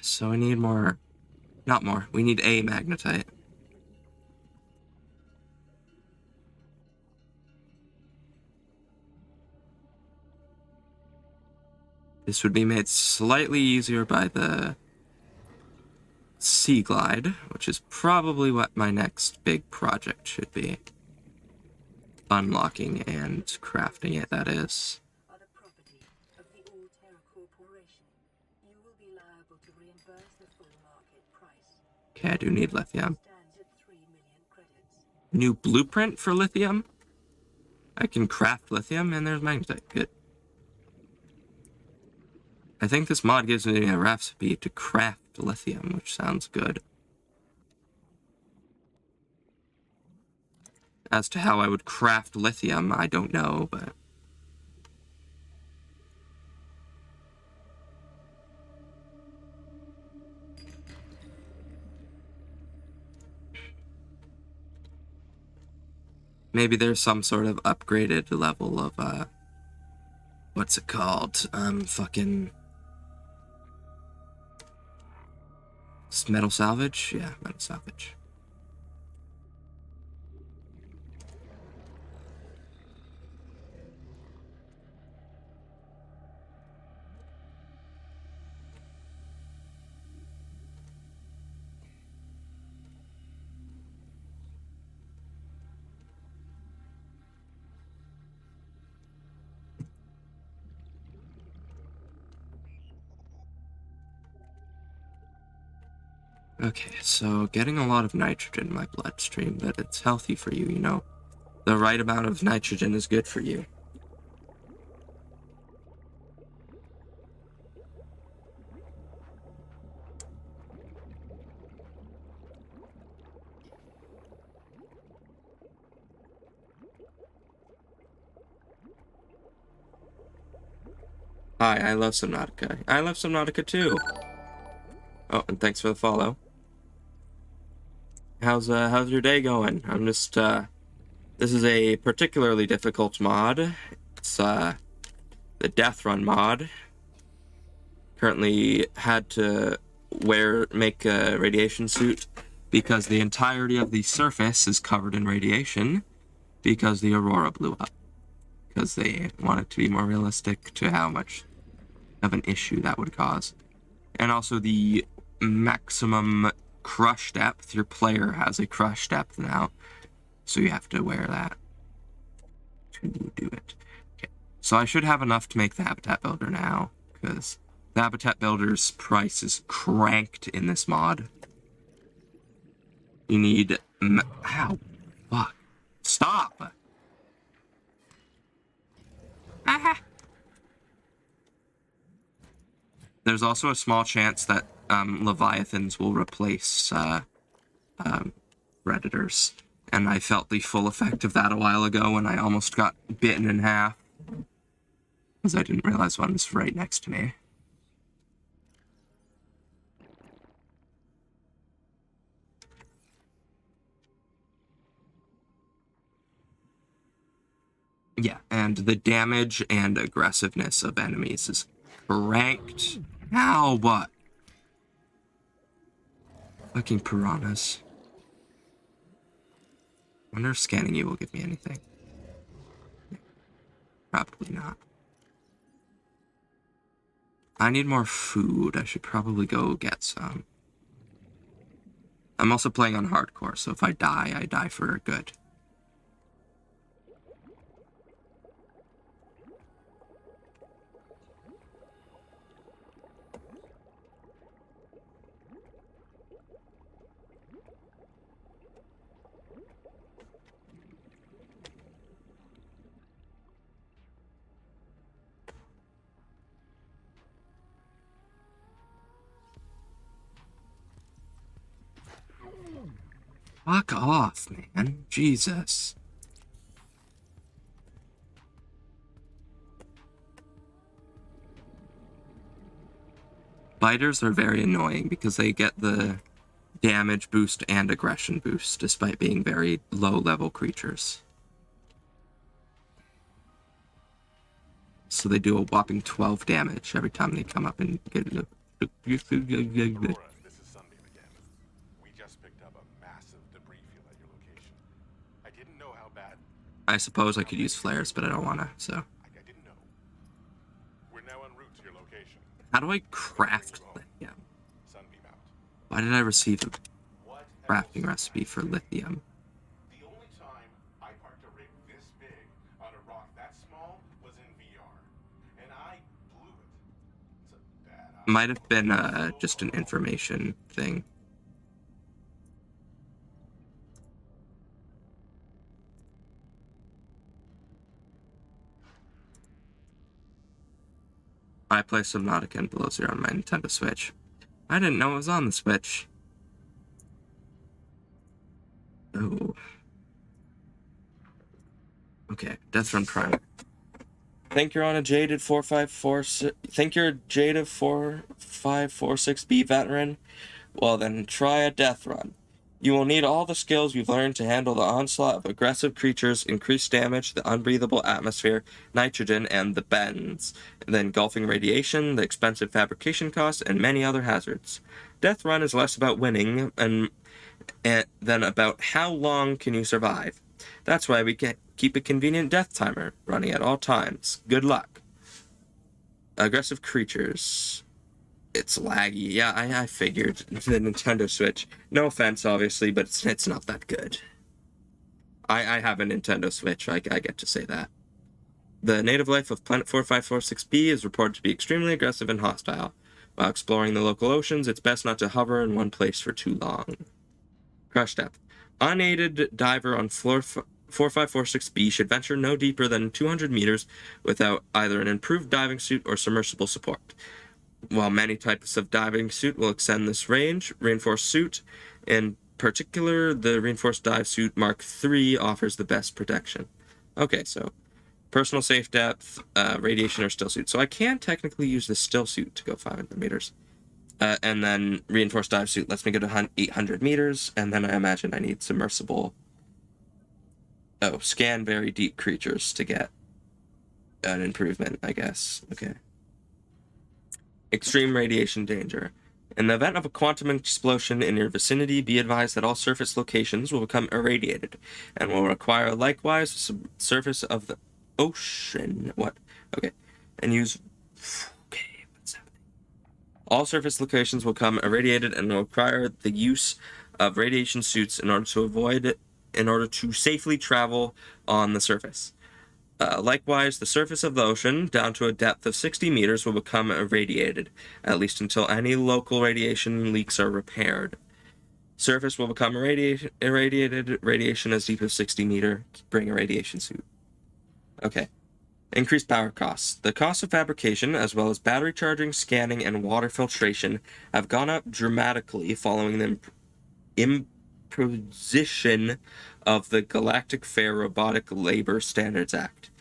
so we need more, not more, we need a magnetite. This would be made slightly easier by the Sea Glide, which is probably what my next big project should be. Unlocking and crafting it, that is. Are the property of the All-Terra Corporation. You will be liable to reimburse the full market price. Okay, I do need lithium. Stands at 3 million credits. New blueprint for lithium? I can craft lithium, and there's magnetite. Good. I think this mod gives me a recipe to craft lithium, which sounds good. As to how I would craft lithium, I don't know, but... maybe there's some sort of upgraded level of, what's it called? Fucking... metal salvage? Yeah, metal salvage. Okay, so getting a lot of nitrogen in my bloodstream, but it's healthy for you, you know? The right amount of nitrogen is good for you. Hi, I love Subnautica. I love Subnautica too! Oh, and thanks for the follow. How's your day going? I'm just, this is a particularly difficult mod. It's, the Deathrun mod. Currently had to make a radiation suit because the entirety of the surface is covered in radiation because the aurora blew up. Because they want it to be more realistic to how much of an issue that would cause. And also the maximum crush depth. Your player has a crush depth now, so you have to wear that to do it. Okay. So I should have enough to make the habitat builder now, because the habitat builder's price is cranked in this mod. You need... Ow. Fuck. Stop! Ah! There's also a small chance that Leviathans will replace Predators. And I felt the full effect of that a while ago when I almost got bitten in half. Because I didn't realize one was right next to me. Yeah, and the damage and aggressiveness of enemies is cranked. Ow, what? Fucking piranhas. Wonder if scanning you will give me anything. Probably not. I need more food. I should probably go get some. I'm also playing on hardcore, so if I die for good. Fuck off, man. Jesus. Biters are very annoying because they get the damage boost and aggression boost, despite being very low-level creatures. So they do a whopping 12 damage every time they come up and get Aurora, this is Sunbeam again. We just picked up a massive debris field at your location. I didn't know how bad. I suppose I could use flares, but I don't want to, so. I didn't know. We're now en route to your location. How do I craft lithium? Sunbeam out. Why did I receive a What crafting else? recipe for lithium? The only time I parked a rig this big on a rock that small was in VR. And I blew it. It's a bad idea. Might have been just an information thing. I play Subnautica and Below Zero on my Nintendo Switch. I didn't know it was on the Switch. Oh. Okay, Deathrun Prime. Think you're on a jaded 4546. Think you're a jaded 4546B veteran? Well, then try a Deathrun. You will need all the skills you've learned to handle the onslaught of aggressive creatures, increased damage, the unbreathable atmosphere, nitrogen, and the bends, the engulfing radiation, the expensive fabrication costs, and many other hazards. Deathrun is less about winning and than about how long can you survive. That's why we keep a convenient death timer running at all times. Good luck. Aggressive creatures. It's laggy. Yeah, I figured. The Nintendo Switch. No offense, obviously, but it's not that good. I have a Nintendo Switch. I get to say that. The native life of Planet 4546b is reported to be extremely aggressive and hostile. While exploring the local oceans, it's best not to hover in one place for too long. Crush depth. Unaided diver on floor 4546b should venture no deeper than 200 meters without either an improved diving suit or submersible support. While many types of diving suit will extend this range, reinforced suit, in particular, the reinforced dive suit Mark III offers the best protection. Okay, so personal safe depth, radiation or still suit. So I can technically use the still suit to go 500 meters. And then reinforced dive suit lets me go to 800 meters, and then I imagine I need submersible. Oh, scan very deep creatures to get an improvement, I guess. Okay. Extreme radiation danger. In the event of a quantum explosion in your vicinity, be advised that all surface locations will become irradiated and will require likewise the surface of the ocean. What? Okay. And use... Okay, what's happening? All surface locations will become irradiated and will require the use of radiation suits in order to safely travel on the surface. Likewise, the surface of the ocean, down to a depth of 60 meters, will become irradiated, at least until any local radiation leaks are repaired. Surface will become irradiated, radiation as deep as 60 meters. Bring a radiation suit. Okay. Increased power costs. The cost of fabrication, as well as battery charging, scanning, and water filtration, have gone up dramatically following the imposition of the Galactic Fair Robotic Labor Standards Act.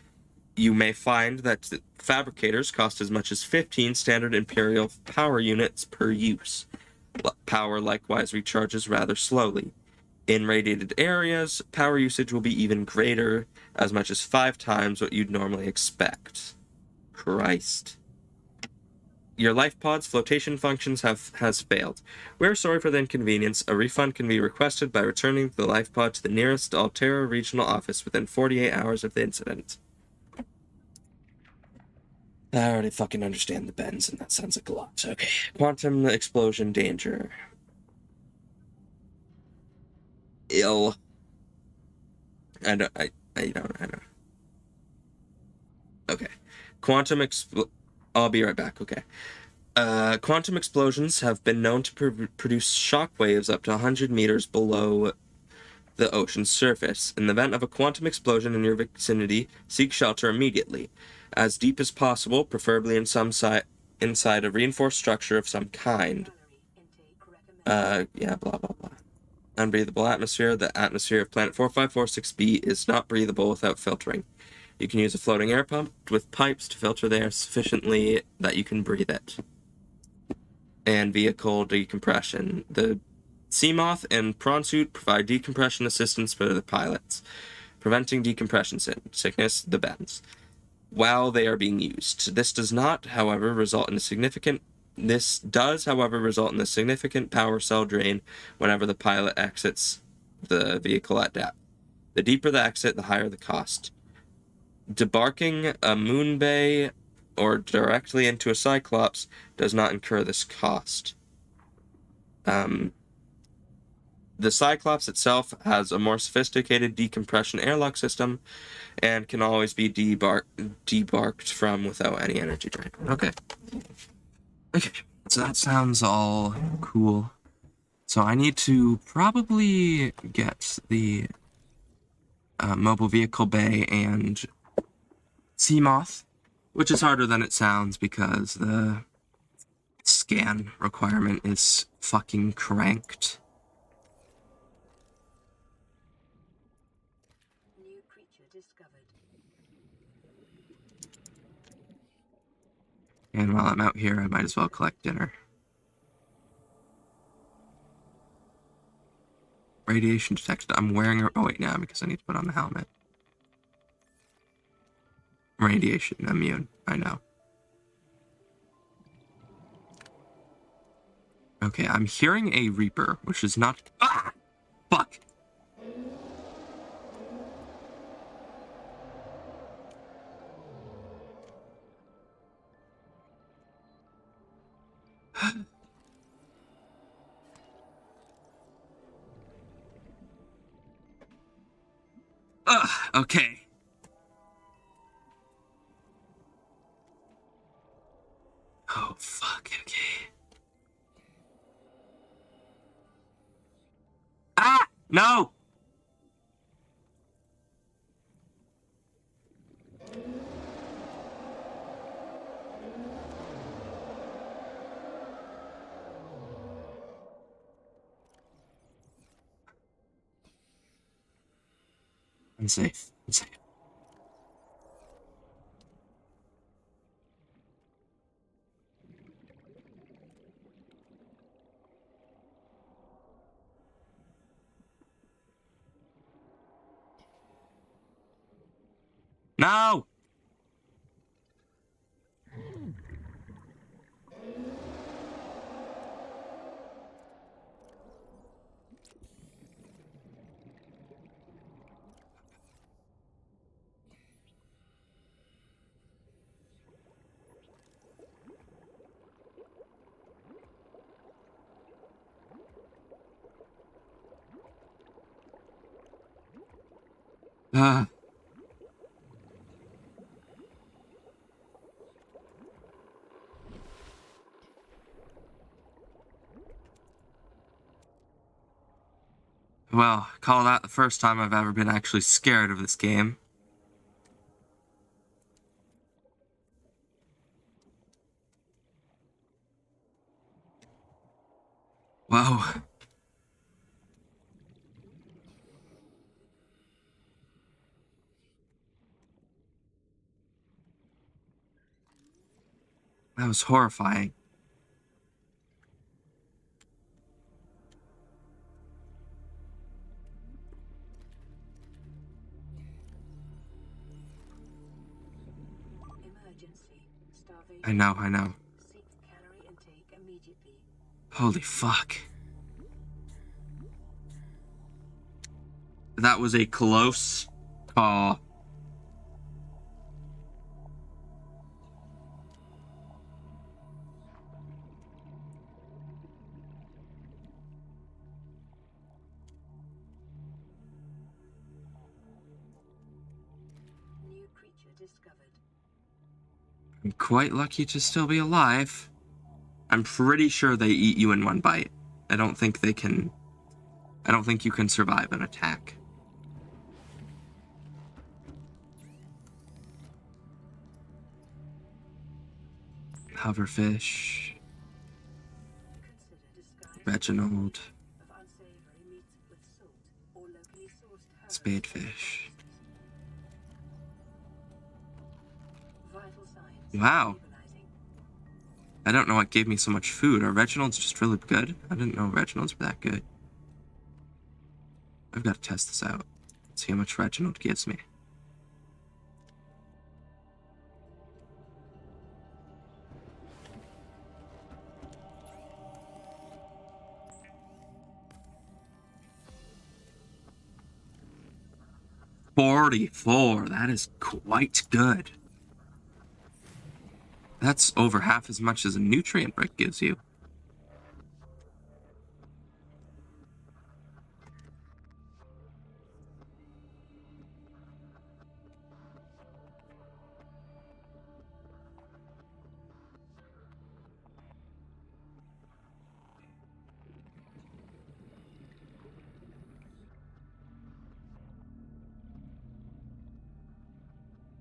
You may find that fabricators cost as much as 15 standard Imperial power units per use. Power likewise recharges rather slowly. In radiated areas, power usage will be even greater, as much as 5 times what you'd normally expect. Christ. Your life pod's flotation functions has failed. We're sorry for the inconvenience. A refund can be requested by returning the life pod to the nearest Altera regional office within 48 hours of the incident. I already fucking understand the bends, and that sounds like a lot. Okay. Quantum explosion danger. Ill. I don't. Okay. I'll be right back, okay. Quantum explosions have been known to produce shock waves up to 100 meters below the ocean's surface. In the event of a quantum explosion in your vicinity, seek shelter immediately, as deep as possible, preferably inside a reinforced structure of some kind. Yeah, blah, blah, blah. Unbreathable atmosphere. The atmosphere of planet 4546b is not breathable without filtering. You can use a floating air pump with pipes to filter the air sufficiently that you can breathe it. And vehicle decompression. The Seamoth and Prawn Suit provide decompression assistance for the pilots, preventing decompression sickness, the bends, while they are being used. This does, however, result in a significant power cell drain whenever the pilot exits the vehicle at depth. The deeper the exit, the higher the cost. Debarking a moon bay or directly into a Cyclops does not incur this cost. The Cyclops itself has a more sophisticated decompression airlock system and can always be debarked from without any energy drain. Okay, so that sounds all cool. So I need to probably get the mobile vehicle bay and Seamoth, which is harder than it sounds because the scan requirement is fucking cranked. New creature discovered. And while I'm out here, I might as well collect dinner. Radiation detected. I'm wearing a... Oh, wait, no, because I need to put on the helmet. Radiation immune. I know. Okay, I'm hearing a Reaper, which is not... Ah! Fuck! Ugh, okay. Oh, fuck, okay. Ah! No! I'm safe. I'm safe. No! Ah. Well, call that the first time I've ever been actually scared of this game. Whoa. That was horrifying. Emergency. Starvation. I know. Seek calorie intake immediately. Holy fuck. That was a close call. New creature discovered. I'm quite lucky to still be alive. I'm pretty sure they eat you in one bite. I don't think you can survive an attack. Hoverfish. Consider disguise Reginald. of unsavory meats Spadefish. Vital signs Wow. stabilizing. I don't know what gave me so much food. Are Reginald's just really good? I didn't know Reginald's were that good. I've got to test this out. See how much Reginald gives me. $44. That is quite good. That's over half as much as a nutrient brick gives you.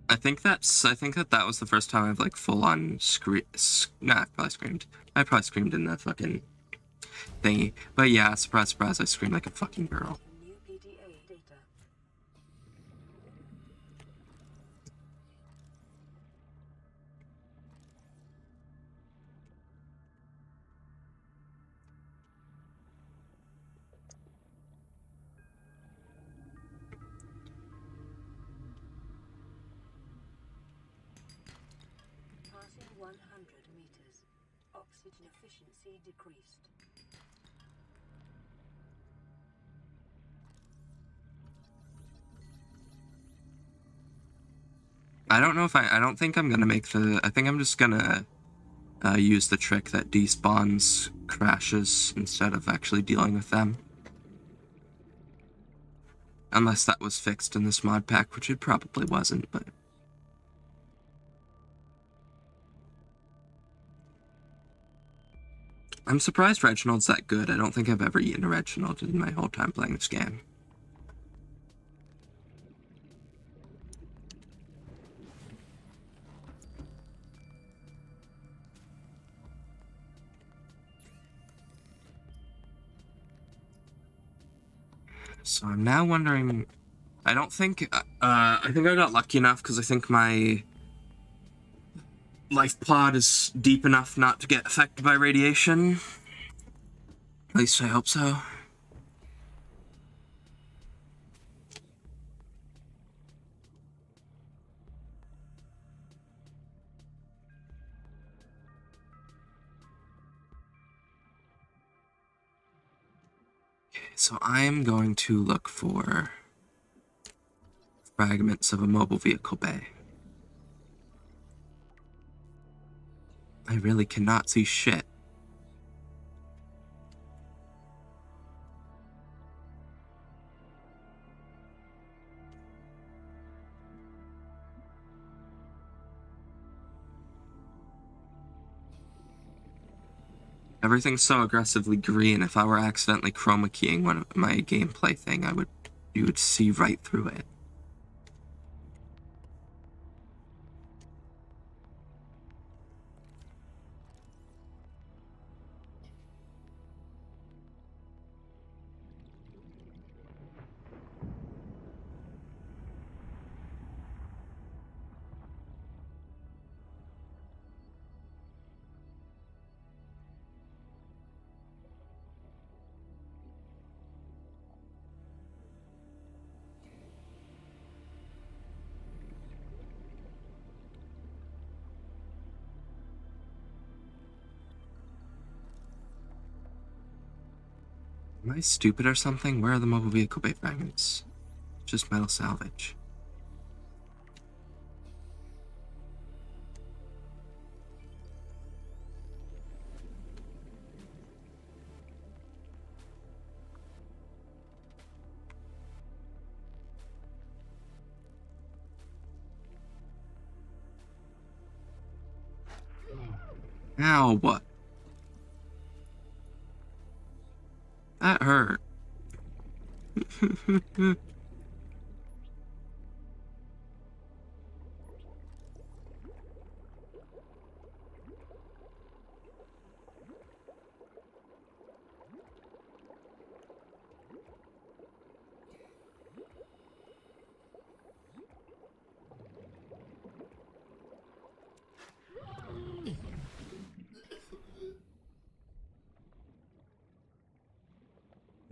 I think that was the first time I've like full on Nah, I probably screamed. I probably screamed in that fucking thingy. But yeah, surprise, surprise, I screamed like a fucking girl. New PDA data. Passing 100 meters. Oxygen efficiency decreased. I don't know if I don't think I'm gonna make the. I think I'm just gonna use the trick that despawns crashes instead of actually dealing with them. Unless that was fixed in this mod pack, which it probably wasn't, but. I'm surprised Reginald's that good. I don't think I've ever eaten a Reginald in my whole time playing this game. So I'm now wondering. I don't think. I think I got lucky enough because I think my life pod is deep enough not to get affected by radiation. At least I hope so. Okay, so I'm going to look for fragments of a mobile vehicle bay. I really cannot see shit. Everything's so aggressively green. If I were accidentally chroma keying one of my gameplay thing, you would see right through it. Am I stupid or something? Where are the mobile vehicle bay fragments? Just metal salvage. Ow, what? That hurt.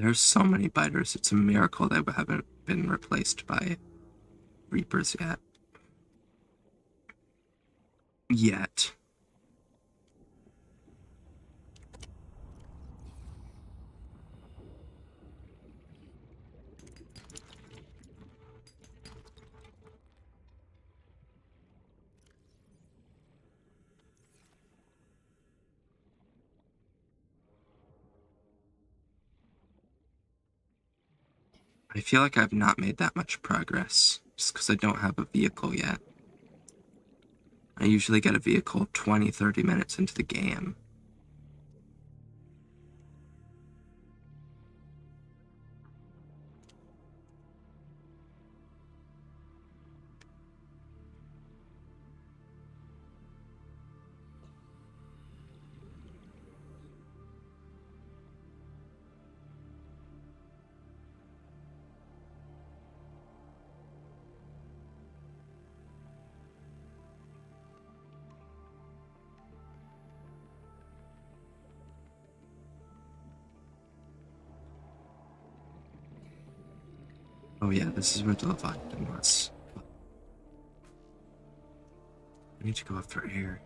There's so many biters. It's a miracle they haven't been replaced by Reapers yet. I feel like I've not made that much progress, just because I don't have a vehicle yet. I usually get a vehicle 20-30 minutes into the game. Oh yeah, this is where the Leviathan was. I need to go up for air.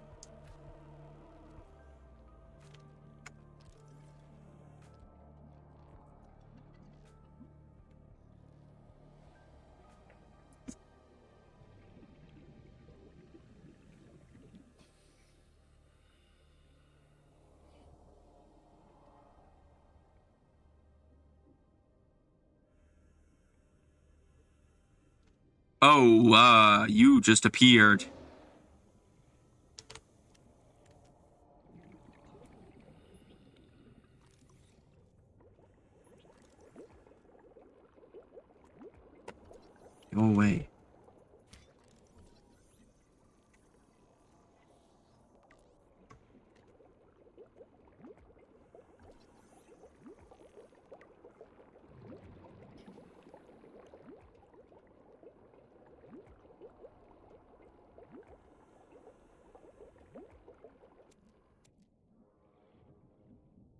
Oh, you just appeared. Go away.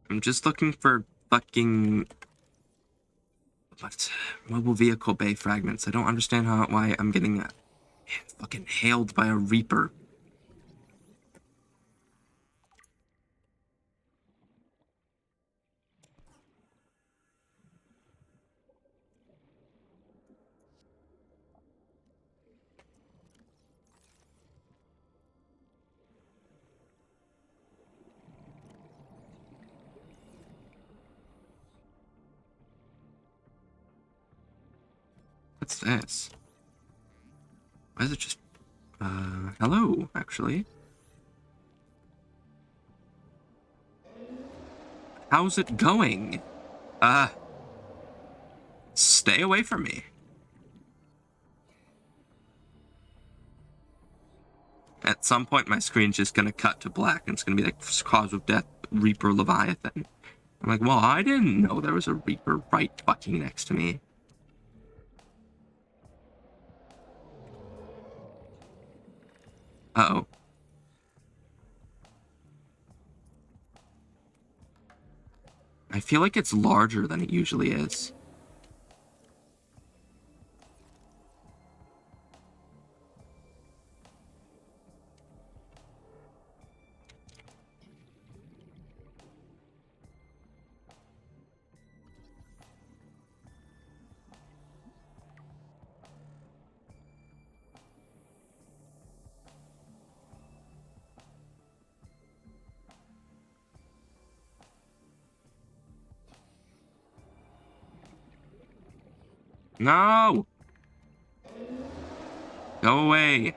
I'm just looking for fucking mobile vehicle bay fragments. I don't understand why I'm getting fucking hailed by a Reaper. What's this? Why is it just... hello, actually. How's it going? Stay away from me. At some point, my screen's just gonna cut to black, and it's gonna be like, cause of death, Reaper Leviathan. I'm like, well, I didn't know there was a Reaper right fucking next to me. Uh-oh. I feel like it's larger than it usually is. No! Go away.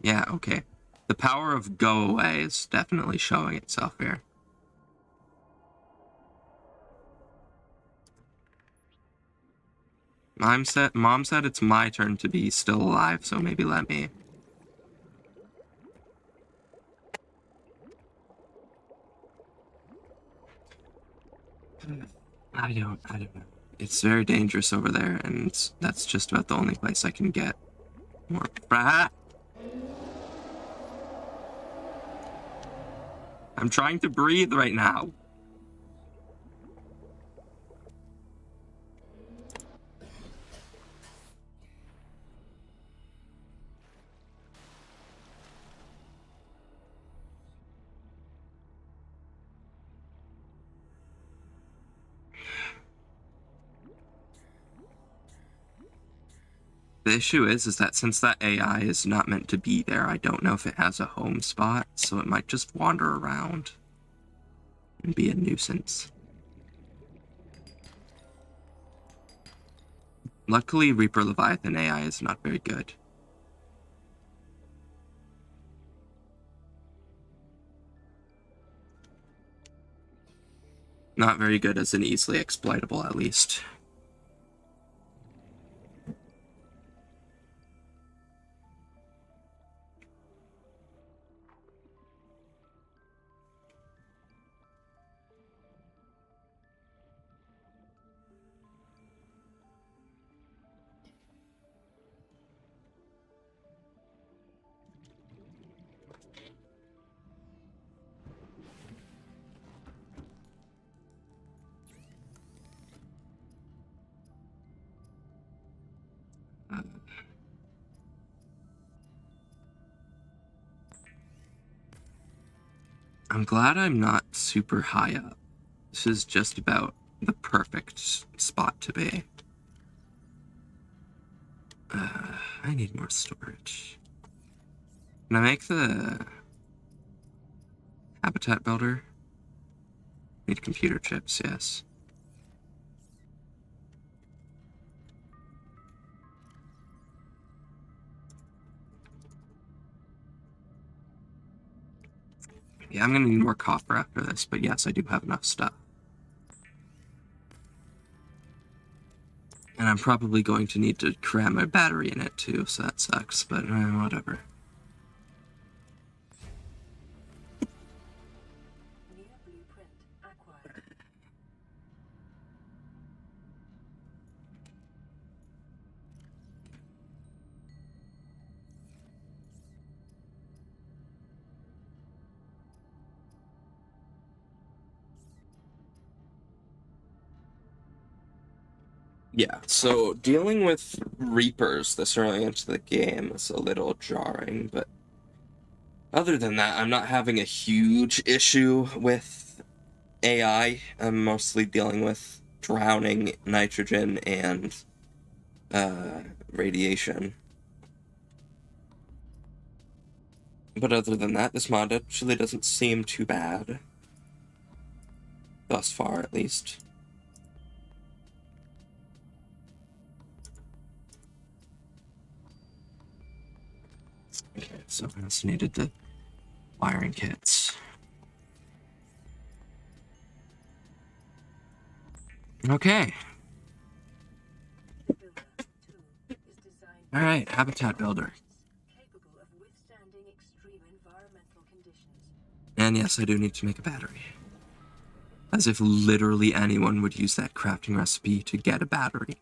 Yeah, okay. The power of go away is definitely showing itself here. Mom said it's my turn to be still alive, so maybe let me. I don't know. It's very dangerous over there, and that's just about the only place I can get more. I'm trying to breathe right now. The issue is that since that AI is not meant to be there, I don't know if it has a home spot, so it might just wander around and be a nuisance. Luckily, Reaper Leviathan AI is not very good. Not very good as an easily exploitable, at least. I'm glad I'm not super high up. This is just about the perfect spot to be. I need more storage. Can I make the habitat builder? Need computer chips, yes. Yeah, I'm gonna need more copper after this, but yes, I do have enough stuff. And I'm probably going to need to cram a battery in it too, so that sucks, but whatever. New blueprint acquired. Yeah, so dealing with Reapers this early into the game is a little jarring, but other than that, I'm not having a huge issue with AI. I'm mostly dealing with drowning, nitrogen, and radiation. But other than that, this mod actually doesn't seem too bad. Thus far, at least. Okay, so I also needed the wiring kits. Okay. The builder tool is designed All right, habitat builder. capable of withstanding extreme environmental conditions. And yes, I do need to make a battery. As if literally anyone would use that crafting recipe to get a battery.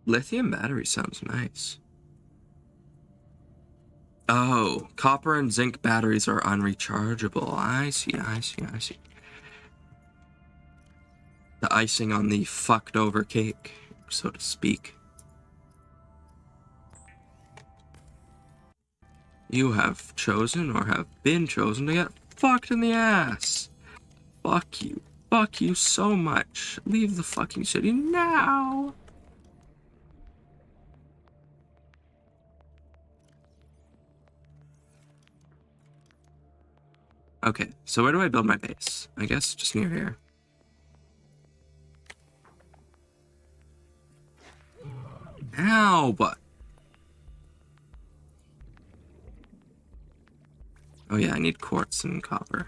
Lithium battery sounds nice. Oh, copper and zinc batteries are unrechargeable. I see. The icing on the fucked over cake, so to speak. You have chosen or have been chosen to get fucked in the ass. Fuck you. Fuck you so much. Leave the fucking city now. Okay, so where do I build my base? I guess just near here. Ow, but. Oh yeah, I need quartz and copper.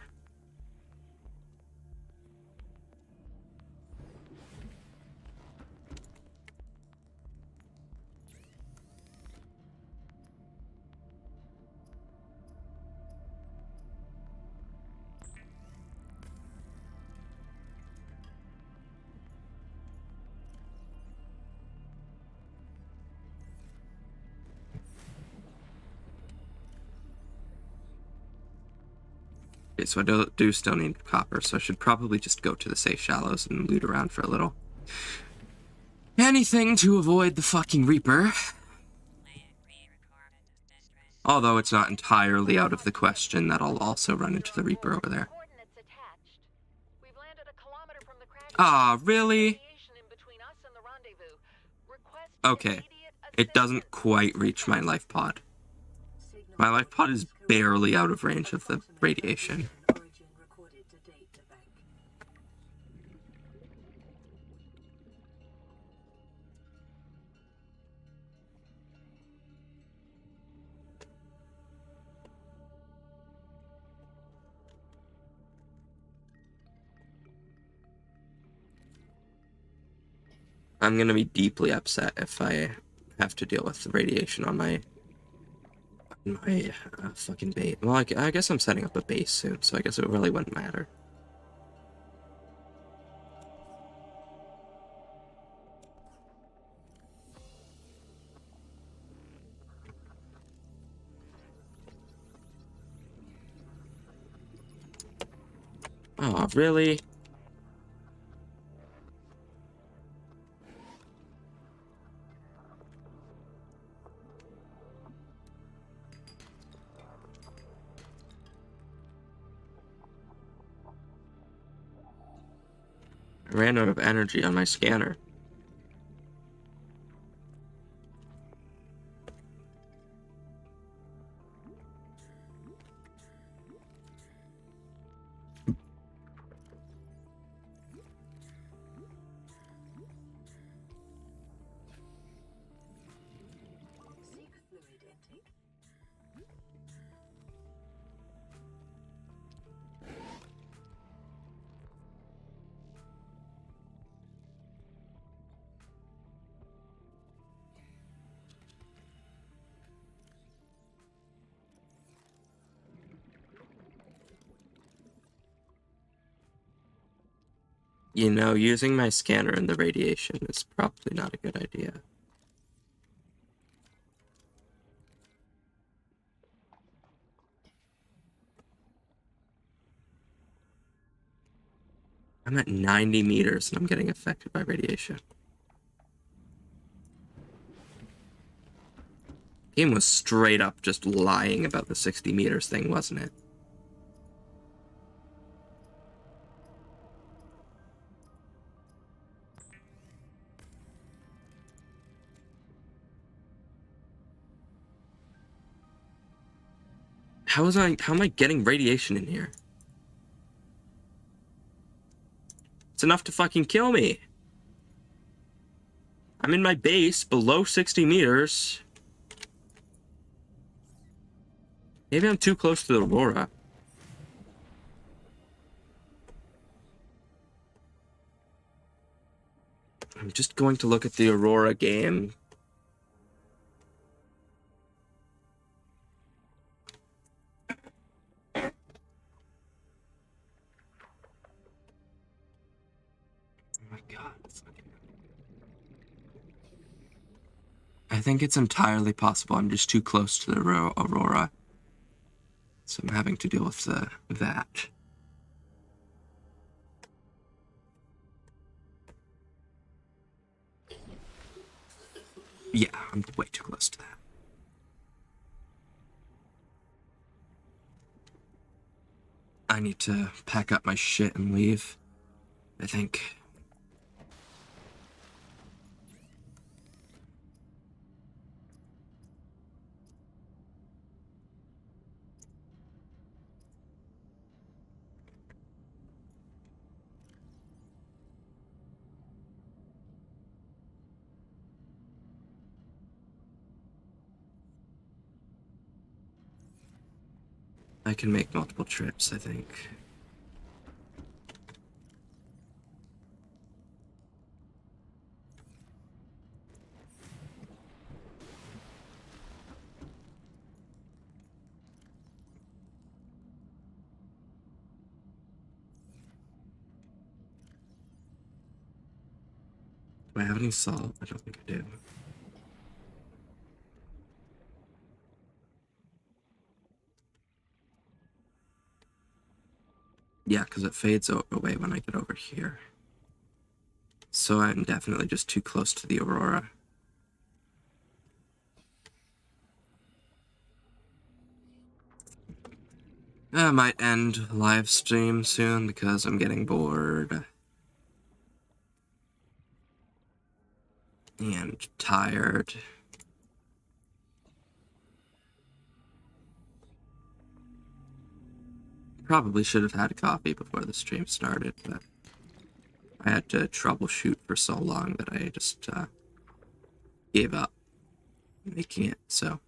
Okay, so I do still need copper, so I should probably just go to the safe shallows and loot around for a little. Anything to avoid the fucking Reaper. Although it's not entirely out of the question that I'll also run into the Reaper over there. Coordinates attached. We've landed a kilometer from the crash. Ah, really? In between us and the rendezvous. Request Okay. It doesn't quite reach my life pod. My life pod is barely out of range of the radiation. Origin recorded to data bank. I'm gonna be deeply upset if I have to deal with the radiation on my fucking base. Well, I guess I'm setting up a base soon, so I guess it really wouldn't matter. Oh, really? I ran out of energy on my scanner. Seek fluid intake. You know, using my scanner in the radiation is probably not a good idea. I'm at 90 meters and I'm getting affected by radiation. Game was straight up just lying about the 60 meters thing, wasn't it? How am I getting radiation in here? It's enough to fucking kill me. I'm in my base below 60 meters. Maybe I'm too close to the Aurora. I'm just going to look at the Aurora game. Oh my god. I think it's entirely possible I'm just too close to the Aurora. So I'm having to deal with that. Yeah, I'm way too close to that. I need to pack up my shit and leave, I think. I can make multiple trips, I think. Do I have any salt? I don't think I do. Yeah, because it fades away when I get over here. So I'm definitely just too close to the aurora. I might end live stream soon because I'm getting bored and tired. Probably should have had coffee before the stream started, but I had to troubleshoot for so long that I just gave up making it, so.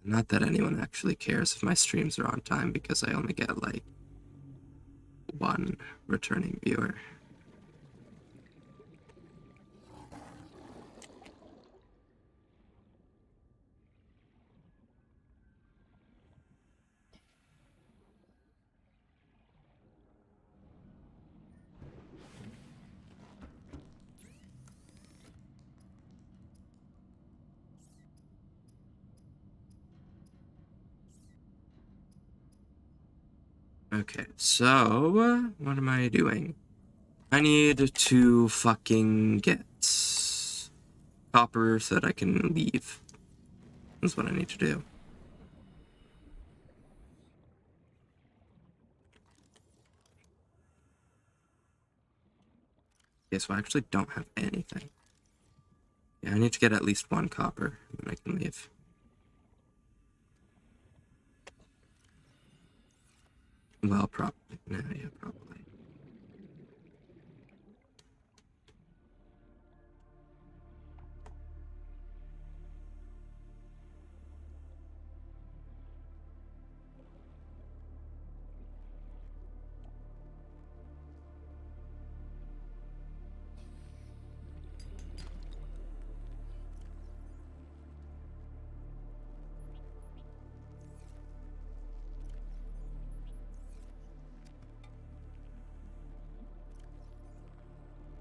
Not that anyone actually cares if my streams are on time because I only get like one returning viewer. Okay, so what am I doing? I need to fucking get copper so that I can leave. That's what I need to do. Okay, so I actually don't have anything. Yeah, I need to get at least one copper, and then I can leave. Well, probably. No, yeah, probably.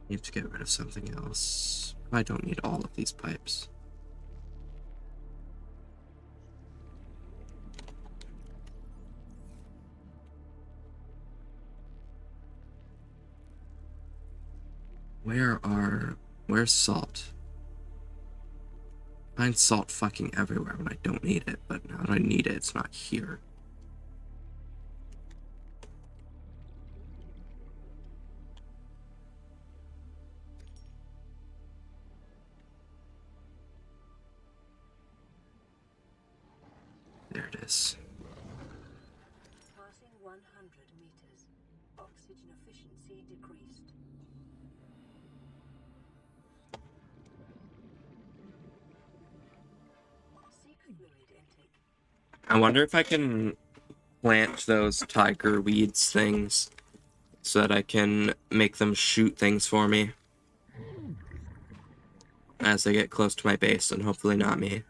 Need to get rid of something else. I don't need all of these pipes. Where's salt? I find salt fucking everywhere when I don't need it, but now that I need it, it's not here. There it is. Passing 100 meters. Oxygen efficiency decreased. Seek fluid intake. I wonder if I can plant those tiger weeds things so that I can make them shoot things for me as they get close to my base, and hopefully not me.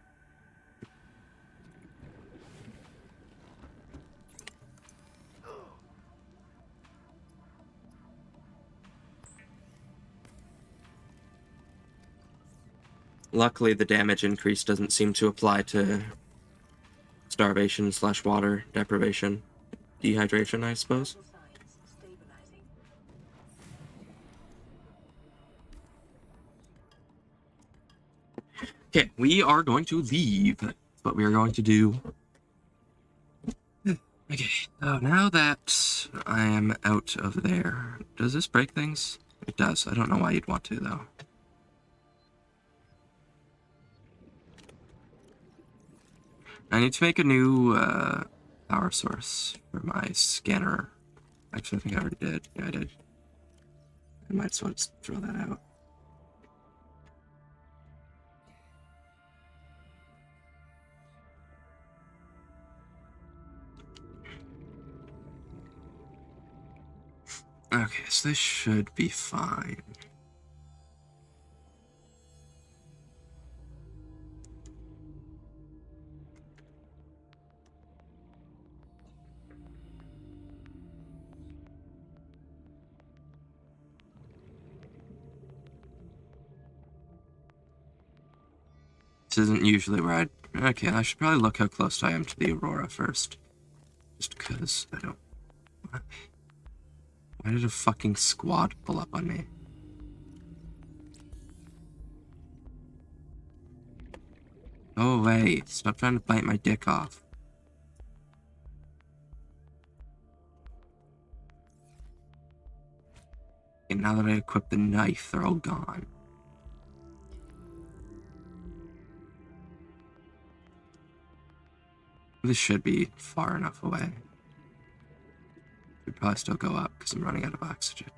Luckily, the damage increase doesn't seem to apply to starvation / water deprivation. Dehydration, I suppose. Vital signs stabilizing. Okay, we are going to leave. That's what we are going to do. Okay, so now that I am out of there, does this break things? It does. I don't know why you'd want to, though. I need to make a new power source for my scanner. Actually, I think I already did. Yeah, I did. I might as well just throw that out. Okay, so this should be fine. This isn't usually where I'd Okay, I should probably look how close I am to the Aurora first. Just because I don't... Why did a fucking squad pull up on me? Go away. Stop trying to bite my dick off. Okay, now that I equipped the knife, they're all gone. This should be far enough away. Should probably still go up because I'm running out of oxygen.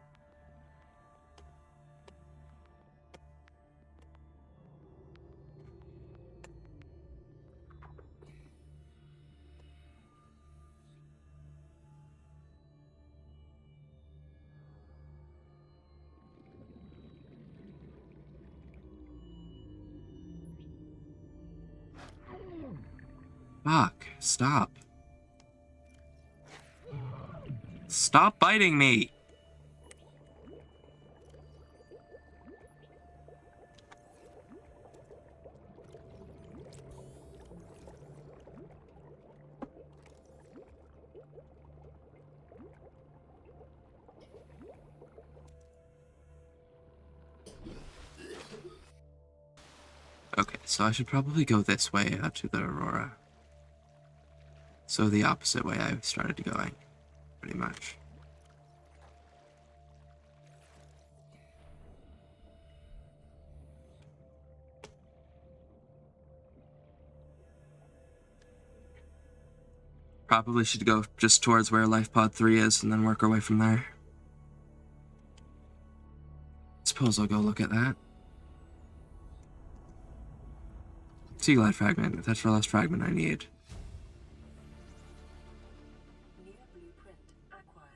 Fuck, stop. Stop biting me! Okay, so I should probably go this way out to the Aurora. So the opposite way I started going, pretty much. Probably should go just towards where Life Pod 3 is and then work our way from there. Suppose I'll go look at that. Sea glide fragment. That's the last fragment I need. New blueprint acquired.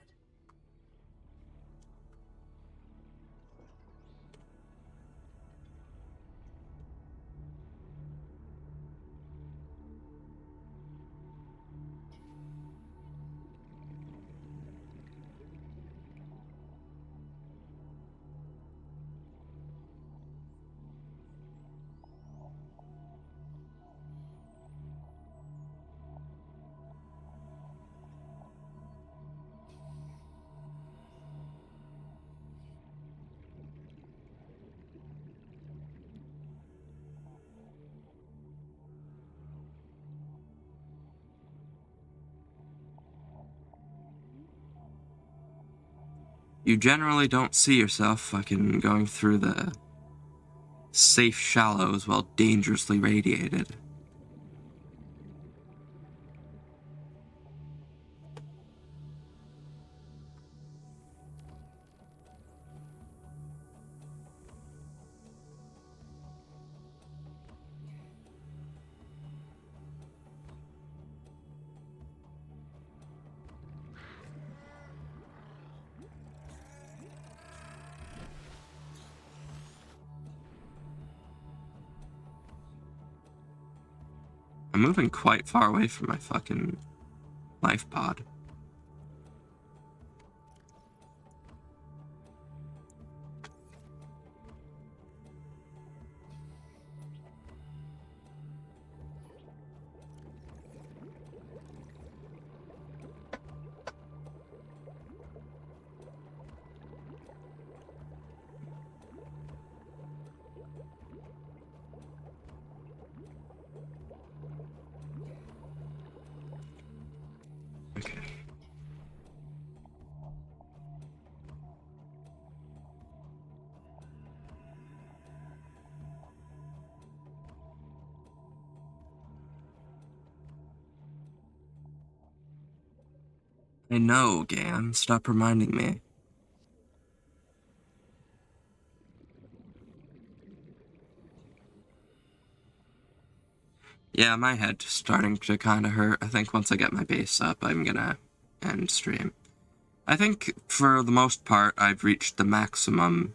You generally don't see yourself fucking going through the safe shallows while dangerously radiated. I'm moving quite far away from my fucking life pod. Okay. I know, game. Stop reminding me. Yeah, my head's starting to kind of hurt. I think once I get my base up, I'm gonna end stream. I think, for the most part, I've reached the maximum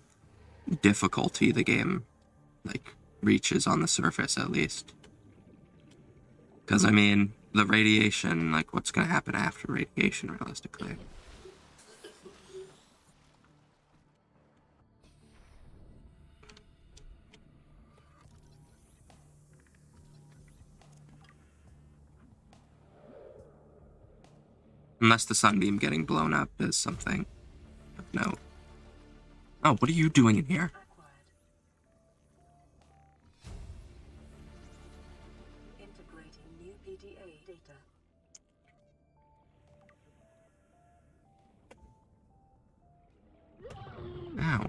difficulty the game, like, reaches on the surface, at least. Because, I mean, the radiation, like, what's gonna happen after radiation, realistically? Unless the sunbeam getting blown up is something of note. Oh, what are you doing in here? Acquired. Integrating new PDA data. Ow.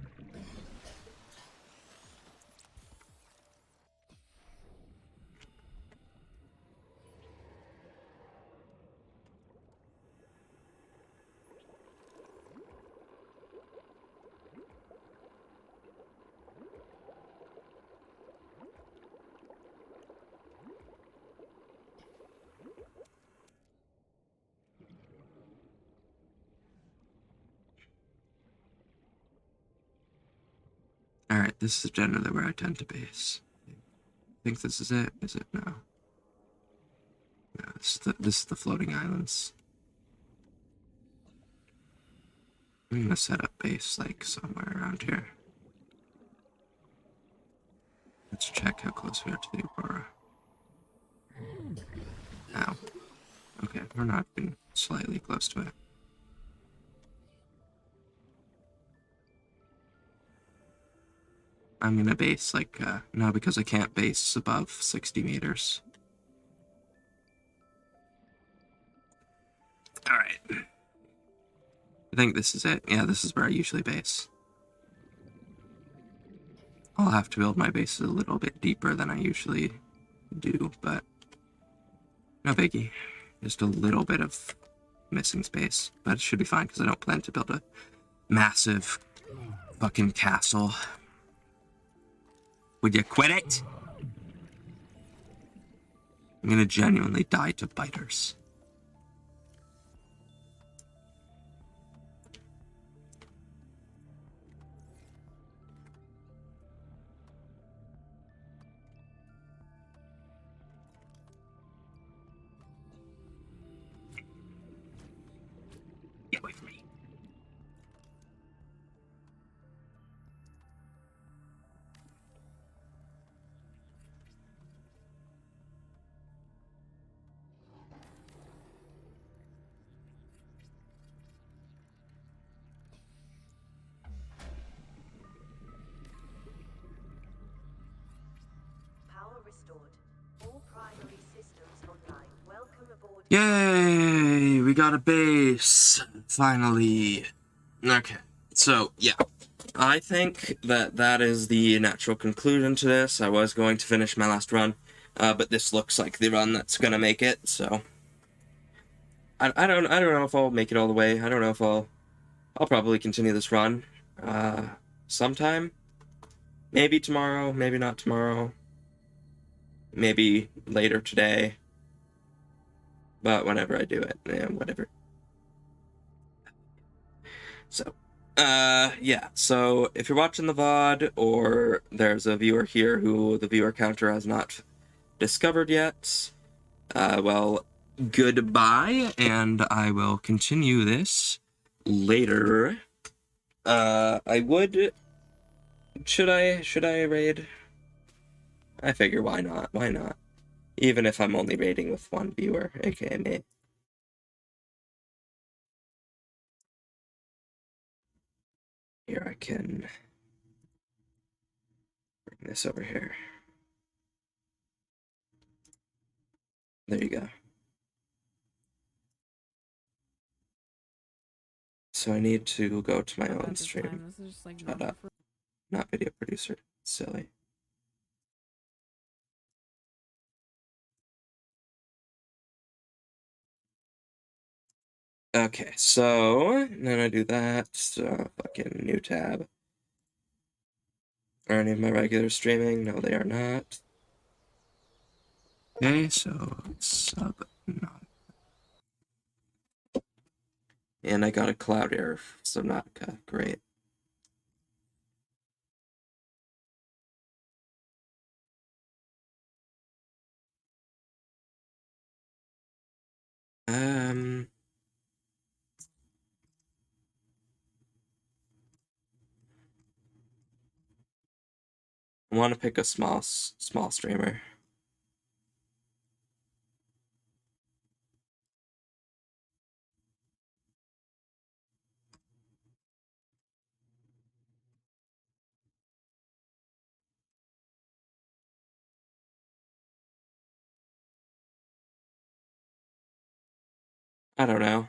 Alright, this is generally where I tend to base. I think this is it. Is it? No. No, this is the floating islands. I'm gonna set up base, like, somewhere around here. Let's check how close we are to the Aurora. Ow. Okay, we're not being slightly close to it. I'm gonna base, like, no, because I can't base above 60 meters. Alright. I think this is it. Yeah, this is where I usually base. I'll have to build my bases a little bit deeper than I usually do, but no biggie. Just a little bit of missing space, but it should be fine because I don't plan to build a massive fucking castle. Would you quit it? I'm gonna genuinely die to biters. Get away from me. Power restored. All primary systems online. Welcome aboard. Yay! We got a base! Finally. Okay, so, yeah. I think that is the natural conclusion to this. I was going to finish my last run, but this looks like the run that's gonna make it, so... I don't know if I'll make it all the way. I don't know if I'll probably continue this run, sometime. Maybe tomorrow, maybe not tomorrow. Maybe later today. But whenever I do it, yeah, whatever. So, yeah. So if you're watching the VOD, or there's a viewer here who the viewer counter has not discovered yet, well, goodbye, and I will continue this later. I would... Should I raid? I figure, why not? Why not? Even if I'm only raiding with one viewer, aka me. Here, I can bring this over here. There you go. So I need to go to my own stream. Shut up. Not video producer. Silly. Okay, so then I do that. So fucking new tab. Are any of my regulars streaming? No, they are not. Okay, so Subnautica. And I got a cloud error for Subnautica. Great. I want to pick a small streamer. I don't know.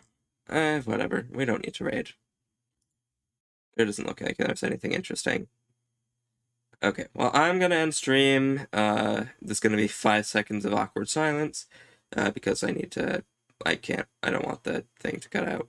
Whatever. We don't need to raid. It doesn't look like there's anything interesting. Okay, well, I'm gonna end stream. There's gonna be 5 seconds of awkward silence, because I don't want the thing to cut out.